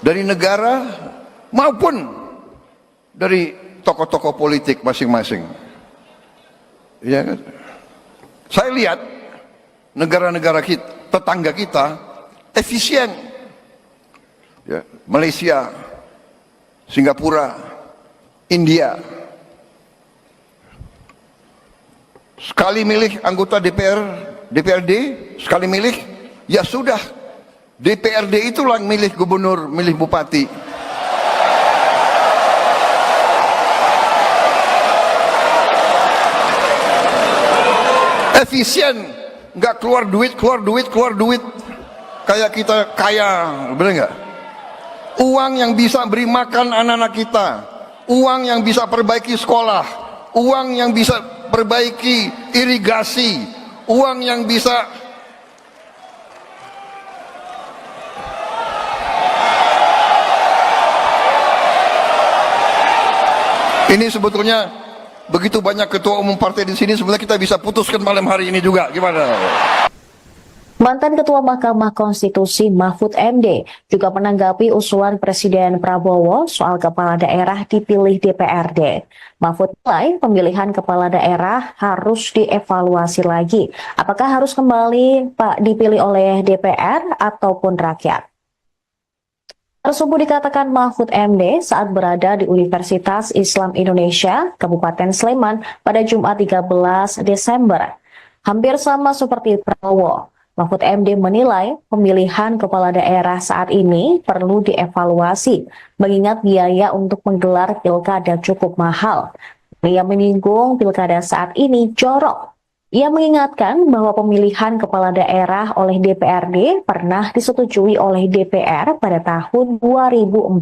dari negara maupun dari tokoh-tokoh politik masing-masing. Ya kan? Saya lihat negara-negara kita, tetangga kita efisien. Ya, Malaysia, Singapura, India. Sekali milih anggota DPRD, sekali milih, ya sudah. DPRD itulah yang milih gubernur, milih bupati. Efisien, nggak keluar duit, kayak kita kaya, bener nggak? Uang yang bisa beri makan anak-anak kita, uang yang bisa perbaiki sekolah, uang yang bisa perbaiki irigasi, uang yang bisa ini sebetulnya begitu banyak ketua umum partai di sini, sebenarnya kita bisa putuskan malam hari ini juga. Gimana? Mantan Ketua Mahkamah Konstitusi Mahfud MD juga menanggapi usulan Presiden Prabowo soal kepala daerah dipilih DPRD. Mahfud menilai pemilihan kepala daerah harus dievaluasi lagi. Apakah harus kembali dipilih oleh DPR ataupun rakyat? Tersebut dikatakan Mahfud MD saat berada di Universitas Islam Indonesia, Kabupaten Sleman pada Jumat 13 Desember. Hampir sama seperti Prabowo, Mahfud MD menilai pemilihan kepala daerah saat ini perlu dievaluasi, mengingat biaya untuk menggelar pilkada cukup mahal. Ia menyinggung pilkada saat ini jorok. Ia mengingatkan bahwa pemilihan kepala daerah oleh DPRD pernah disetujui oleh DPR pada tahun 2014,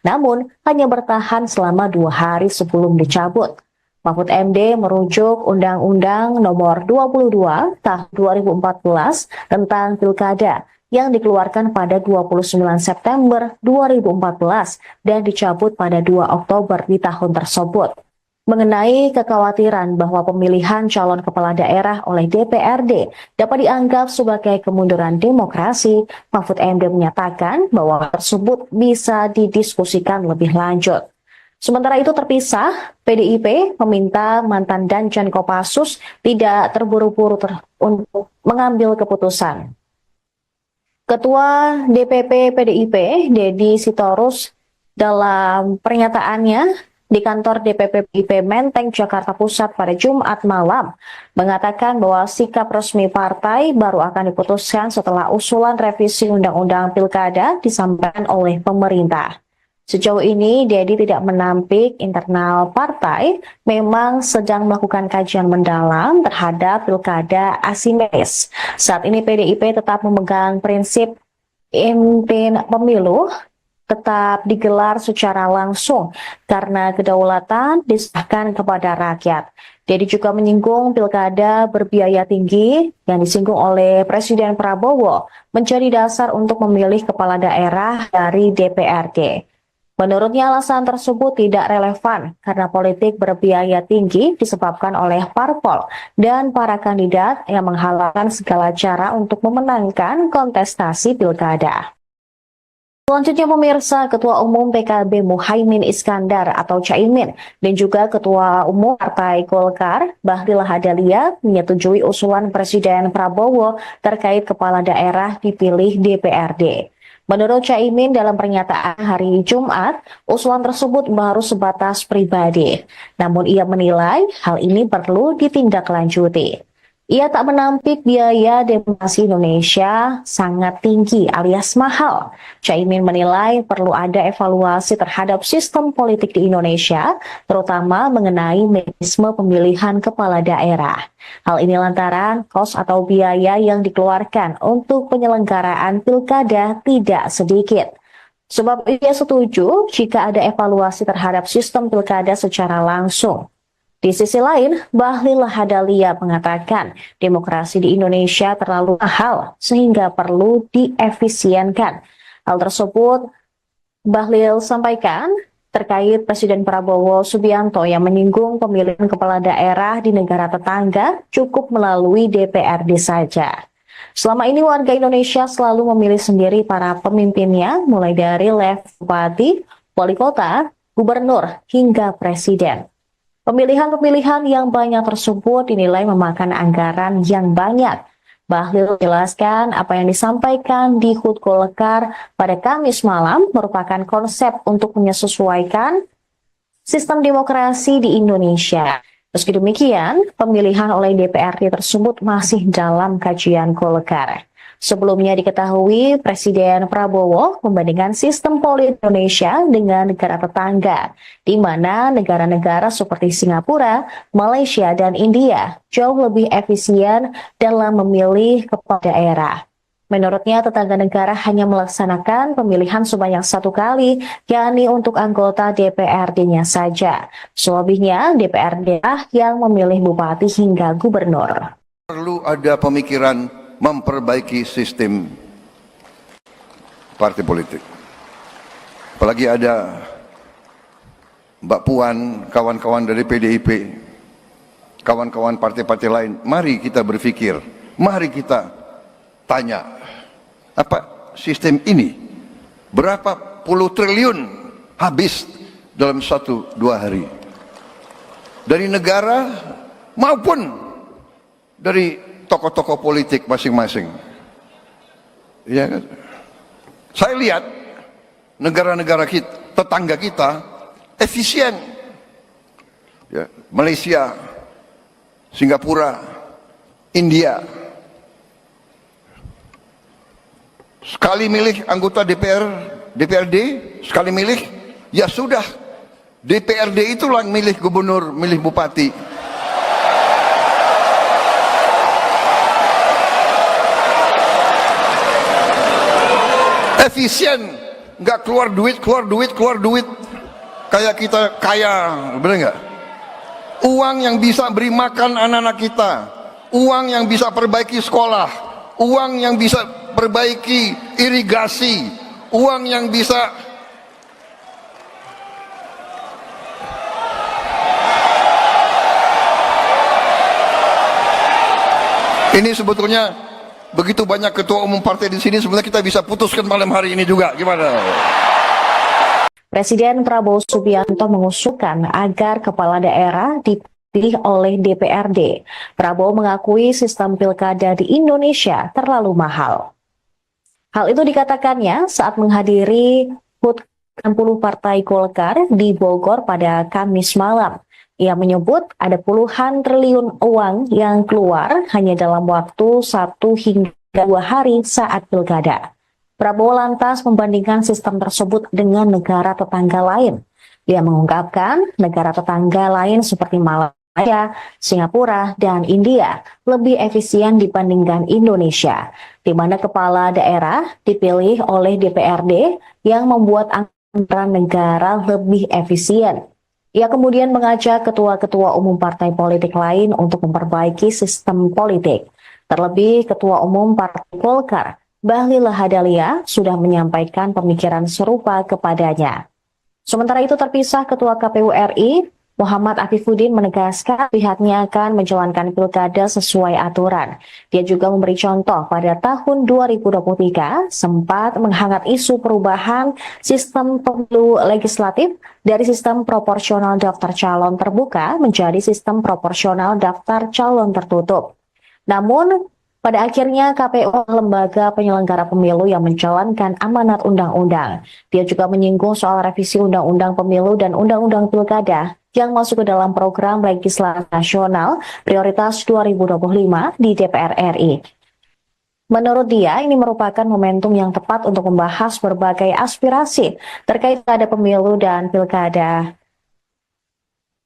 namun hanya bertahan selama 2 hari sebelum dicabut. Mahfud MD merujuk Undang-Undang Nomor 22 Tahun 2014 tentang Pilkada yang dikeluarkan pada 29 September 2014 dan dicabut pada 2 Oktober di tahun tersebut. mengenai kekhawatiran bahwa pemilihan calon kepala daerah oleh DPRD dapat dianggap sebagai kemunduran demokrasi, Mahfud MD menyatakan bahwa tersebut bisa didiskusikan lebih lanjut. Sementara itu terpisah, PDIP meminta mantan Danjen Kopassus tidak terburu-buru untuk mengambil keputusan. Ketua DPP PDIP, Deddy Sitorus, dalam pernyataannya di kantor DPP PDIP Menteng, Jakarta Pusat pada Jumat malam, mengatakan bahwa sikap resmi partai baru akan diputuskan setelah usulan revisi Undang-Undang Pilkada disampaikan oleh pemerintah. Sejauh ini, Deddy tidak menampik internal partai memang sedang melakukan kajian mendalam terhadap pilkada asimetris. Saat ini PDIP tetap memegang prinsip pemilu tetap digelar secara langsung karena kedaulatan diserahkan kepada rakyat. Deddy juga menyinggung pilkada berbiaya tinggi yang disinggung oleh Presiden Prabowo menjadi dasar untuk memilih kepala daerah dari DPRD. Menurutnya alasan tersebut tidak relevan karena politik berbiaya tinggi disebabkan oleh parpol dan para kandidat yang menghalalkan segala cara untuk memenangkan kontestasi pilkada. Selanjutnya pemirsa, Ketua Umum PKB Muhaimin Iskandar atau Caimin dan juga Ketua Umum Partai Golkar Bahlil Lahadalia menyetujui usulan Presiden Prabowo terkait kepala daerah dipilih DPRD. Menurut Caimin dalam pernyataan hari Jumat, usulan tersebut baru sebatas pribadi. Namun ia menilai hal ini perlu ditindaklanjuti. Ia tak menampik biaya demokrasi Indonesia sangat tinggi alias mahal. Caimin menilai perlu ada evaluasi terhadap sistem politik di Indonesia, terutama mengenai mekanisme pemilihan kepala daerah. Hal ini lantaran kos atau biaya yang dikeluarkan untuk penyelenggaraan pilkada tidak sedikit. Sebab ia setuju jika ada evaluasi terhadap sistem pilkada secara langsung. Di sisi lain, Bahlil Lahadalia mengatakan demokrasi di Indonesia terlalu mahal sehingga perlu diefisienkan. Hal tersebut Bahlil sampaikan terkait Presiden Prabowo Subianto yang menyinggung pemilihan kepala daerah di negara tetangga cukup melalui DPRD saja. Selama ini warga Indonesia selalu memilih sendiri para pemimpinnya mulai dari level bupati, wali kota, gubernur, hingga presiden. Pemilihan-pemilihan yang banyak tersebut dinilai memakan anggaran yang banyak. Bahlil menjelaskan apa yang disampaikan di HUT Golkar pada Kamis malam merupakan konsep untuk menyesuaikan sistem demokrasi di Indonesia. Meski demikian, pemilihan oleh DPRD tersebut masih dalam kajian Golkar. Sebelumnya diketahui Presiden Prabowo membandingkan sistem politik Indonesia dengan negara tetangga, di mana negara-negara seperti Singapura, Malaysia, dan India jauh lebih efisien dalam memilih kepala daerah. Menurutnya, tetangga negara hanya melaksanakan pemilihan sebanyak 1 kali, yakni untuk anggota DPRD-nya saja. Selebihnya, DPRD yang memilih bupati hingga gubernur. Perlu ada pemikiran memperbaiki sistem partai politik. Apalagi ada Mbak Puan, kawan-kawan dari PDIP, kawan-kawan partai-partai lain. Mari kita berpikir, mari kita tanya, apa sistem ini berapa puluh triliun habis dalam 1-2 hari dari negara maupun dari tokoh-tokoh politik masing-masing. Ya kan? Saya lihat negara-negara kita, tetangga kita efisien. Ya, Malaysia, Singapura, India. Sekali milih anggota DPRD, sekali milih, ya sudah. DPRD itulah yang milih gubernur, milih bupati. Efisien, nggak keluar duit, kayak kita kaya, bener nggak? Uang yang bisa beri makan anak-anak kita, uang yang bisa perbaiki sekolah, uang yang bisa perbaiki irigasi, uang yang bisa Ini sebetulnya begitu banyak ketua umum partai di sini, sebenarnya kita bisa putuskan malam hari ini juga. Gimana? Presiden Prabowo Subianto mengusulkan agar kepala daerah dipilih oleh DPRD. Prabowo mengakui sistem pilkada di Indonesia terlalu mahal. Hal itu dikatakannya saat menghadiri HUT 60 Partai Golkar di Bogor pada Kamis malam. Ia menyebut ada puluhan triliun uang yang keluar hanya dalam waktu 1 hingga 2 hari saat pilkada. Prabowo lantas membandingkan sistem tersebut dengan negara tetangga lain. Dia mengungkapkan negara tetangga lain seperti Malaysia, Singapura, dan India lebih efisien dibandingkan Indonesia, di mana kepala daerah dipilih oleh DPRD yang membuat anggaran negara lebih efisien. Ia kemudian mengajak ketua-ketua umum partai politik lain untuk memperbaiki sistem politik. Terlebih Ketua Umum Partai Golkar, Bahlil Lahadalia, sudah menyampaikan pemikiran serupa kepadanya. Sementara itu terpisah Ketua KPU RI, Muhammad Afifuddin menegaskan pihaknya akan menjalankan pilkada sesuai aturan. Dia juga memberi contoh pada tahun 2023 sempat menghangat isu perubahan sistem pemilu legislatif dari sistem proporsional daftar calon terbuka menjadi sistem proporsional daftar calon tertutup. Namun, pada akhirnya KPU lembaga penyelenggara pemilu yang menjalankan amanat undang-undang. Dia juga menyinggung soal revisi undang-undang pemilu dan undang-undang pilkada yang masuk ke dalam program legislasi nasional prioritas 2025 di DPR RI. Menurut dia, ini merupakan momentum yang tepat untuk membahas berbagai aspirasi terkait pada pemilu dan pilkada,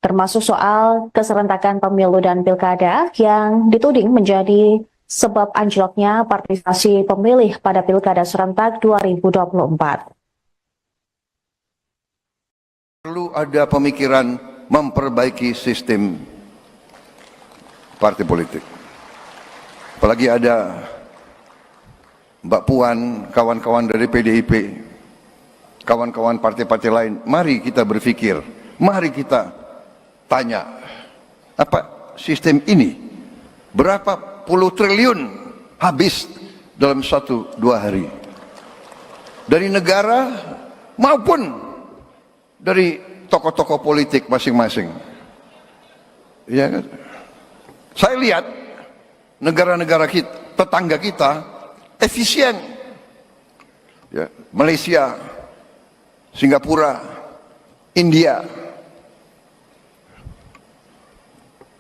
termasuk soal keserentakan pemilu dan pilkada yang dituding menjadi sebab anjloknya partisipasi pemilih pada pilkada serentak 2024. Perlu ada pemikiran memperbaiki sistem partai politik. Apalagi ada Mbak Puan, kawan-kawan dari PDIP, kawan-kawan partai-partai lain. Mari kita berpikir, mari kita tanya, apa sistem ini berapa puluh triliun habis dalam 1-2 hari dari negara maupun dari tokoh-tokoh politik masing-masing. Ya, saya lihat negara-negara kita, tetangga kita efisien. Ya, Malaysia, Singapura, India.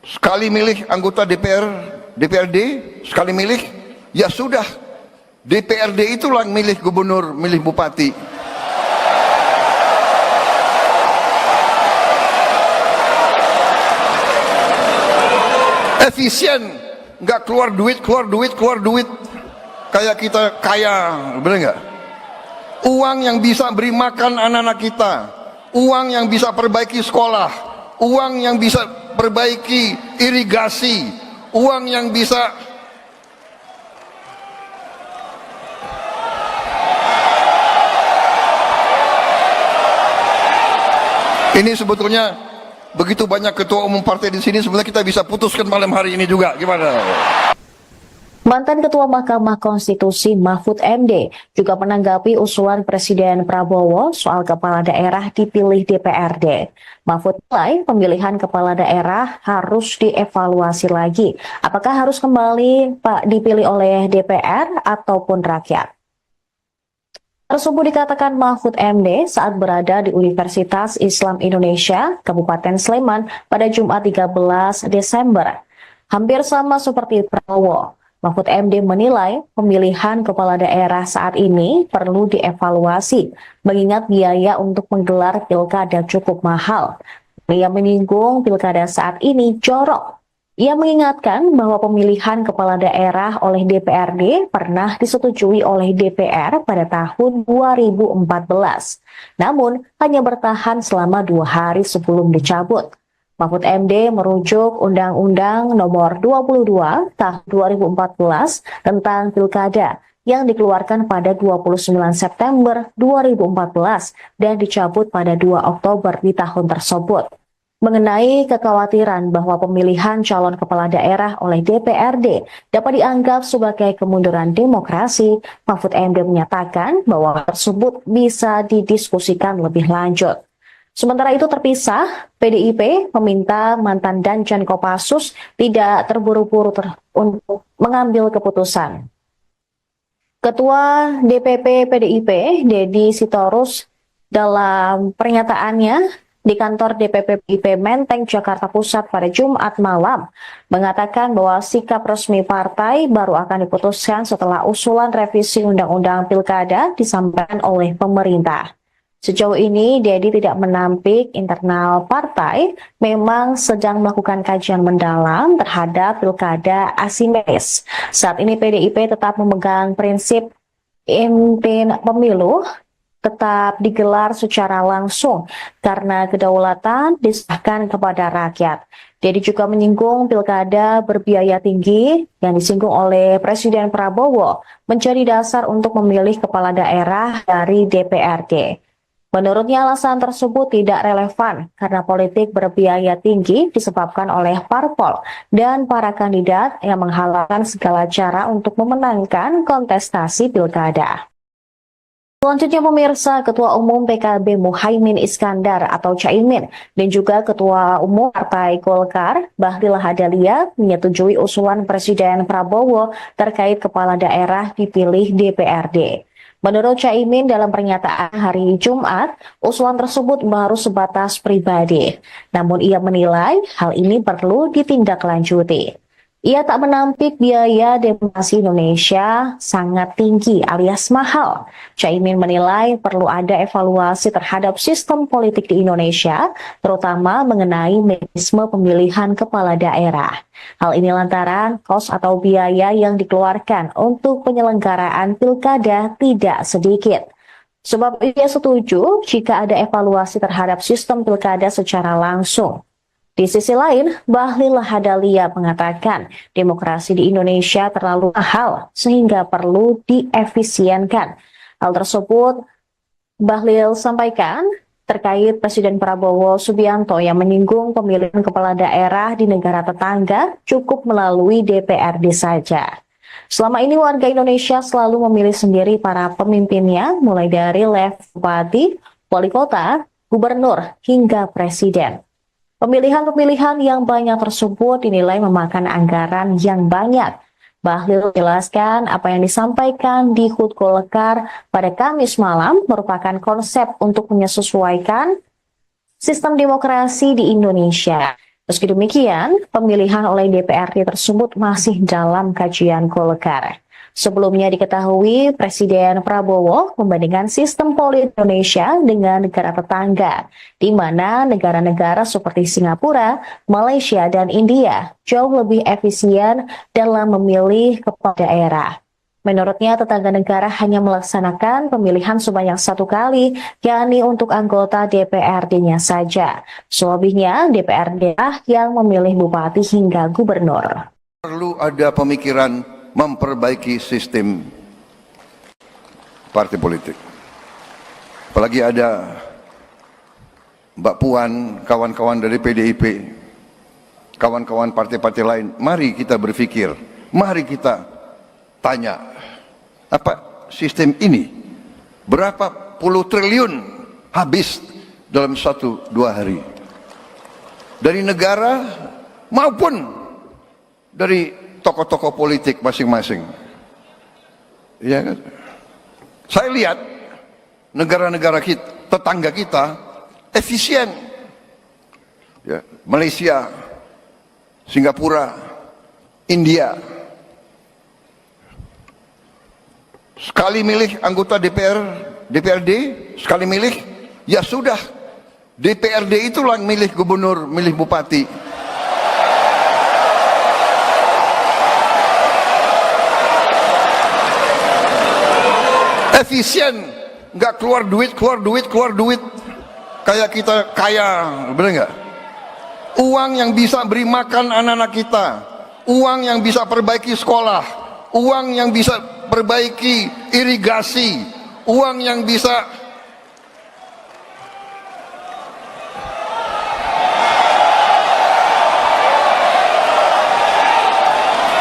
Sekali milih anggota DPRD, sekali milih, ya sudah, DPRD itulah yang milih gubernur, milih bupati. Efisien, nggak keluar duit, kayak kita kaya, bener nggak? Uang yang bisa beri makan anak-anak kita, uang yang bisa perbaiki sekolah, uang yang bisa perbaiki irigasi, uang yang bisa ini sebetulnya begitu banyak ketua umum partai di sini, sebenarnya kita bisa putuskan malam hari ini juga. Gimana? Mantan Ketua Mahkamah Konstitusi Mahfud MD juga menanggapi usulan Presiden Prabowo soal kepala daerah dipilih DPRD. Mahfud menilai pemilihan kepala daerah harus dievaluasi lagi. Apakah harus kembali dipilih oleh DPR ataupun rakyat? Tersebut dikatakan Mahfud MD saat berada di Universitas Islam Indonesia, Kabupaten Sleman pada Jumat 13 Desember. Hampir sama seperti Prabowo, Mahfud MD menilai pemilihan kepala daerah saat ini perlu dievaluasi, mengingat biaya untuk menggelar pilkada cukup mahal. Ia menyinggung pilkada saat ini jorok. Ia mengingatkan bahwa pemilihan kepala daerah oleh DPRD pernah disetujui oleh DPR pada tahun 2014, namun hanya bertahan selama 2 hari sebelum dicabut. Mahfud MD merujuk Undang-Undang Nomor 22 Tahun 2014 tentang Pilkada yang dikeluarkan pada 29 September 2014 dan dicabut pada 2 Oktober di tahun tersebut. mengenai kekhawatiran bahwa pemilihan calon kepala daerah oleh DPRD dapat dianggap sebagai kemunduran demokrasi, Mahfud MD menyatakan bahwa tersebut bisa didiskusikan lebih lanjut. Sementara itu terpisah, PDIP meminta mantan Danjen Kopassus tidak terburu-buru untuk mengambil keputusan. Ketua DPP PDIP, Deddy Sitorus, dalam pernyataannya di kantor DPP PDIP Menteng, Jakarta Pusat pada Jumat malam, mengatakan bahwa sikap resmi partai baru akan diputuskan setelah usulan revisi Undang-Undang Pilkada disampaikan oleh pemerintah. Sejauh ini, Deddy tidak menampik internal partai memang sedang melakukan kajian mendalam terhadap pilkada asimetris. Saat ini PDIP tetap memegang prinsip inti pemilu tetap digelar secara langsung karena kedaulatan diserahkan kepada rakyat. Deddy juga menyinggung pilkada berbiaya tinggi yang disinggung oleh Presiden Prabowo menjadi dasar untuk memilih kepala daerah dari DPRD. Menurutnya alasan tersebut tidak relevan karena politik berbiaya tinggi disebabkan oleh parpol dan para kandidat yang menghalalkan segala cara untuk memenangkan kontestasi pilkada. Selanjutnya pemirsa, Ketua Umum PKB Muhaimin Iskandar atau Caimin dan juga Ketua Umum Partai Golkar Bahlil Lahadalia menyetujui usulan Presiden Prabowo terkait kepala daerah dipilih DPRD. Menurut Caimin dalam pernyataan hari Jumat, usulan tersebut baru sebatas pribadi. Namun ia menilai hal ini perlu ditindaklanjuti. Ia tak menampik biaya demokrasi Indonesia sangat tinggi alias mahal. Caimin menilai perlu ada evaluasi terhadap sistem politik di Indonesia, terutama mengenai mekanisme pemilihan kepala daerah. Hal ini lantaran kos atau biaya yang dikeluarkan untuk penyelenggaraan pilkada tidak sedikit. Sebab ia setuju jika ada evaluasi terhadap sistem pilkada secara langsung. Di sisi lain, Bahlil Lahadalia mengatakan demokrasi di Indonesia terlalu mahal sehingga perlu diefisienkan. Hal tersebut Bahlil sampaikan terkait Presiden Prabowo Subianto yang menyinggung pemilihan kepala daerah di negara tetangga cukup melalui DPRD saja. Selama ini warga Indonesia selalu memilih sendiri para pemimpinnya mulai dari level bupati, wali kota, gubernur, hingga presiden. Pemilihan-pemilihan yang banyak tersebut dinilai memakan anggaran yang banyak. Bahlil menjelaskan apa yang disampaikan di HUT Golkar pada Kamis malam merupakan konsep untuk menyesuaikan sistem demokrasi di Indonesia. Meski demikian, pemilihan oleh DPRD tersebut masih dalam kajian Golkar. Sebelumnya diketahui Presiden Prabowo membandingkan sistem politik Indonesia dengan negara tetangga, di mana negara-negara seperti Singapura, Malaysia, dan India jauh lebih efisien dalam memilih kepala daerah. Menurutnya, tetangga negara hanya melaksanakan pemilihan sebanyak 1 kali, yakni untuk anggota DPRD-nya saja. Selebihnya, DPRD yang memilih bupati hingga gubernur. Perlu ada pemikiran memperbaiki sistem partai politik. Apalagi ada Mbak Puan, kawan-kawan dari PDIP, kawan-kawan partai-partai lain. Mari kita berpikir, mari kita tanya, apa sistem ini berapa puluh triliun habis dalam 1-2 hari dari negara maupun dari tokoh-tokoh politik masing-masing. Ya kan? Saya lihat negara-negara kita, tetangga kita efisien. Ya, Malaysia, Singapura, India. Sekali milih anggota DPRD, sekali milih, ya sudah. DPRD itulah yang milih gubernur, milih bupati. Efisien, nggak keluar duit, kayak kita kaya, bener nggak? Uang yang bisa beri makan anak-anak kita, uang yang bisa perbaiki sekolah, uang yang bisa perbaiki irigasi, uang yang bisa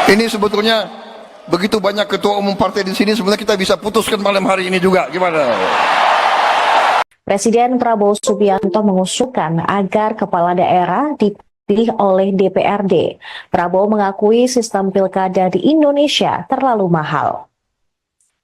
Ini sebetulnya begitu banyak ketua umum partai di sini, sebenarnya kita bisa putuskan malam hari ini juga. Gimana? Presiden Prabowo Subianto mengusulkan agar kepala daerah dipilih oleh DPRD. Prabowo mengakui sistem pilkada di Indonesia terlalu mahal.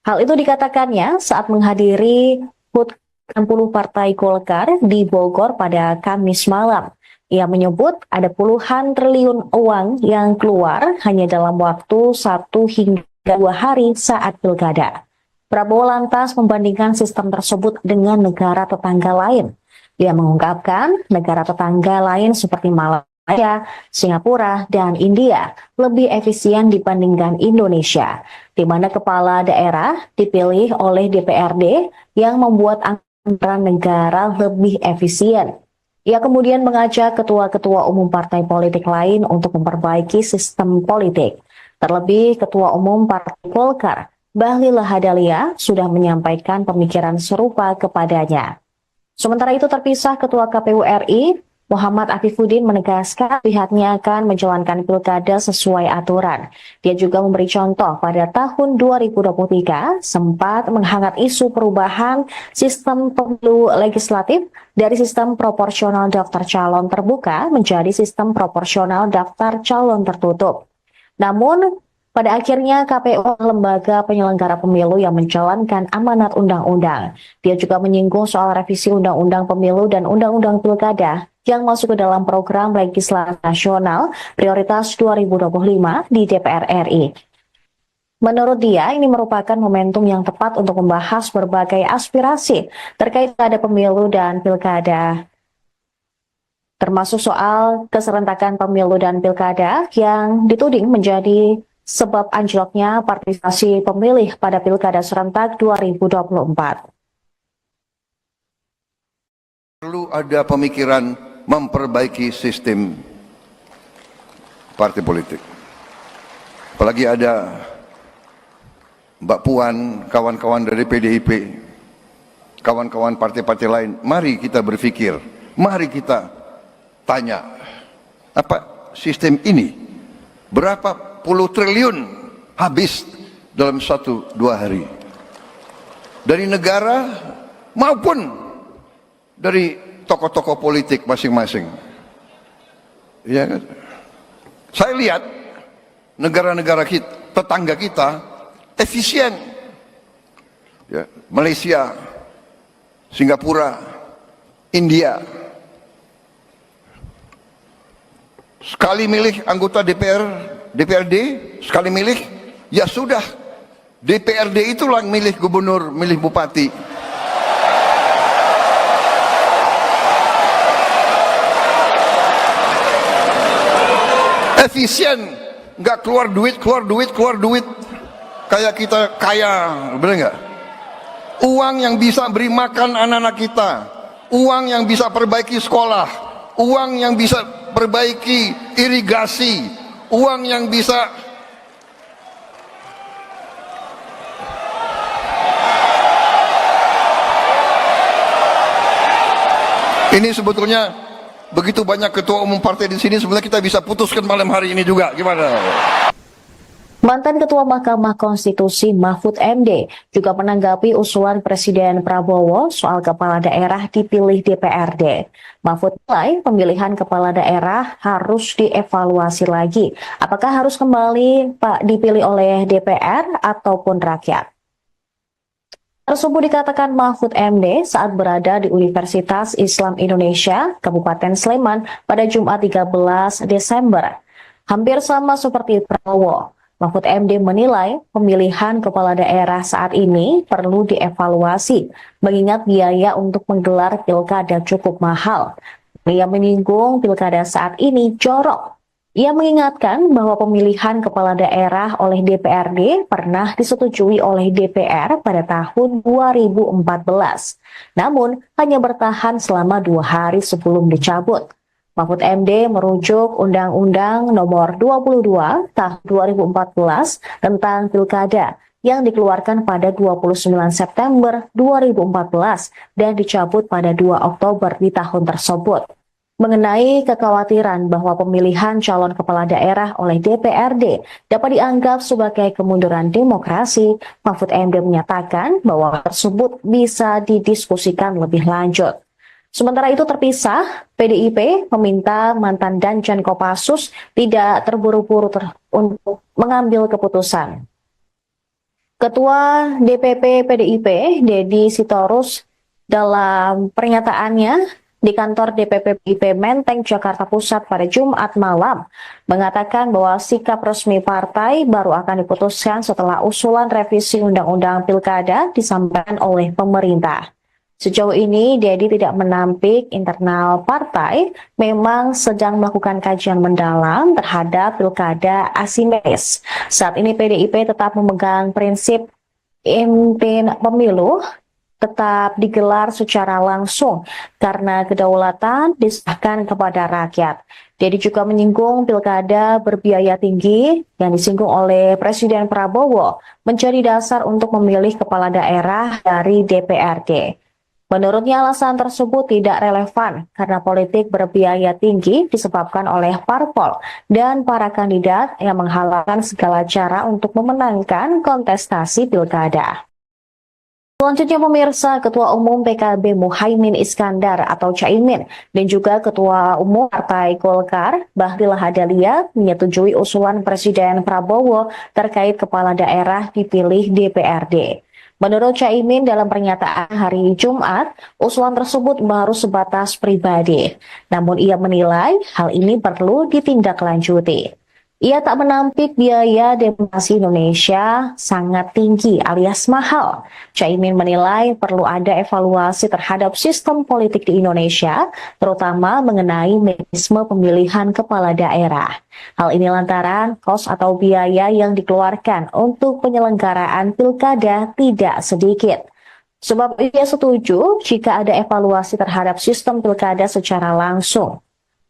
Hal itu dikatakannya saat menghadiri HUT 60 Partai Golkar di Bogor pada Kamis malam. Ia menyebut ada puluhan triliun uang yang keluar hanya dalam waktu 1 hingga 2 hari saat pilkada. Prabowo lantas membandingkan sistem tersebut dengan negara tetangga lain. Ia mengungkapkan negara tetangga lain seperti Malaysia, Singapura, dan India lebih efisien dibandingkan Indonesia, di mana kepala daerah dipilih oleh DPRD yang membuat anggaran negara lebih efisien. Ia kemudian mengajak ketua-ketua umum partai politik lain untuk memperbaiki sistem politik. Terlebih Ketua Umum Partai Golkar, Bahlil Lahadalia, sudah menyampaikan pemikiran serupa kepadanya. Sementara itu terpisah Ketua KPU RI, Muhammad Afifuddin menegaskan pihaknya akan menjalankan pilkada sesuai aturan. Dia juga memberi contoh pada tahun 2023 sempat menghangat isu perubahan sistem pemilu legislatif dari sistem proporsional daftar calon terbuka menjadi sistem proporsional daftar calon tertutup. Namun, pada akhirnya KPU lembaga penyelenggara pemilu yang menjalankan amanat undang-undang. Dia juga menyinggung soal revisi undang-undang pemilu dan undang-undang pilkada yang masuk ke dalam program legislasi nasional prioritas 2025 di DPR RI. Menurut dia, ini merupakan momentum yang tepat untuk membahas berbagai aspirasi terkait pada pemilu dan pilkada, termasuk soal keserentakan pemilu dan pilkada yang dituding menjadi sebab anjloknya partisipasi pemilih pada pilkada serentak 2024. Perlu ada pemikiran memperbaiki sistem partai politik. Apalagi ada Mbak Puan, kawan-kawan dari PDIP, kawan-kawan partai-partai lain. Mari kita berpikir, mari kita tanya, apa sistem ini berapa puluh triliun habis dalam 1-2 hari dari negara maupun dari tokoh-tokoh politik masing-masing. Ya, saya lihat negara-negara tetangga kita efisien. Ya, Malaysia, Singapura, India. Sekali milih anggota DPRD, sekali milih, ya sudah. DPRD itulah yang milih gubernur, milih bupati. Efisien, nggak keluar duit, kayak kita kaya, bener nggak? Uang yang bisa beri makan anak-anak kita, uang yang bisa perbaiki sekolah, uang yang bisa perbaiki irigasi, uang yang bisa ini sebetulnya begitu banyak ketua umum partai di sini, sebenarnya kita bisa putuskan malam hari ini juga. Gimana? Mantan Ketua Mahkamah Konstitusi Mahfud MD juga menanggapi usulan Presiden Prabowo soal kepala daerah dipilih DPRD. Mahfud menilai pemilihan kepala daerah harus dievaluasi lagi. Apakah harus kembali dipilih oleh DPR ataupun rakyat? Tersebut dikatakan Mahfud MD saat berada di Universitas Islam Indonesia, Kabupaten Sleman pada Jumat 13 Desember. Hampir sama seperti Prabowo, Mahfud MD menilai pemilihan kepala daerah saat ini perlu dievaluasi, mengingat biaya untuk menggelar pilkada cukup mahal. Ia menyinggung pilkada saat ini jorok. Ia mengingatkan bahwa pemilihan kepala daerah oleh DPRD pernah disetujui oleh DPR pada tahun 2014, namun hanya bertahan selama 2 hari sebelum dicabut. Mahfud MD merujuk Undang-Undang Nomor 22 Tahun 2014 tentang Pilkada yang dikeluarkan pada 29 September 2014 dan dicabut pada 2 Oktober di tahun tersebut. mengenai kekhawatiran bahwa pemilihan calon kepala daerah oleh DPRD dapat dianggap sebagai kemunduran demokrasi, Mahfud MD menyatakan bahwa tersebut bisa didiskusikan lebih lanjut. Sementara itu terpisah, PDIP meminta mantan Danjen Kopassus tidak terburu-buru untuk mengambil keputusan. Ketua DPP PDIP, Deddy Sitorus, dalam pernyataannya di kantor DPP PDIP Menteng, Jakarta Pusat pada Jumat malam, mengatakan bahwa sikap resmi partai baru akan diputuskan setelah usulan revisi Undang-Undang Pilkada disampaikan oleh pemerintah. Sejauh ini, Deddy tidak menampik internal partai memang sedang melakukan kajian mendalam terhadap Pilkada asimetris. Saat ini PDIP tetap memegang prinsip pemilu tetap digelar secara langsung karena kedaulatan diserahkan kepada rakyat. Deddy juga menyinggung pilkada berbiaya tinggi yang disinggung oleh Presiden Prabowo menjadi dasar untuk memilih kepala daerah dari DPRD. Menurutnya alasan tersebut tidak relevan karena politik berbiaya tinggi disebabkan oleh parpol dan para kandidat yang menghalalkan segala cara untuk memenangkan kontestasi pilkada. Selanjutnya pemirsa, Ketua Umum PKB Muhaimin Iskandar atau Caimin dan juga Ketua Umum Partai Golkar Bahlil Lahadalia menyetujui usulan Presiden Prabowo terkait kepala daerah dipilih DPRD. Menurut Caimin dalam pernyataan hari Jumat, usulan tersebut baru sebatas pribadi. Namun ia menilai hal ini perlu ditindaklanjuti. Ia tak menampik biaya demokrasi Indonesia sangat tinggi alias mahal. Caimin menilai perlu ada evaluasi terhadap sistem politik di Indonesia, terutama mengenai mekanisme pemilihan kepala daerah. Hal ini lantaran kos atau biaya yang dikeluarkan untuk penyelenggaraan pilkada tidak sedikit. Sebab ia setuju jika ada evaluasi terhadap sistem pilkada secara langsung.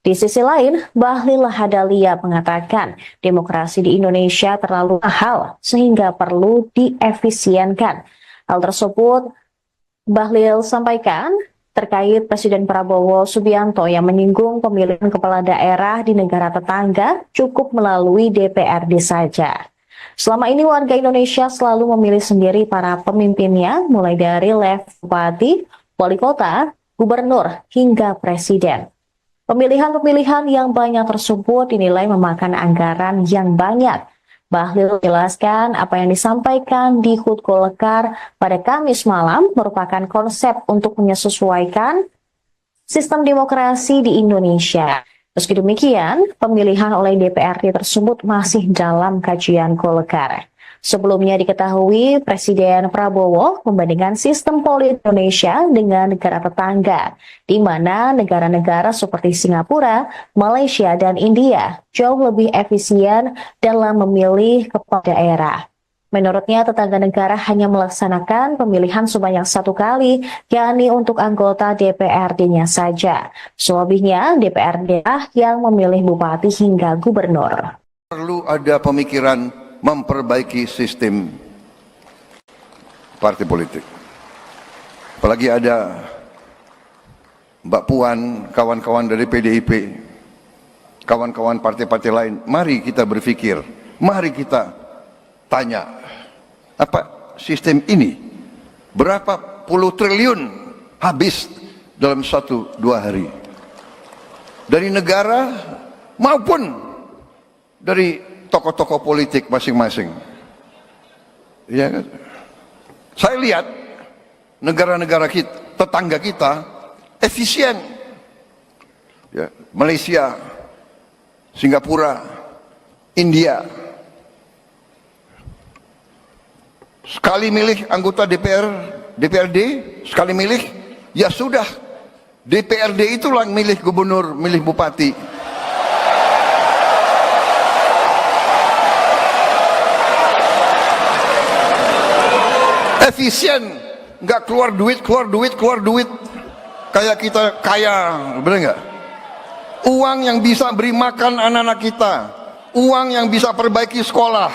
Di sisi lain, Bahlil Lahadalia mengatakan demokrasi di Indonesia terlalu mahal sehingga perlu diefisienkan. Hal tersebut Bahlil sampaikan terkait Presiden Prabowo Subianto yang menyinggung pemilihan kepala daerah di negara tetangga cukup melalui DPRD saja. Selama ini warga Indonesia selalu memilih sendiri para pemimpinnya mulai dari level bupati, wali kota, gubernur, hingga presiden. Pemilihan-pemilihan yang banyak tersebut dinilai memakan anggaran yang banyak. Bahlil menjelaskan apa yang disampaikan di HUT Golkar pada Kamis malam merupakan konsep untuk menyesuaikan sistem demokrasi di Indonesia. Meski demikian, pemilihan oleh DPRD tersebut masih dalam kajian Golkar. Sebelumnya diketahui Presiden Prabowo membandingkan sistem politik Indonesia dengan negara tetangga, di mana negara-negara seperti Singapura, Malaysia, dan India jauh lebih efisien dalam memilih kepala daerah. Menurutnya, tetangga negara hanya melaksanakan pemilihan sebanyak 1 kali, yakni untuk anggota DPRD-nya saja. Selebihnya, DPRD yang memilih bupati hingga gubernur. Perlu ada pemikiran memperbaiki sistem partai politik. Apalagi ada Mbak Puan, kawan-kawan dari PDIP, kawan-kawan partai-partai lain. Mari kita berpikir, mari kita tanya, apa sistem ini berapa puluh triliun habis dalam 1-2 hari dari negara maupun dari tokoh-tokoh politik masing-masing. Ya kan? Saya lihat negara-negara kita, tetangga kita efisien. Ya, Malaysia, Singapura, India. Sekali milih anggota DPRD, sekali milih, ya sudah. DPRD itulah yang milih gubernur, milih bupati. Efisien, nggak keluar duit, kayak kita kaya, bener nggak? Uang yang bisa beri makan anak-anak kita, uang yang bisa perbaiki sekolah,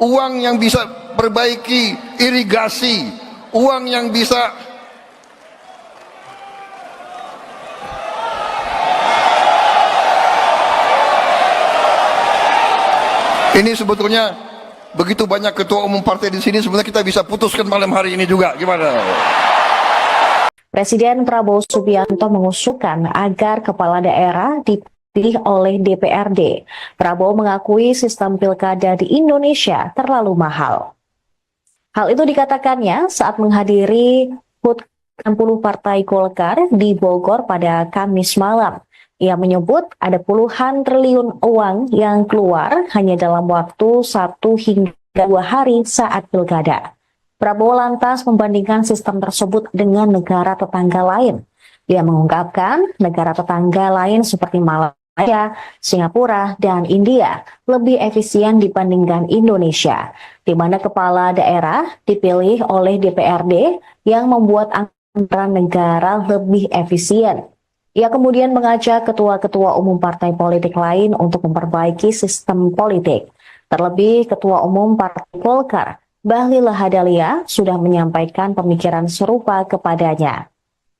uang yang bisa perbaiki irigasi, uang yang bisa Ini sebetulnya begitu banyak ketua umum partai di sini, sebenarnya kita bisa putuskan malam hari ini juga. Gimana? Presiden Prabowo Subianto mengusulkan agar kepala daerah dipilih oleh DPRD. Prabowo mengakui sistem pilkada di Indonesia terlalu mahal. Hal itu dikatakannya saat menghadiri HUT 60 Partai Golkar di Bogor pada Kamis malam. Ia menyebut ada puluhan triliun uang yang keluar hanya dalam waktu 1 hingga 2 hari saat pilkada. Prabowo lantas membandingkan sistem tersebut dengan negara tetangga lain. Dia mengungkapkan negara tetangga lain seperti Malaysia, Singapura, dan India lebih efisien dibandingkan Indonesia, di mana kepala daerah dipilih oleh DPRD yang membuat anggaran negara lebih efisien. Ia kemudian mengajak ketua-ketua umum partai politik lain untuk memperbaiki sistem politik. Terlebih Ketua Umum Partai Golkar, Bahlil Lahadalia, sudah menyampaikan pemikiran serupa kepadanya.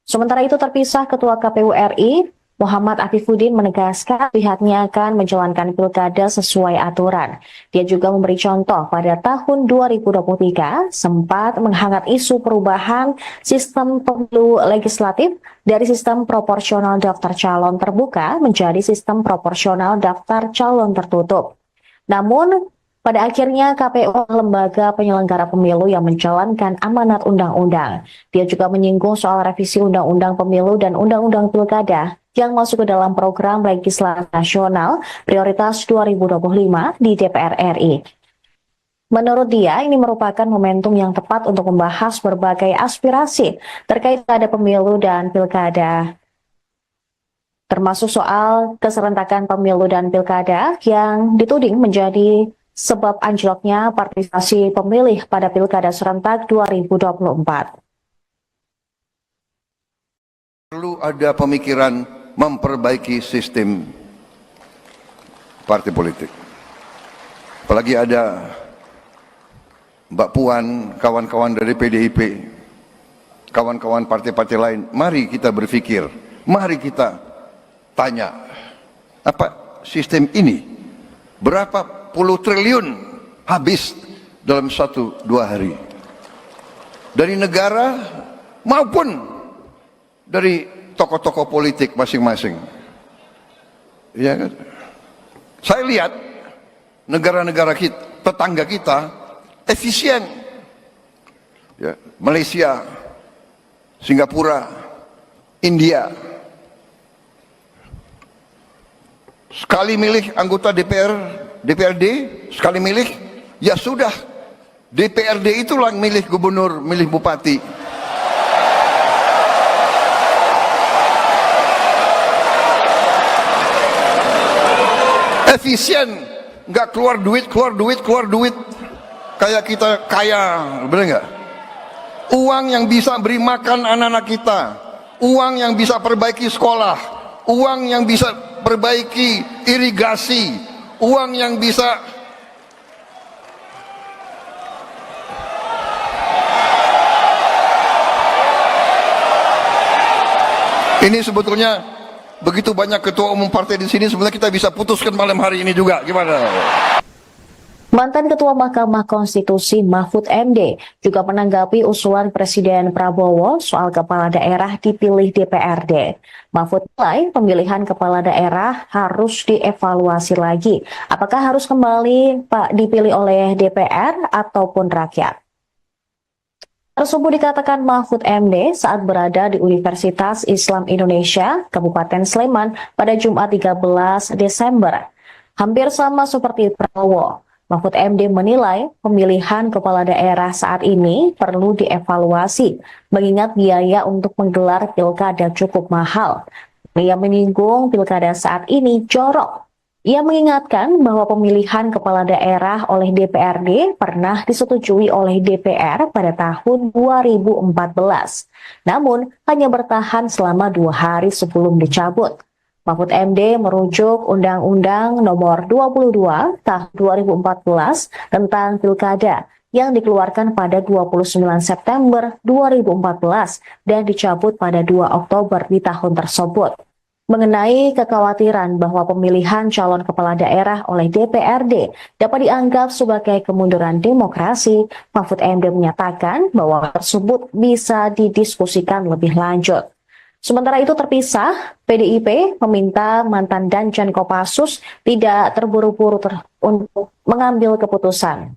Sementara itu terpisah Ketua KPU RI, Muhammad Afifuddin menegaskan pihaknya akan menjalankan pilkada sesuai aturan. Dia juga memberi contoh pada tahun 2023 sempat menghangat isu perubahan sistem pemilu legislatif dari sistem proporsional daftar calon terbuka menjadi sistem proporsional daftar calon tertutup. Namun, pada akhirnya KPU lembaga penyelenggara pemilu yang menjalankan amanat undang-undang. Dia juga menyinggung soal revisi undang-undang pemilu dan undang-undang pilkada yang masuk ke dalam program legislasi nasional prioritas 2025 di DPR RI. Menurut dia, ini merupakan momentum yang tepat untuk membahas berbagai aspirasi terkait pada pemilu dan pilkada, termasuk soal keserentakan pemilu dan pilkada yang dituding menjadi sebab anjloknya partisipasi pemilih pada pilkada serentak 2024. Perlu ada pemikiran memperbaiki sistem partai politik. Apalagi ada Mbak Puan, kawan-kawan dari PDIP, kawan-kawan partai-partai lain. Mari kita berpikir, mari kita tanya, apa sistem ini berapa puluh triliun habis dalam 1-2 hari dari negara maupun dari tokoh-tokoh politik masing-masing. Ya kan? Saya lihat negara-negara kita, tetangga kita efisien. Ya, Malaysia, Singapura, India. Sekali milih anggota DPRD, sekali milih, ya sudah. DPRD itulah yang milih gubernur, milih bupati. Efisien, nggak keluar duit. Kayak kita kaya, bener nggak? Uang yang bisa beri makan anak-anak kita, uang yang bisa perbaiki sekolah, uang yang bisa perbaiki irigasi, uang yang bisa ini sebetulnya begitu banyak ketua umum partai di sini, sebenarnya kita bisa putuskan malam hari ini juga. Gimana? Mantan Ketua Mahkamah Konstitusi Mahfud MD juga menanggapi usulan Presiden Prabowo soal kepala daerah dipilih DPRD. Mahfud menilai pemilihan kepala daerah harus dievaluasi lagi. Apakah harus kembali dipilih oleh DPR ataupun rakyat? Tersebut dikatakan Mahfud MD saat berada di Universitas Islam Indonesia, Kabupaten Sleman pada Jumat 13 Desember. Hampir sama seperti Prabowo, Mahfud MD menilai pemilihan kepala daerah saat ini perlu dievaluasi, mengingat biaya untuk menggelar pilkada cukup mahal. Ia menyinggung pilkada saat ini jorok. Ia mengingatkan bahwa pemilihan kepala daerah oleh DPRD pernah disetujui oleh DPR pada tahun 2014, namun hanya bertahan selama 2 hari sebelum dicabut. Mahfud MD merujuk Undang-Undang Nomor 22 Tahun 2014 tentang Pilkada yang dikeluarkan pada 29 September 2014 dan dicabut pada 2 Oktober di tahun tersebut. mengenai kekhawatiran bahwa pemilihan calon kepala daerah oleh DPRD dapat dianggap sebagai kemunduran demokrasi, Mahfud MD menyatakan bahwa tersebut bisa didiskusikan lebih lanjut. Sementara itu terpisah, PDIP meminta mantan Danjen Kopassus tidak terburu-buru untuk mengambil keputusan.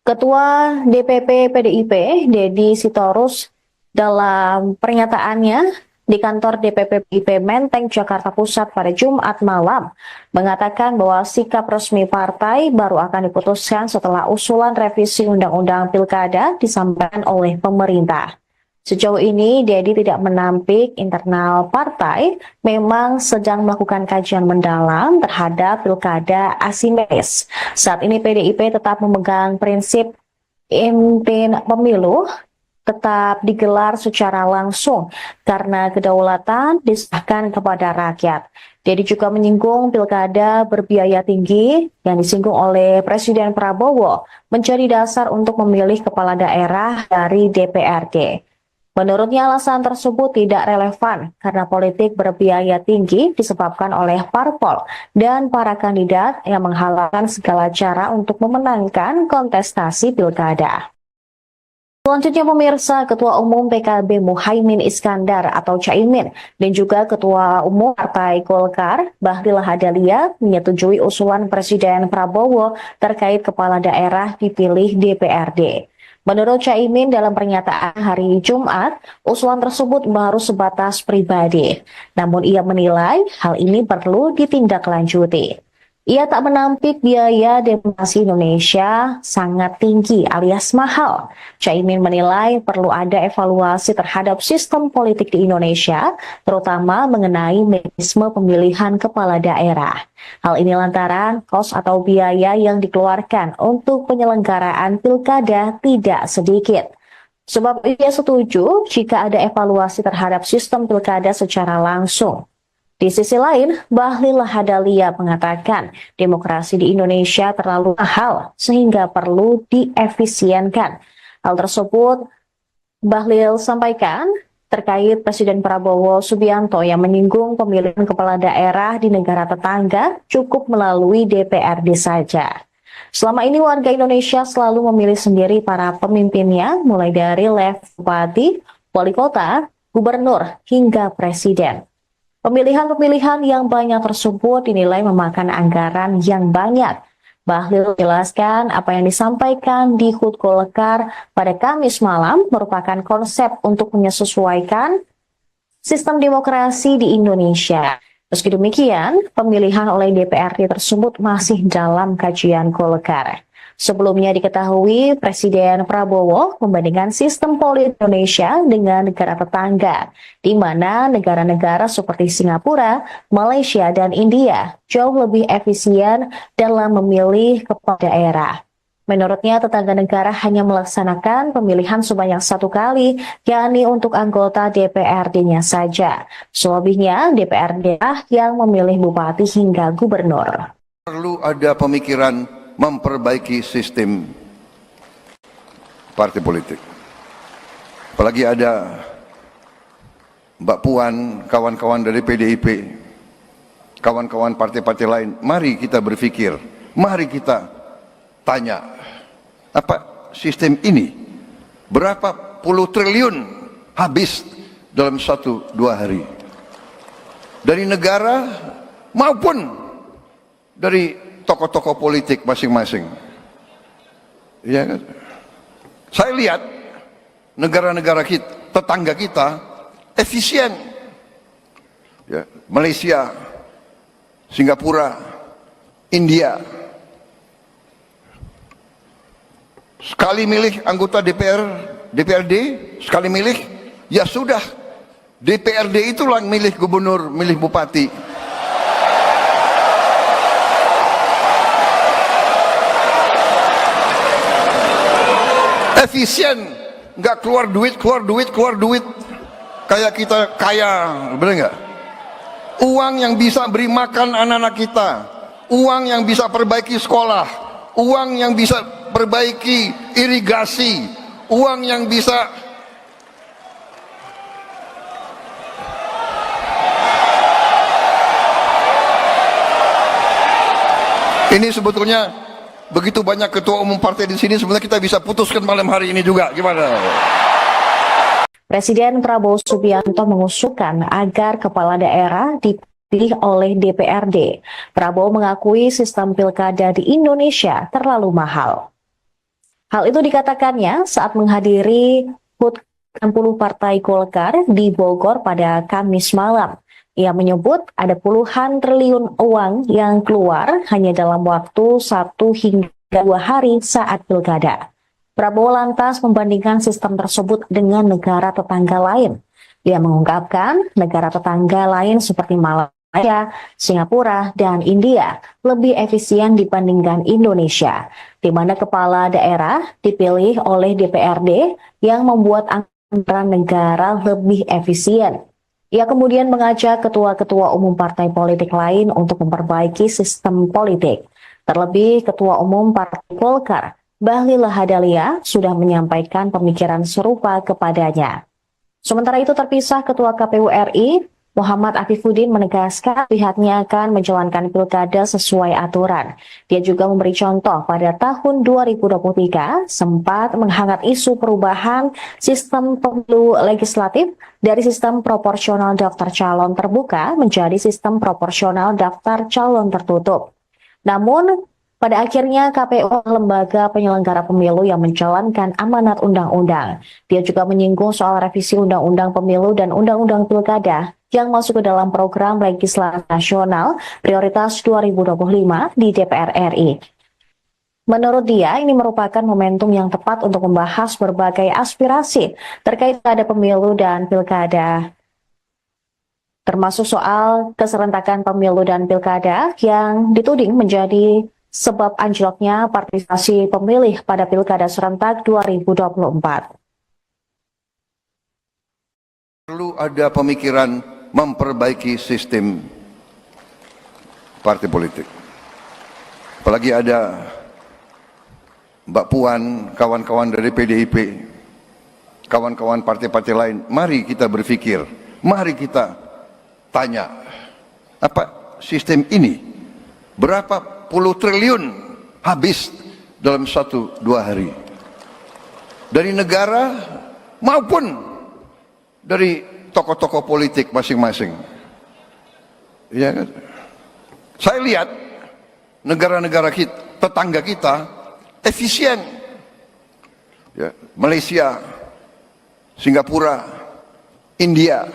Ketua DPP PDIP, Deddy Sitorus, dalam pernyataannya di kantor DPP PDIP Menteng, Jakarta Pusat pada Jumat malam, mengatakan bahwa sikap resmi partai baru akan diputuskan setelah usulan revisi Undang-Undang Pilkada disampaikan oleh pemerintah. Sejauh ini, Deddy tidak menampik internal partai memang sedang melakukan kajian mendalam terhadap pilkada asimetris. Saat ini PDIP tetap memegang prinsip inti pemilu tetap digelar secara langsung karena kedaulatan diserahkan kepada rakyat. Deddy juga menyinggung pilkada berbiaya tinggi yang disinggung oleh Presiden Prabowo menjadi dasar untuk memilih kepala daerah dari DPRD. Menurutnya alasan tersebut tidak relevan karena politik berbiaya tinggi disebabkan oleh parpol dan para kandidat yang menghalalkan segala cara untuk memenangkan kontestasi pilkada. Selanjutnya pemirsa, Ketua Umum PKB Muhaimin Iskandar atau Caimin dan juga Ketua Umum Partai Golkar Bahlil Lahadalia menyetujui usulan Presiden Prabowo terkait kepala daerah dipilih DPRD. Menurut Caimin dalam pernyataan hari Jumat, usulan tersebut baru sebatas pribadi. Namun ia menilai hal ini perlu ditindaklanjuti. Ia tak menampik biaya demokrasi Indonesia sangat tinggi alias mahal. Caimin menilai perlu ada evaluasi terhadap sistem politik di Indonesia, terutama mengenai mekanisme pemilihan kepala daerah. Hal ini lantaran kos atau biaya yang dikeluarkan untuk penyelenggaraan pilkada tidak sedikit. Sebab ia setuju jika ada evaluasi terhadap sistem pilkada secara langsung. Di sisi lain, Bahlil Lahadalia mengatakan demokrasi di Indonesia terlalu mahal sehingga perlu diefisienkan. Hal tersebut Bahlil sampaikan terkait Presiden Prabowo Subianto yang menyinggung pemilihan kepala daerah di negara tetangga cukup melalui DPRD saja. Selama ini warga Indonesia selalu memilih sendiri para pemimpinnya mulai dari level bupati, wali kota, gubernur, hingga presiden. Pemilihan-pemilihan yang banyak tersebut dinilai memakan anggaran yang banyak. Bahlil menjelaskan apa yang disampaikan di HUT Golkar pada Kamis malam merupakan konsep untuk menyesuaikan sistem demokrasi di Indonesia. Meski demikian, pemilihan oleh DPRD tersebut masih dalam kajian Golkar. Sebelumnya diketahui Presiden Prabowo membandingkan sistem politik Indonesia dengan negara tetangga, di mana negara-negara seperti Singapura, Malaysia, dan India jauh lebih efisien dalam memilih kepala daerah. Menurutnya, tetangga negara hanya melaksanakan pemilihan sebanyak 1 kali, yakni untuk anggota DPRD-nya saja. Selebihnya, DPRD yang memilih bupati hingga gubernur. Perlu ada pemikiran memperbaiki sistem partai politik. Apalagi ada Mbak Puan, kawan-kawan dari PDIP, kawan-kawan partai-partai lain. Mari kita berpikir, mari kita tanya, apa sistem ini berapa puluh triliun habis dalam 1-2 hari dari negara maupun dari tokoh-tokoh politik masing-masing. Ya kan? Saya lihat negara-negara kita, tetangga kita efisien. Ya, Malaysia, Singapura, India. Sekali milih anggota DPRD, sekali milih, ya sudah. DPRD itulah yang milih gubernur, milih bupati. Efisien, nggak keluar duit, kayak kita kaya, bener nggak? Uang yang bisa beri makan anak-anak kita, uang yang bisa perbaiki sekolah, uang yang bisa perbaiki irigasi, uang yang bisa Ini sebetulnya begitu banyak ketua umum partai di sini, sebenarnya kita bisa putuskan malam hari ini juga. Gimana? Presiden Prabowo Subianto mengusulkan agar kepala daerah dipilih oleh DPRD. Prabowo mengakui sistem pilkada di Indonesia terlalu mahal. Hal itu dikatakannya saat menghadiri HUT 60 Partai Golkar di Bogor pada Kamis malam. Ia menyebut ada puluhan triliun uang yang keluar hanya dalam waktu 1 hingga 2 hari saat pilkada. Prabowo lantas membandingkan sistem tersebut dengan negara tetangga lain. Dia mengungkapkan negara tetangga lain seperti Malaysia, Singapura, dan India lebih efisien dibandingkan Indonesia, di mana kepala daerah dipilih oleh DPRD yang membuat anggaran negara lebih efisien. Ia kemudian mengajak ketua-ketua umum partai politik lain untuk memperbaiki sistem politik. Terlebih Ketua Umum Partai Golkar, Bahlil Lahadalia, sudah menyampaikan pemikiran serupa kepadanya. Sementara itu terpisah Ketua KPU RI, Muhammad Afifuddin menegaskan pihaknya akan menjalankan pilkada sesuai aturan. Dia juga memberi contoh pada tahun 2023 sempat menghangat isu perubahan sistem pemilu legislatif dari sistem proporsional daftar calon terbuka menjadi sistem proporsional daftar calon tertutup. Namun, pada akhirnya KPU lembaga penyelenggara pemilu yang menjalankan amanat undang-undang. Dia juga menyinggung soal revisi undang-undang pemilu dan undang-undang pilkada yang masuk ke dalam program legislasi nasional prioritas 2025 di DPR RI. Menurut dia, ini merupakan momentum yang tepat untuk membahas berbagai aspirasi terkait pada pemilu dan pilkada, termasuk soal keserentakan pemilu dan pilkada yang dituding menjadi sebab anjloknya partisipasi pemilih pada pilkada serentak 2024. Perlu ada pemikiran memperbaiki sistem partai politik. Apalagi ada Mbak Puan, kawan-kawan dari PDIP, kawan-kawan partai-partai lain. Mari kita berpikir, mari kita tanya, apa sistem ini berapa puluh triliun habis dalam 1-2 hari dari negara maupun dari tokoh-tokoh politik masing-masing. Ya kan? Saya lihat negara-negara tetangga kita efisien. Ya, Malaysia, Singapura, India.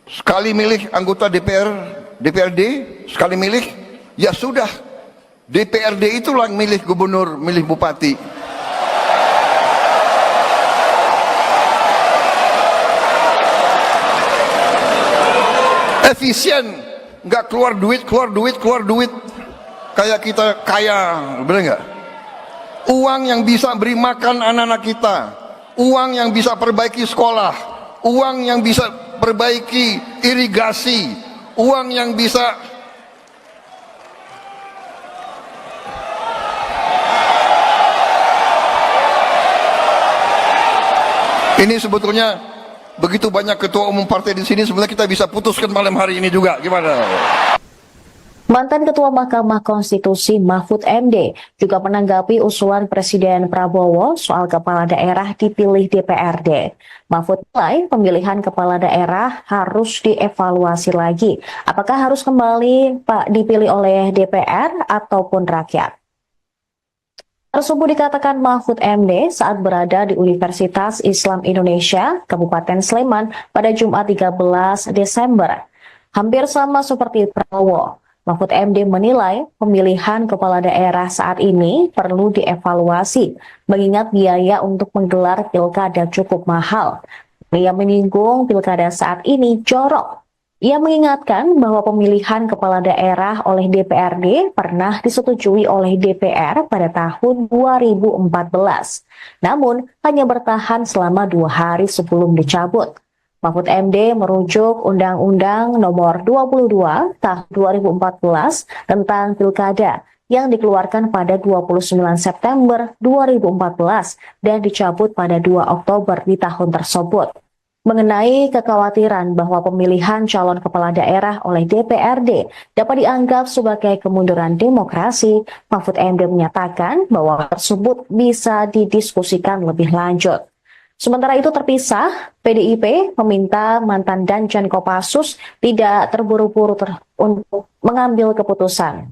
Sekali milih anggota DPRD, sekali milih, ya sudah. DPRD itulah yang milih gubernur, milih bupati. Efisien, nggak keluar duit. Kayak kita kaya, bener nggak? Uang yang bisa beri makan anak-anak kita, uang yang bisa perbaiki sekolah, uang yang bisa perbaiki irigasi, uang yang bisa ini sebetulnya begitu banyak ketua umum partai di sini, sebenarnya kita bisa putuskan malam hari ini juga. Gimana? Mantan Ketua Mahkamah Konstitusi Mahfud MD juga menanggapi usulan Presiden Prabowo soal kepala daerah dipilih DPRD. Mahfud menilai pemilihan kepala daerah harus dievaluasi lagi. Apakah harus kembali dipilih oleh DPR ataupun rakyat? Tersebut dikatakan Mahfud MD saat berada di Universitas Islam Indonesia, Kabupaten Sleman pada Jumat 13 Desember. Hampir sama seperti Prabowo. Mahfud MD menilai pemilihan kepala daerah saat ini perlu dievaluasi, mengingat biaya untuk menggelar pilkada cukup mahal. Ia menyinggung pilkada saat ini jorok. Ia mengingatkan bahwa pemilihan kepala daerah oleh DPRD pernah disetujui oleh DPR pada tahun 2014, namun hanya bertahan selama 2 hari sebelum dicabut. Mahfud MD merujuk Undang-Undang Nomor 22 Tahun 2014 tentang Pilkada yang dikeluarkan pada 29 September 2014 dan dicabut pada 2 Oktober di tahun tersebut. mengenai kekhawatiran bahwa pemilihan calon kepala daerah oleh DPRD dapat dianggap sebagai kemunduran demokrasi, Mahfud MD menyatakan bahwa tersebut bisa didiskusikan lebih lanjut. Sementara itu terpisah, PDIP meminta mantan Danjen Kopassus tidak terburu-buru untuk mengambil keputusan.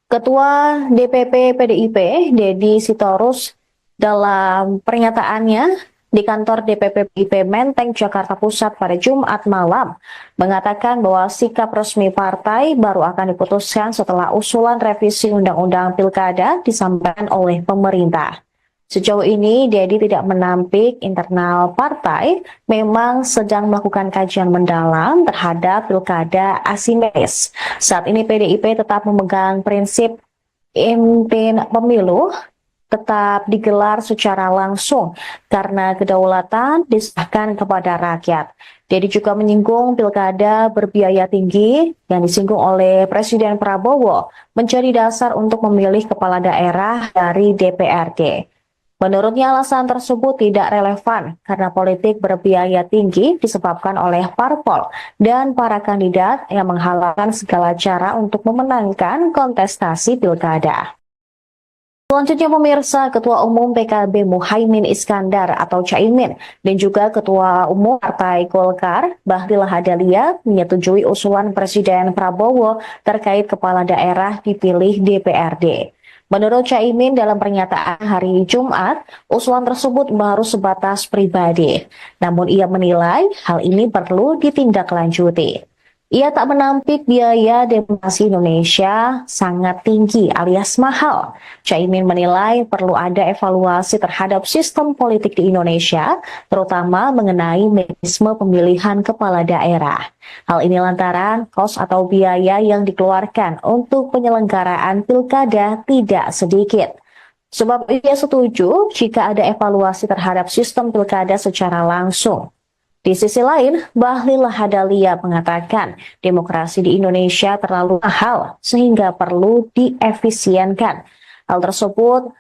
Ketua DPP PDIP, Deddy Sitorus, dalam pernyataannya di kantor DPP PDIP Menteng, Jakarta Pusat pada Jumat malam, mengatakan bahwa sikap resmi partai baru akan diputuskan setelah usulan revisi Undang-Undang Pilkada disampaikan oleh pemerintah. Sejauh ini, Deddy tidak menampik internal partai memang sedang melakukan kajian mendalam terhadap Pilkada asimetris. Saat ini PDIP tetap memegang prinsip inti pemilu tetap digelar secara langsung karena kedaulatan diserahkan kepada rakyat. Deddy juga menyinggung pilkada berbiaya tinggi yang disinggung oleh Presiden Prabowo menjadi dasar untuk memilih kepala daerah dari DPRD. Menurutnya alasan tersebut tidak relevan karena politik berbiaya tinggi disebabkan oleh parpol dan para kandidat yang menghalalkan segala cara untuk memenangkan kontestasi pilkada. Selanjutnya pemirsa, Ketua Umum PKB Muhaimin Iskandar atau Caimin dan juga Ketua Umum Partai Golkar Bahlil Lahadalia menyetujui usulan Presiden Prabowo terkait kepala daerah dipilih DPRD. Menurut Caimin dalam pernyataan hari Jumat, usulan tersebut baru sebatas pribadi. Namun ia menilai hal ini perlu ditindaklanjuti. Ia tak menampik biaya demokrasi Indonesia sangat tinggi alias mahal. Caimin menilai perlu ada evaluasi terhadap sistem politik di Indonesia, terutama mengenai mekanisme pemilihan kepala daerah. Hal ini lantaran kos atau biaya yang dikeluarkan untuk penyelenggaraan pilkada tidak sedikit. Sebab ia setuju jika ada evaluasi terhadap sistem pilkada secara langsung. Di sisi lain, Bahlil Lahadalia mengatakan demokrasi di Indonesia terlalu mahal sehingga perlu diefisienkan. Hal tersebut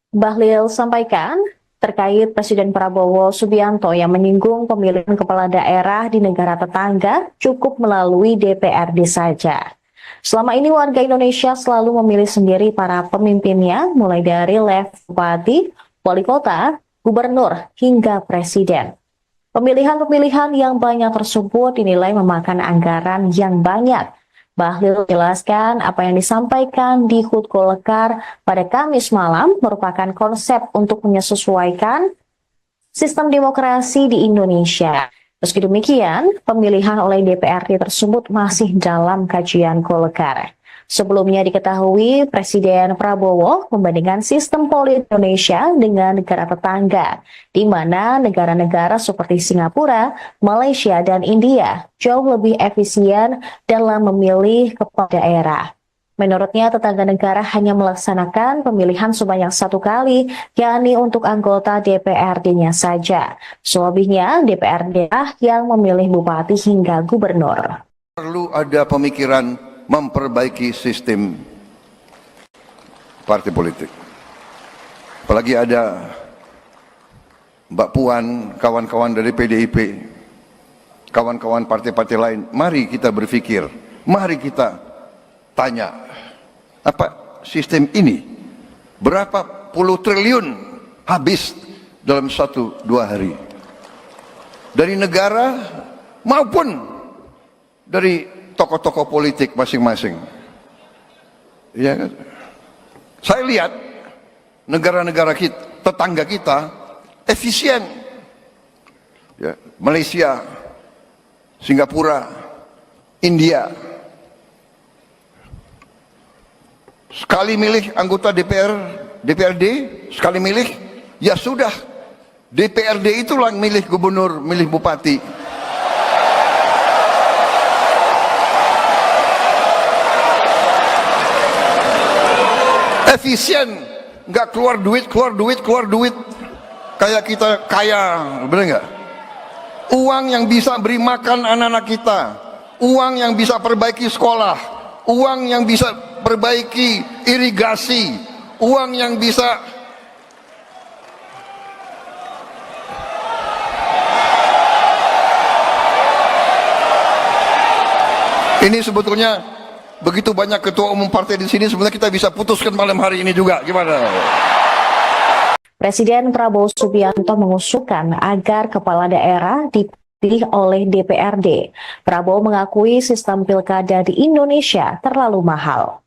Bahlil sampaikan terkait Presiden Prabowo Subianto yang menyinggung pemilihan kepala daerah di negara tetangga cukup melalui DPRD saja. Selama ini warga Indonesia selalu memilih sendiri para pemimpinnya mulai dari level bupati, wali kota, gubernur, hingga presiden. Pemilihan-pemilihan yang banyak tersebut dinilai memakan anggaran yang banyak. Bahlil menjelaskan apa yang disampaikan di HUT Golkar pada Kamis malam merupakan konsep untuk menyesuaikan sistem demokrasi di Indonesia. Meski demikian, pemilihan oleh DPRD tersebut masih dalam kajian Golkar. Sebelumnya diketahui Presiden Prabowo membandingkan sistem politik Indonesia dengan negara tetangga, di mana negara-negara seperti Singapura, Malaysia, dan India jauh lebih efisien dalam memilih kepala daerah. Menurutnya, tetangga negara hanya melaksanakan pemilihan sebanyak 1 kali, yakni untuk anggota DPRD-nya saja. Selebihnya, DPRD yang memilih bupati hingga gubernur. Perlu ada pemikiran memperbaiki sistem partai politik. Apalagi ada Mbak Puan, kawan-kawan dari PDIP, kawan-kawan partai-partai lain. Mari kita berpikir, mari kita tanya, apa sistem ini berapa puluh triliun habis dalam 1-2 hari dari negara maupun dari tokoh-tokoh politik masing-masing. Ya kan? Saya lihat negara-negara kita, tetangga kita efisien. Ya, Malaysia, Singapura, India. Sekali milih anggota DPRD, sekali milih, ya sudah. DPRD itulah milih gubernur, milih bupati. Efisien, nggak keluar duit, kayak kita kaya, bener nggak? Uang yang bisa beri makan anak-anak kita, uang yang bisa perbaiki sekolah, uang yang bisa perbaiki irigasi, uang yang bisa Ini sebetulnya begitu banyak ketua umum partai di sini, sebenarnya kita bisa putuskan malam hari ini juga. Gimana? Presiden Prabowo Subianto mengusulkan agar kepala daerah dipilih oleh DPRD. Prabowo mengakui sistem pilkada di Indonesia terlalu mahal.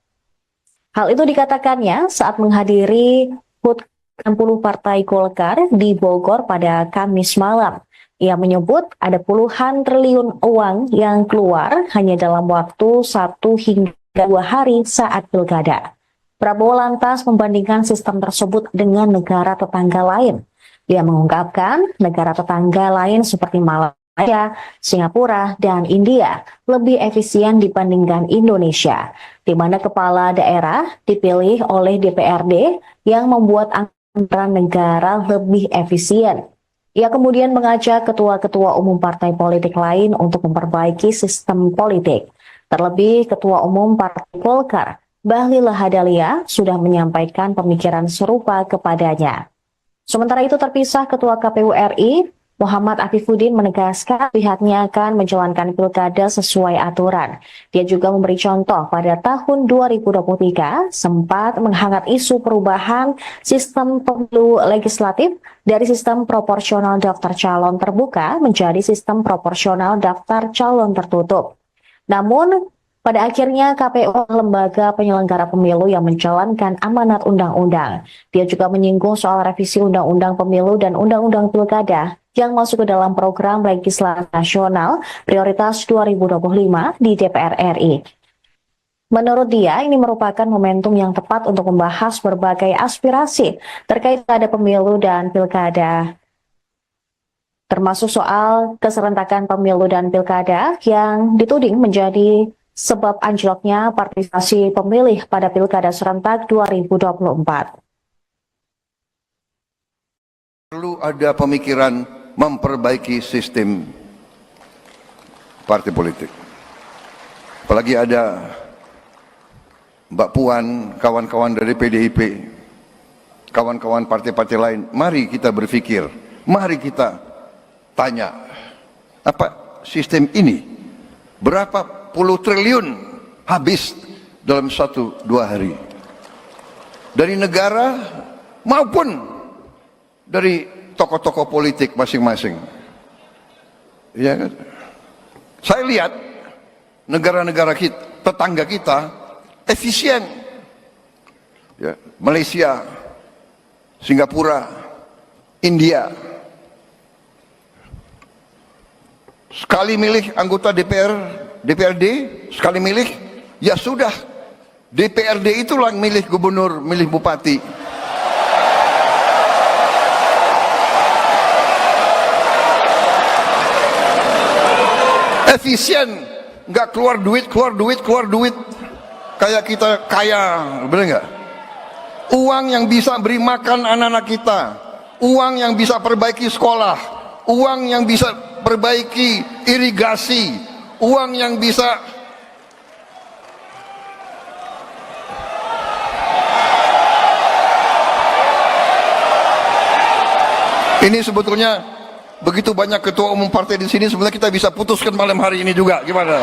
Hal itu dikatakannya saat menghadiri HUT 60 Partai Golkar di Bogor pada Kamis malam. Ia menyebut ada puluhan triliun uang yang keluar hanya dalam waktu 1 hingga 2 hari saat pilkada. Prabowo lantas membandingkan sistem tersebut dengan negara tetangga lain. Dia mengungkapkan negara tetangga lain seperti Malaysia, Singapura, dan India lebih efisien dibandingkan Indonesia, di mana kepala daerah dipilih oleh DPRD yang membuat anggaran negara lebih efisien. Ia kemudian mengajak ketua-ketua umum partai politik lain untuk memperbaiki sistem politik. Terlebih Ketua Umum Partai Golkar, Bahlil Lahadalia, sudah menyampaikan pemikiran serupa kepadanya. Sementara itu terpisah Ketua KPU RI, Muhammad Afifuddin menegaskan pihaknya akan menjalankan pilkada sesuai aturan. Dia juga memberi contoh pada tahun 2023 sempat menghangat isu perubahan sistem pemilu legislatif dari sistem proporsional daftar calon terbuka menjadi sistem proporsional daftar calon tertutup. Namun, pada akhirnya KPU lembaga penyelenggara pemilu yang menjalankan amanat undang-undang. Dia juga menyinggung soal revisi undang-undang pemilu dan undang-undang pilkada yang masuk ke dalam program legislasi nasional prioritas 2025 di DPR RI. Menurut dia, ini merupakan momentum yang tepat untuk membahas berbagai aspirasi terkait pada pemilu dan pilkada, termasuk soal keserentakan pemilu dan pilkada yang dituding menjadi sebab anjloknya partisipasi pemilih pada pilkada serentak 2024. Perlu ada pemikiran memperbaiki sistem partai politik. Apalagi ada Mbak Puan, kawan-kawan dari PDIP, kawan-kawan partai-partai lain. Mari kita berpikir, mari kita tanya, apa sistem ini berapa puluh triliun habis dalam 1-2 hari dari negara maupun dari tokoh-tokoh politik masing-masing. Ya kan? Saya lihat negara-negara kita, tetangga kita efisien. Ya, Malaysia, Singapura, India. Sekali milih anggota DPRD, sekali milih, ya sudah. DPRD itulah yang milih gubernur, milih bupati. Efisien, nggak keluar duit, kayak kita kaya, bener nggak? Uang yang bisa beri makan anak-anak kita, uang yang bisa perbaiki sekolah, uang yang bisa perbaiki irigasi, uang yang bisa ini sebetulnya begitu banyak ketua umum partai di sini, sebenarnya kita bisa putuskan malam hari ini juga. Gimana?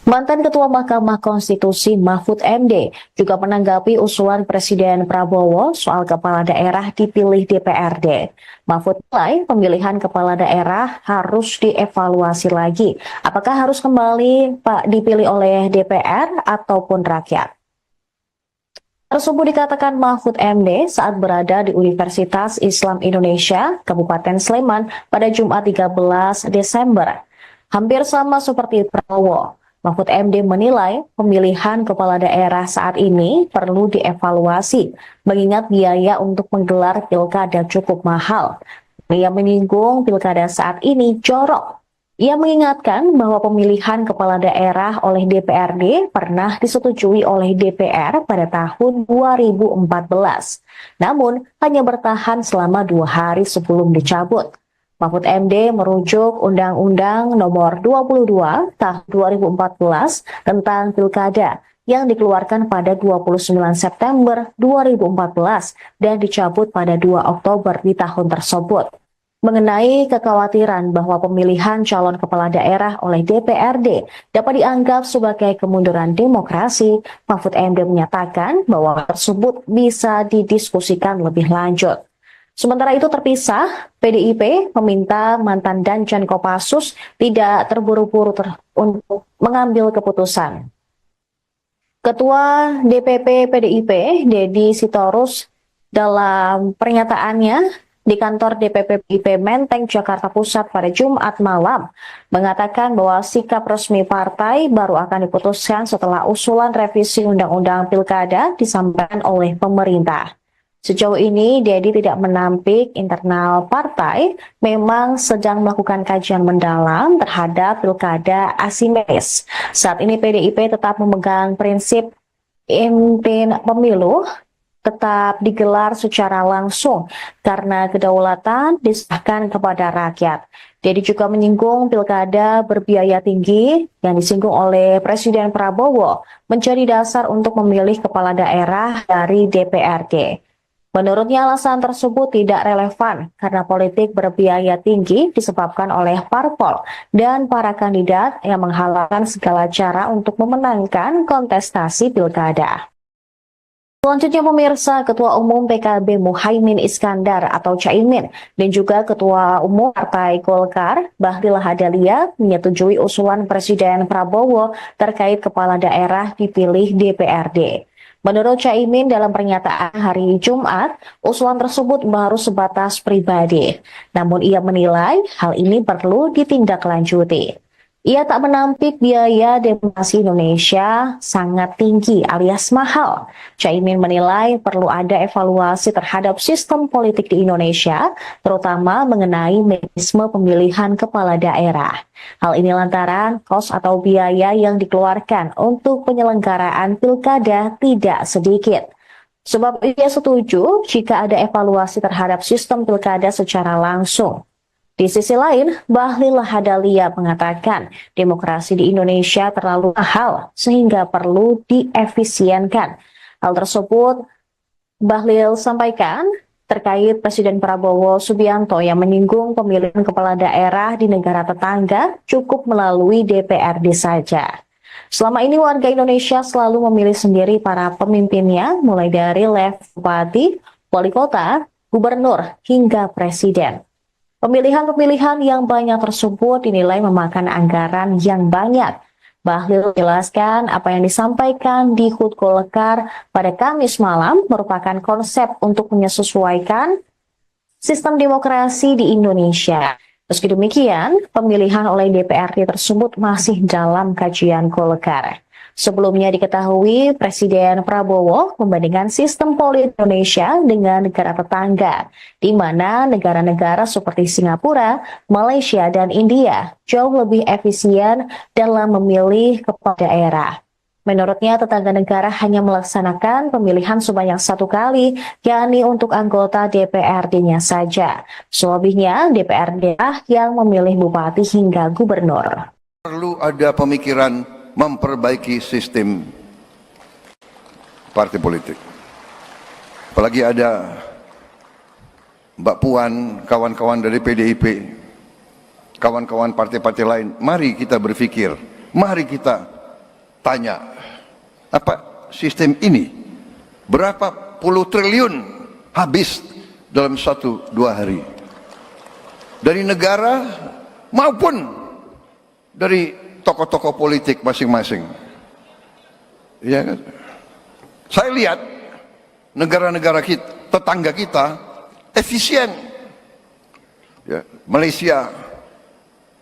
Mantan Ketua Mahkamah Konstitusi Mahfud MD juga menanggapi usulan Presiden Prabowo soal kepala daerah dipilih DPRD. Mahfud menilai pemilihan kepala daerah harus dievaluasi lagi. Apakah harus kembali dipilih oleh DPR ataupun rakyat? Tersebut dikatakan Mahfud MD saat berada di Universitas Islam Indonesia, Kabupaten Sleman pada Jumat 13 Desember. Hampir sama seperti Prabowo, Mahfud MD menilai pemilihan kepala daerah saat ini perlu dievaluasi, mengingat biaya untuk menggelar pilkada cukup mahal. Ia menyinggung pilkada saat ini jorok. Ia mengingatkan bahwa pemilihan kepala daerah oleh DPRD pernah disetujui oleh DPR pada tahun 2014, namun hanya bertahan selama 2 hari sebelum dicabut. Mahfud MD merujuk Undang-Undang Nomor 22 Tahun 2014 tentang Pilkada yang dikeluarkan pada 29 September 2014 dan dicabut pada 2 Oktober di tahun tersebut. mengenai kekhawatiran bahwa pemilihan calon kepala daerah oleh DPRD dapat dianggap sebagai kemunduran demokrasi, Mahfud MD menyatakan bahwa tersebut bisa didiskusikan lebih lanjut. Sementara itu terpisah, PDIP meminta mantan Danjen Kopassus tidak terburu-buru untuk mengambil keputusan. Ketua DPP PDIP, Deddy Sitorus, dalam pernyataannya di kantor DPP PDIP Menteng, Jakarta Pusat pada Jumat malam, mengatakan bahwa sikap resmi partai baru akan diputuskan setelah usulan revisi Undang-Undang Pilkada disampaikan oleh pemerintah. Sejauh ini, Deddy tidak menampik internal partai memang sedang melakukan kajian mendalam terhadap pilkada asimetris. Saat ini PDIP tetap memegang prinsip inti pemilu tetap digelar secara langsung karena kedaulatan diserahkan kepada rakyat. Deddy juga menyinggung pilkada berbiaya tinggi yang disinggung oleh Presiden Prabowo menjadi dasar untuk memilih kepala daerah dari DPRD. Menurutnya alasan tersebut tidak relevan karena politik berbiaya tinggi disebabkan oleh parpol dan para kandidat yang menghalalkan segala cara untuk memenangkan kontestasi pilkada. Selanjutnya pemirsa, Ketua Umum PKB Muhaimin Iskandar atau Caimin dan juga Ketua Umum Partai Golkar Bahlil Lahadalia menyetujui usulan Presiden Prabowo terkait kepala daerah dipilih DPRD. Menurut Caimin dalam pernyataan hari Jumat, usulan tersebut baru sebatas pribadi. Namun ia menilai hal ini perlu ditindaklanjuti. Ia tak menampik biaya demokrasi Indonesia sangat tinggi alias mahal. Caimin menilai perlu ada evaluasi terhadap sistem politik di Indonesia, terutama mengenai mekanisme pemilihan kepala daerah. Hal ini lantaran kos atau biaya yang dikeluarkan untuk penyelenggaraan pilkada tidak sedikit. Sebab ia setuju jika ada evaluasi terhadap sistem pilkada secara langsung. Di sisi lain, Bahlil Lahadalia mengatakan demokrasi di Indonesia terlalu mahal sehingga perlu diefisienkan. Hal tersebut Bahlil sampaikan terkait Presiden Prabowo Subianto yang menyinggung pemilihan kepala daerah di negara tetangga cukup melalui DPRD saja. Selama ini warga Indonesia selalu memilih sendiri para pemimpinnya mulai dari level bupati, wali kota, gubernur, hingga presiden. Pemilihan-pemilihan yang banyak tersebut dinilai memakan anggaran yang banyak. Bahlil menjelaskan apa yang disampaikan di HUT Golkar pada Kamis malam merupakan konsep untuk menyesuaikan sistem demokrasi di Indonesia. Meski demikian, pemilihan oleh DPRD tersebut masih dalam kajian Golkar. Sebelumnya diketahui Presiden Prabowo membandingkan sistem politik Indonesia dengan negara tetangga, di mana negara-negara seperti Singapura, Malaysia, dan India jauh lebih efisien dalam memilih kepala daerah. Menurutnya, tetangga negara hanya melaksanakan pemilihan sebanyak 1 kali, yakni untuk anggota DPRD-nya saja. Selebihnya, DPRD yang memilih bupati hingga gubernur. Perlu ada pemikiran memperbaiki sistem partai politik. Apalagi ada Mbak Puan, kawan-kawan dari PDIP, kawan-kawan partai-partai lain. Mari kita berpikir, mari kita tanya, apa sistem ini berapa puluh triliun habis dalam 1-2 hari dari negara maupun dari tokoh-tokoh politik masing-masing. Ya kan? Saya lihat negara-negara kita, tetangga kita efisien. Ya, Malaysia,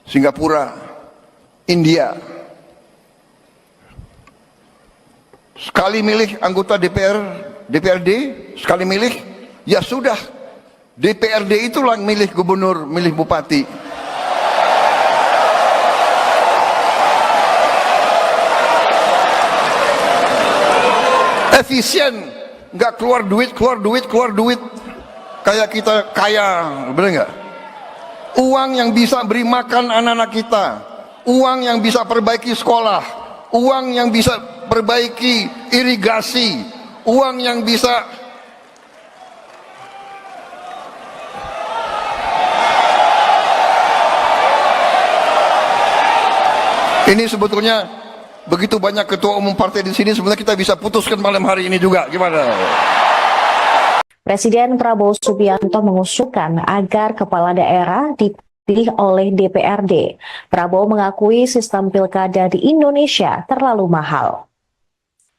Singapura, India. Sekali milih anggota DPRD, sekali milih, ya sudah. DPRD itulah milih gubernur, milih bupati. Efisien, nggak keluar duit, kayak kita kaya, bener nggak? Uang yang bisa beri makan anak-anak kita, uang yang bisa perbaiki sekolah, uang yang bisa perbaiki irigasi, uang yang bisa Ini sebetulnya begitu banyak ketua umum partai di sini, sebenarnya kita bisa putuskan malam hari ini juga. Gimana? Presiden Prabowo Subianto mengusulkan agar kepala daerah dipilih oleh DPRD. Prabowo mengakui sistem pilkada di Indonesia terlalu mahal.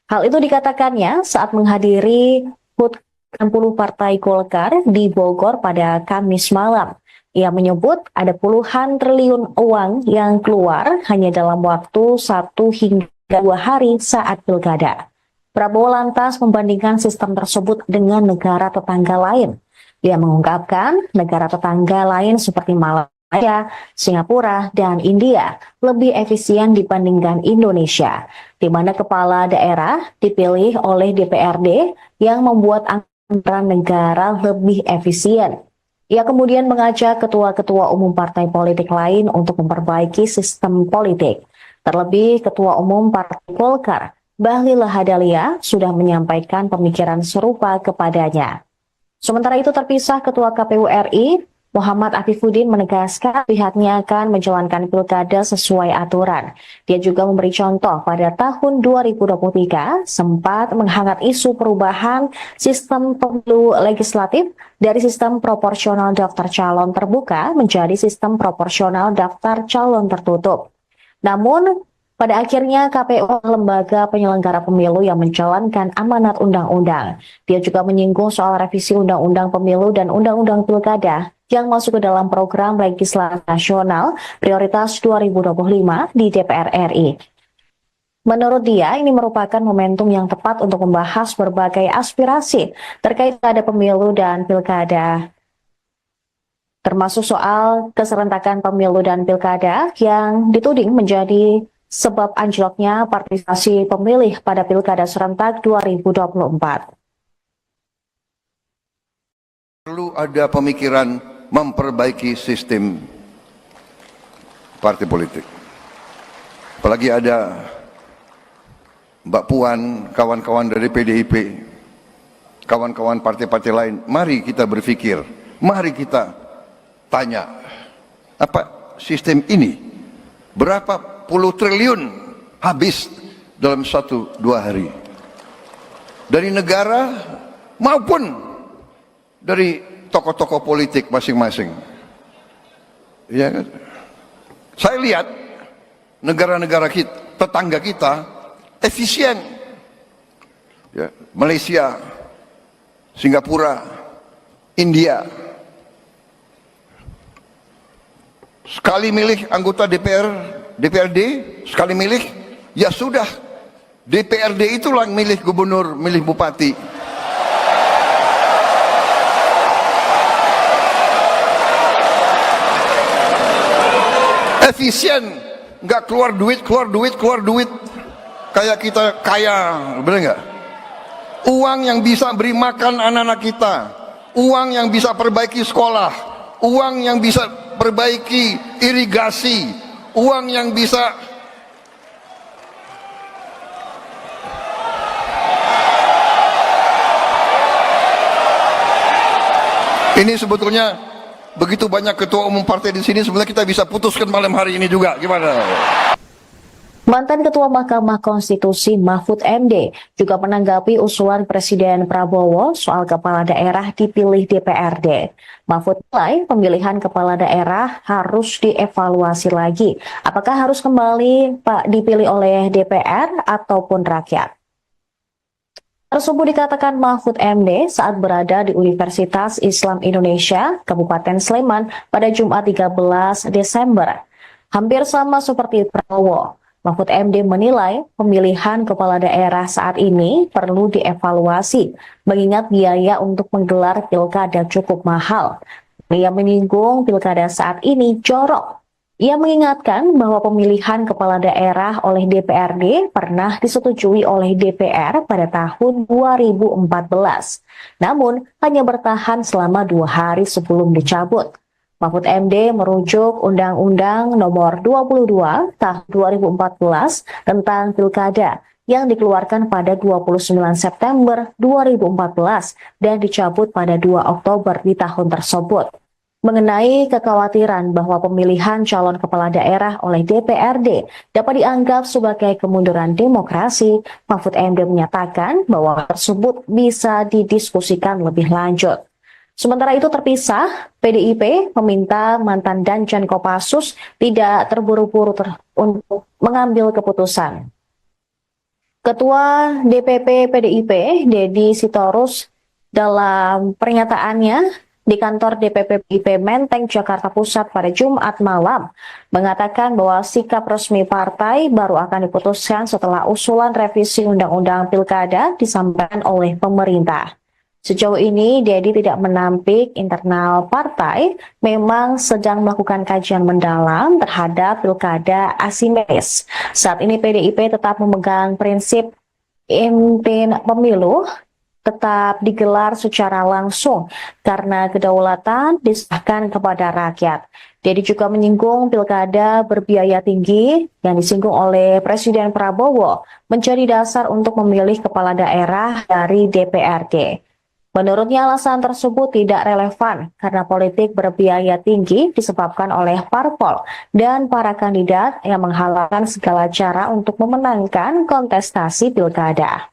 Hal itu dikatakannya saat menghadiri HUT 60 Partai Golkar di Bogor pada Kamis malam. Ia menyebut ada puluhan triliun uang yang keluar hanya dalam waktu 1 hingga 2 hari saat pilkada. Prabowo lantas membandingkan sistem tersebut dengan negara tetangga lain. Ia mengungkapkan negara tetangga lain seperti Malaysia, Singapura, dan India lebih efisien dibandingkan Indonesia, di mana kepala daerah dipilih oleh DPRD yang membuat anggaran negara lebih efisien. Ia kemudian mengajak ketua-ketua umum partai politik lain untuk memperbaiki sistem politik. Terlebih Ketua Umum Partai Golkar, Bahlil Lahadalia, sudah menyampaikan pemikiran serupa kepadanya. Sementara itu terpisah Ketua KPU RI, Muhammad Afifuddin menegaskan pihaknya akan menjalankan pilkada sesuai aturan. Dia juga memberi contoh pada tahun 2023 sempat menghangat isu perubahan sistem pemilu legislatif dari sistem proporsional daftar calon terbuka menjadi sistem proporsional daftar calon tertutup. Namun, pada akhirnya KPU lembaga penyelenggara pemilu yang menjalankan amanat undang-undang. Dia juga menyinggung soal revisi undang-undang pemilu dan undang-undang pilkada yang masuk ke dalam program legislatif nasional prioritas 2025 di DPR RI. Menurut dia, ini merupakan momentum yang tepat untuk membahas berbagai aspirasi terkait pada pemilu dan pilkada, termasuk soal keserentakan pemilu dan pilkada yang dituding menjadi sebab anjloknya partisipasi pemilih pada pilkada serentak 2024. Perlu ada pemikiran memperbaiki sistem partai politik. Apalagi ada Mbak Puan, kawan-kawan dari PDIP, kawan-kawan partai-partai lain. Mari kita berpikir, mari kita tanya, apa sistem ini berapa puluh triliun habis dalam 1-2 hari dari negara maupun dari tokoh-tokoh politik masing-masing. Ya kan? Saya lihat negara-negara kita, tetangga kita efisien. Ya, Malaysia, Singapura, India. Sekali milih anggota DPRD, sekali milih, ya sudah. DPRD itulah yang milih gubernur, milih bupati. Efisien, nggak keluar duit, kayak kita kaya, bener nggak? Uang yang bisa beri makan anak-anak kita, uang yang bisa perbaiki sekolah, uang yang bisa perbaiki irigasi, uang yang bisa ini sebetulnya begitu banyak ketua umum partai di sini, sebenarnya kita bisa putuskan malam hari ini juga. Gimana? Mantan Ketua Mahkamah Konstitusi Mahfud MD juga menanggapi usulan Presiden Prabowo soal kepala daerah dipilih DPRD. Mahfud menilai pemilihan kepala daerah harus dievaluasi lagi. Apakah harus kembali dipilih oleh DPR ataupun rakyat? Tersebut dikatakan Mahfud MD saat berada di Universitas Islam Indonesia, Kabupaten Sleman pada Jumat 13 Desember. Hampir sama seperti Prabowo, Mahfud MD menilai pemilihan kepala daerah saat ini perlu dievaluasi, mengingat biaya untuk menggelar pilkada cukup mahal. Ia menyinggung pilkada saat ini jorok. Ia mengingatkan bahwa pemilihan kepala daerah oleh DPRD pernah disetujui oleh DPR pada tahun 2014. Namun, hanya bertahan selama 2 hari sebelum dicabut. Mahfud MD merujuk Undang-Undang Nomor 22 Tahun 2014 tentang Pilkada yang dikeluarkan pada 29 September 2014 dan dicabut pada 2 Oktober di tahun tersebut. mengenai kekhawatiran bahwa pemilihan calon kepala daerah oleh DPRD dapat dianggap sebagai kemunduran demokrasi, Mahfud MD menyatakan bahwa tersebut bisa didiskusikan lebih lanjut. Sementara itu terpisah, PDIP meminta mantan Danjen Kopassus tidak terburu-buru untuk mengambil keputusan. Ketua DPP PDIP, Deddy Sitorus, dalam pernyataannya di kantor DPP PDIP Menteng, Jakarta Pusat pada Jumat malam, mengatakan bahwa sikap resmi partai baru akan diputuskan setelah usulan revisi Undang-Undang Pilkada disampaikan oleh pemerintah. Sejauh ini, Deddy tidak menampik internal partai memang sedang melakukan kajian mendalam terhadap pilkada asimetris. Saat ini PDIP tetap memegang prinsip inti pemilu tetap digelar secara langsung karena kedaulatan diserahkan kepada rakyat. Deddy juga menyinggung pilkada berbiaya tinggi yang disinggung oleh Presiden Prabowo menjadi dasar untuk memilih kepala daerah dari DPRD. Menurutnya alasan tersebut tidak relevan karena politik berbiaya tinggi disebabkan oleh parpol dan para kandidat yang menghalalkan segala cara untuk memenangkan kontestasi pilkada.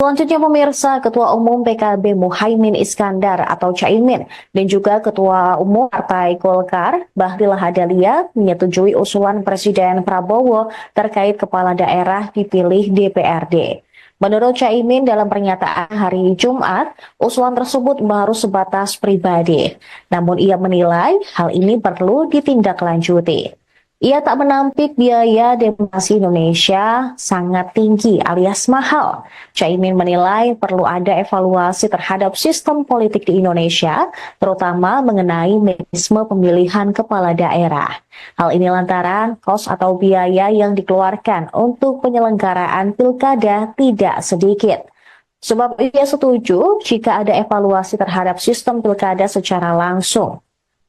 Selanjutnya pemirsa, Ketua Umum PKB Muhaimin Iskandar atau Caimin dan juga Ketua Umum Partai Golkar Bahlil Lahadalia menyetujui usulan Presiden Prabowo terkait kepala daerah dipilih DPRD. Menurut Caimin dalam pernyataan hari Jumat, usulan tersebut baru sebatas pribadi. Namun ia menilai hal ini perlu ditindaklanjuti. Ia tak menampik biaya demokrasi Indonesia sangat tinggi alias mahal. Caimin menilai perlu ada evaluasi terhadap sistem politik di Indonesia, terutama mengenai mekanisme pemilihan kepala daerah. Hal ini lantaran kos atau biaya yang dikeluarkan untuk penyelenggaraan pilkada tidak sedikit. Sebab ia setuju jika ada evaluasi terhadap sistem pilkada secara langsung.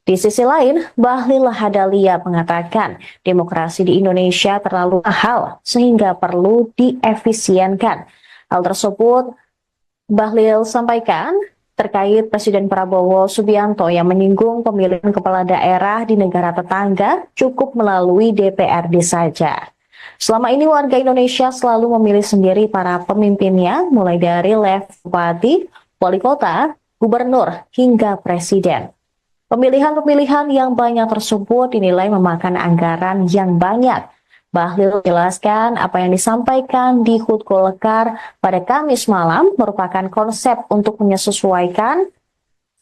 Di sisi lain, Bahlil Lahadalia mengatakan demokrasi di Indonesia terlalu mahal sehingga perlu diefisienkan. Hal tersebut Bahlil sampaikan terkait Presiden Prabowo Subianto yang menyinggung pemilihan kepala daerah di negara tetangga cukup melalui DPRD saja. Selama ini warga Indonesia selalu memilih sendiri para pemimpinnya mulai dari level bupati, wali kota, gubernur, hingga presiden. Pemilihan-pemilihan yang banyak tersebut dinilai memakan anggaran yang banyak. Bahlil menjelaskan apa yang disampaikan di HUT Golkar pada Kamis malam merupakan konsep untuk menyesuaikan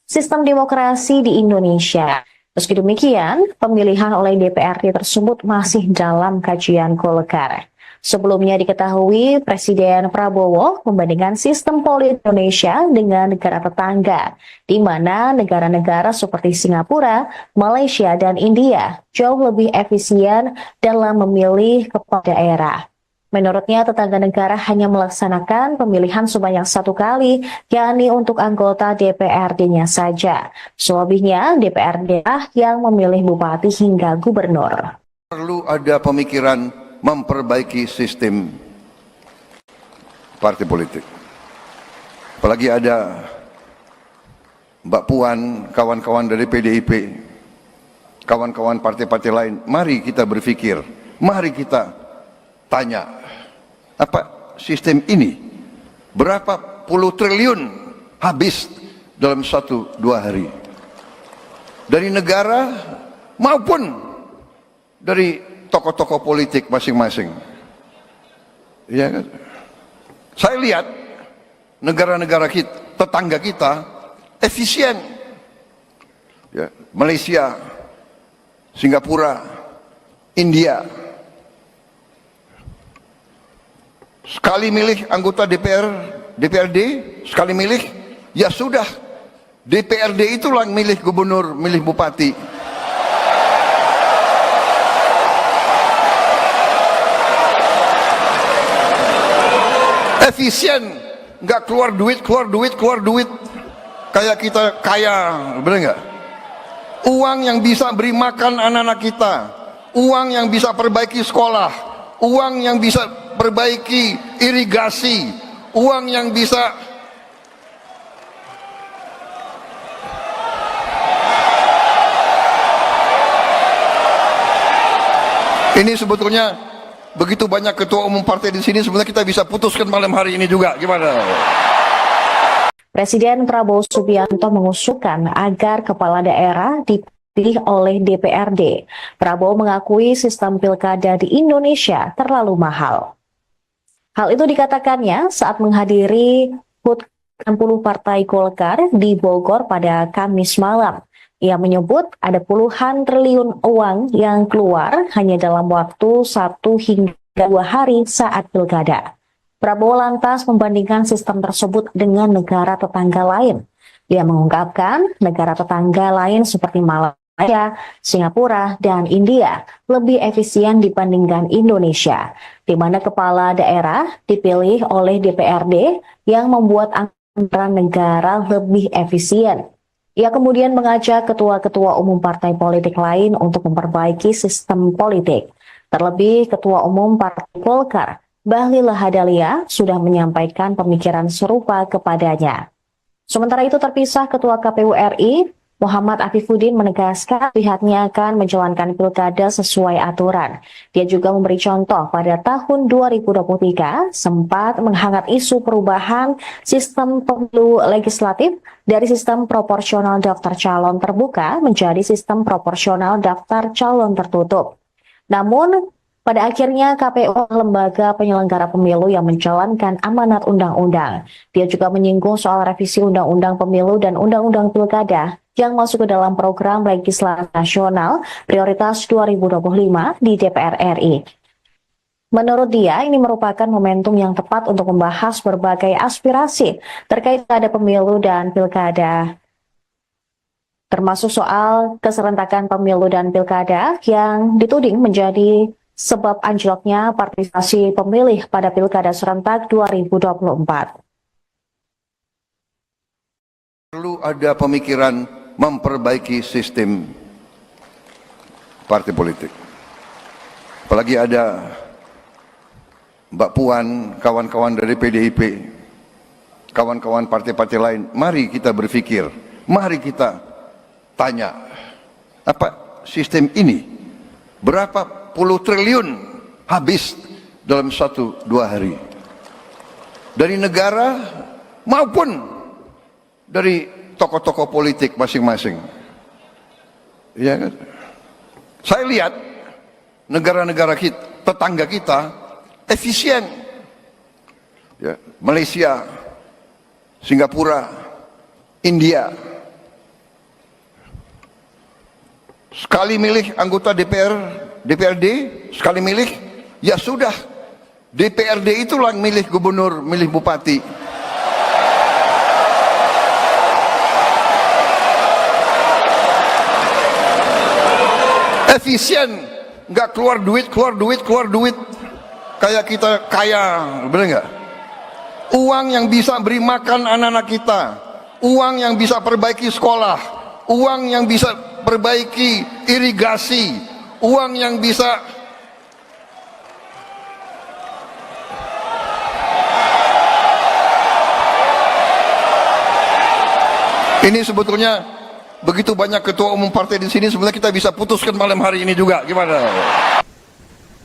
sistem demokrasi di Indonesia. Meski demikian, pemilihan oleh DPRD tersebut masih dalam kajian Golkar. Sebelumnya diketahui Presiden Prabowo membandingkan sistem politik Indonesia dengan negara tetangga, di mana negara-negara seperti Singapura, Malaysia, dan India jauh lebih efisien dalam memilih kepala daerah. Menurutnya, tetangga negara hanya melaksanakan pemilihan sebanyak 1 kali, yakni untuk anggota DPRD-nya saja. Selebihnya, DPRD yang memilih bupati hingga gubernur. Perlu ada pemikiran memperbaiki sistem partai politik. Apalagi ada Mbak Puan, kawan-kawan dari PDIP, kawan-kawan partai-partai lain. Mari kita berpikir, mari kita tanya, apa sistem ini berapa puluh triliun habis dalam 1-2 hari dari negara maupun dari tokoh-tokoh politik masing-masing. Ya kan? Saya lihat negara-negara kita, tetangga kita efisien. Ya, Malaysia, Singapura, India. Sekali milih anggota DPRD, sekali milih, ya sudah. DPRD itulah yang milih gubernur, milih bupati. Efisien, nggak keluar duit, kayak kita kaya, bener nggak? Uang yang bisa beri makan anak-anak kita, uang yang bisa perbaiki sekolah, uang yang bisa perbaiki irigasi, uang yang bisa Ini sebetulnya begitu banyak ketua umum partai di sini, sebenarnya kita bisa putuskan malam hari ini juga. Gimana? Presiden Prabowo Subianto mengusulkan agar kepala daerah dipilih oleh DPRD. Prabowo mengakui sistem pilkada di Indonesia terlalu mahal. Hal itu dikatakannya saat menghadiri HUT 60 Partai Golkar di Bogor pada Kamis malam. Ia menyebut ada puluhan triliun uang yang keluar hanya dalam waktu 1 hingga 2 hari saat pilkada. Prabowo lantas membandingkan sistem tersebut dengan negara tetangga lain. Ia mengungkapkan negara tetangga lain seperti Malaysia, Singapura, dan India lebih efisien dibandingkan Indonesia, di mana kepala daerah dipilih oleh DPRD yang membuat anggaran negara lebih efisien. Ia kemudian mengajak ketua-ketua umum partai politik lain untuk memperbaiki sistem politik. Terlebih Ketua Umum Partai Golkar, Bahlil Lahadalia, sudah menyampaikan pemikiran serupa kepadanya. Sementara itu terpisah Ketua KPU RI, Muhammad Afifuddin menegaskan pihaknya akan menjalankan pilkada sesuai aturan. Dia juga memberi contoh pada tahun 2023 sempat menghangat isu perubahan sistem pemilu legislatif dari sistem proporsional daftar calon terbuka menjadi sistem proporsional daftar calon tertutup. Namun, pada akhirnya KPU lembaga penyelenggara pemilu yang menjalankan amanat undang-undang. Dia juga menyinggung soal revisi undang-undang pemilu dan undang-undang pilkada yang masuk ke dalam program legislasi nasional prioritas 2025 di DPR RI. Menurut dia, ini merupakan momentum yang tepat untuk membahas berbagai aspirasi terkait pada pemilu dan pilkada, termasuk soal keserentakan pemilu dan pilkada yang dituding menjadi sebab anjloknya partisipasi pemilih pada pilkada serentak 2024. Perlu ada pemikiran memperbaiki sistem partai politik. Apalagi ada Mbak Puan, kawan-kawan dari PDIP, kawan-kawan partai-partai lain. Mari kita berpikir, mari kita tanya, apa sistem ini berapa puluh triliun habis dalam 1-2 hari dari negara maupun dari tokoh-tokoh politik masing-masing. Ya kan? Saya lihat negara-negara kita, tetangga kita efisien. Ya, Malaysia, Singapura, India. Sekali milih anggota DPRD, sekali milih, ya sudah. DPRD itulah yang milih gubernur, milih bupati. Efisien, nggak keluar duit. Kayak kita kaya, bener nggak? Uang yang bisa beri makan anak-anak kita, uang yang bisa perbaiki sekolah, uang yang bisa perbaiki irigasi, uang yang bisa ini sebetulnya begitu banyak ketua umum partai di sini, sebenarnya kita bisa putuskan malam hari ini juga. Gimana?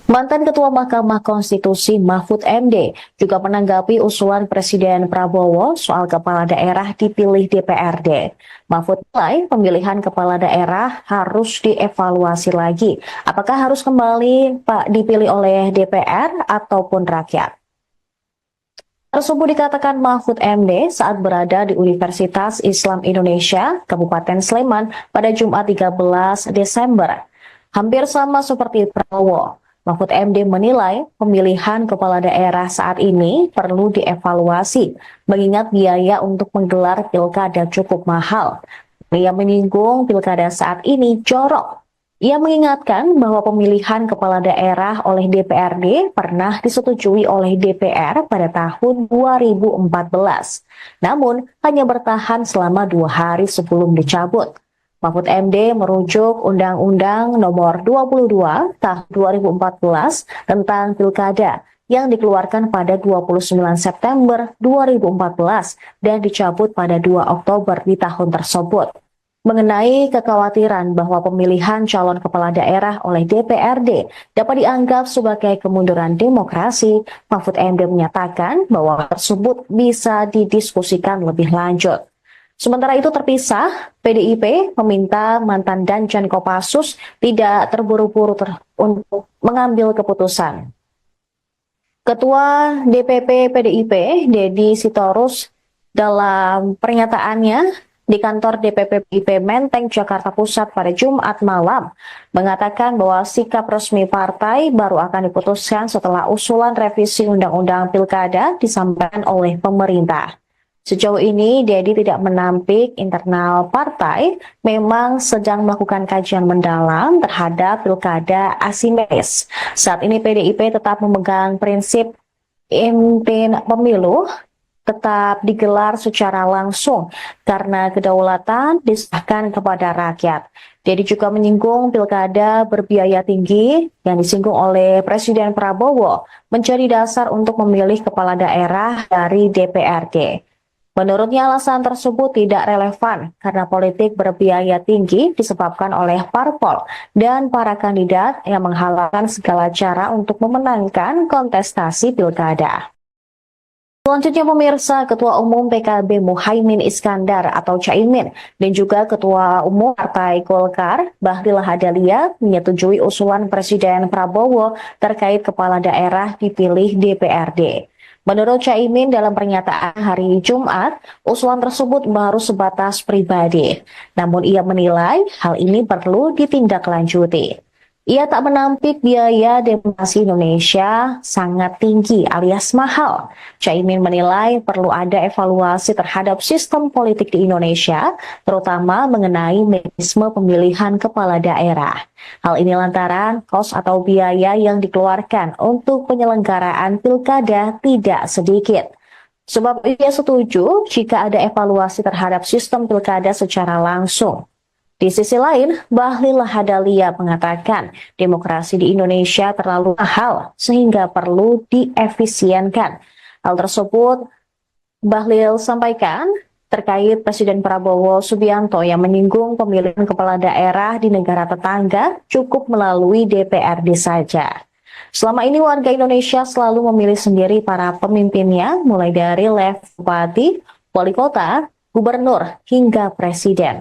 Mantan Ketua Mahkamah Konstitusi Mahfud MD juga menanggapi usulan Presiden Prabowo soal kepala daerah dipilih DPRD. Mahfud menilai pemilihan kepala daerah harus dievaluasi lagi. Apakah harus kembali dipilih oleh DPR ataupun rakyat? Tersebut dikatakan Mahfud MD saat berada di Universitas Islam Indonesia, Kabupaten Sleman pada Jumat 13 Desember. Hampir sama seperti Prabowo, Mahfud MD menilai pemilihan kepala daerah saat ini perlu dievaluasi, mengingat biaya untuk menggelar pilkada cukup mahal. Ia menyinggung pilkada saat ini jorok. Ia mengingatkan bahwa pemilihan kepala daerah oleh DPRD pernah disetujui oleh DPR pada tahun 2014, namun hanya bertahan selama 2 hari sebelum dicabut. Mahfud MD merujuk Undang-Undang Nomor 22 Tahun 2014 tentang Pilkada yang dikeluarkan pada 29 September 2014 dan dicabut pada 2 Oktober di tahun tersebut. mengenai kekhawatiran bahwa pemilihan calon kepala daerah oleh DPRD dapat dianggap sebagai kemunduran demokrasi, Mahfud MD menyatakan bahwa tersebut bisa didiskusikan lebih lanjut. Sementara itu terpisah, PDIP meminta mantan Danjen Kopassus tidak terburu-buru untuk mengambil keputusan. Ketua DPP PDIP, Deddy Sitorus, dalam pernyataannya di kantor DPP PDIP Menteng, Jakarta Pusat pada Jumat malam, mengatakan bahwa sikap resmi partai baru akan diputuskan setelah usulan revisi Undang-Undang Pilkada disampaikan oleh pemerintah. Sejauh ini, Deddy tidak menampik internal partai memang sedang melakukan kajian mendalam terhadap pilkada asimetris. Saat ini PDIP tetap memegang prinsip inti pemilu tetap digelar secara langsung karena kedaulatan diserahkan kepada rakyat. Deddy juga menyinggung pilkada berbiaya tinggi yang disinggung oleh Presiden Prabowo menjadi dasar untuk memilih kepala daerah dari DPRD. Menurutnya alasan tersebut tidak relevan karena politik berbiaya tinggi disebabkan oleh parpol dan para kandidat yang menghalalkan segala cara untuk memenangkan kontestasi pilkada. Selanjutnya pemirsa, Ketua Umum PKB Muhaimin Iskandar atau Caimin dan juga Ketua Umum Partai Golkar Bahlil Lahadalia menyetujui usulan Presiden Prabowo terkait kepala daerah dipilih DPRD. Menurut Caimin dalam pernyataan hari Jumat, usulan tersebut baru sebatas pribadi. Namun ia menilai hal ini perlu ditindaklanjuti. Ia tak menampik biaya demokrasi Indonesia sangat tinggi alias mahal. Caimin menilai perlu ada evaluasi terhadap sistem politik di Indonesia, terutama mengenai mekanisme pemilihan kepala daerah. Hal ini lantaran kos atau biaya yang dikeluarkan untuk penyelenggaraan pilkada tidak sedikit. Sebab ia setuju jika ada evaluasi terhadap sistem pilkada secara langsung. Di sisi lain, Bahlil Lahadalia mengatakan demokrasi di Indonesia terlalu mahal sehingga perlu diefisienkan. Hal tersebut Bahlil sampaikan terkait Presiden Prabowo Subianto yang menyinggung pemilihan kepala daerah di negara tetangga cukup melalui DPRD saja. Selama ini warga Indonesia selalu memilih sendiri para pemimpinnya mulai dari level bupati, wali kota, gubernur hingga presiden.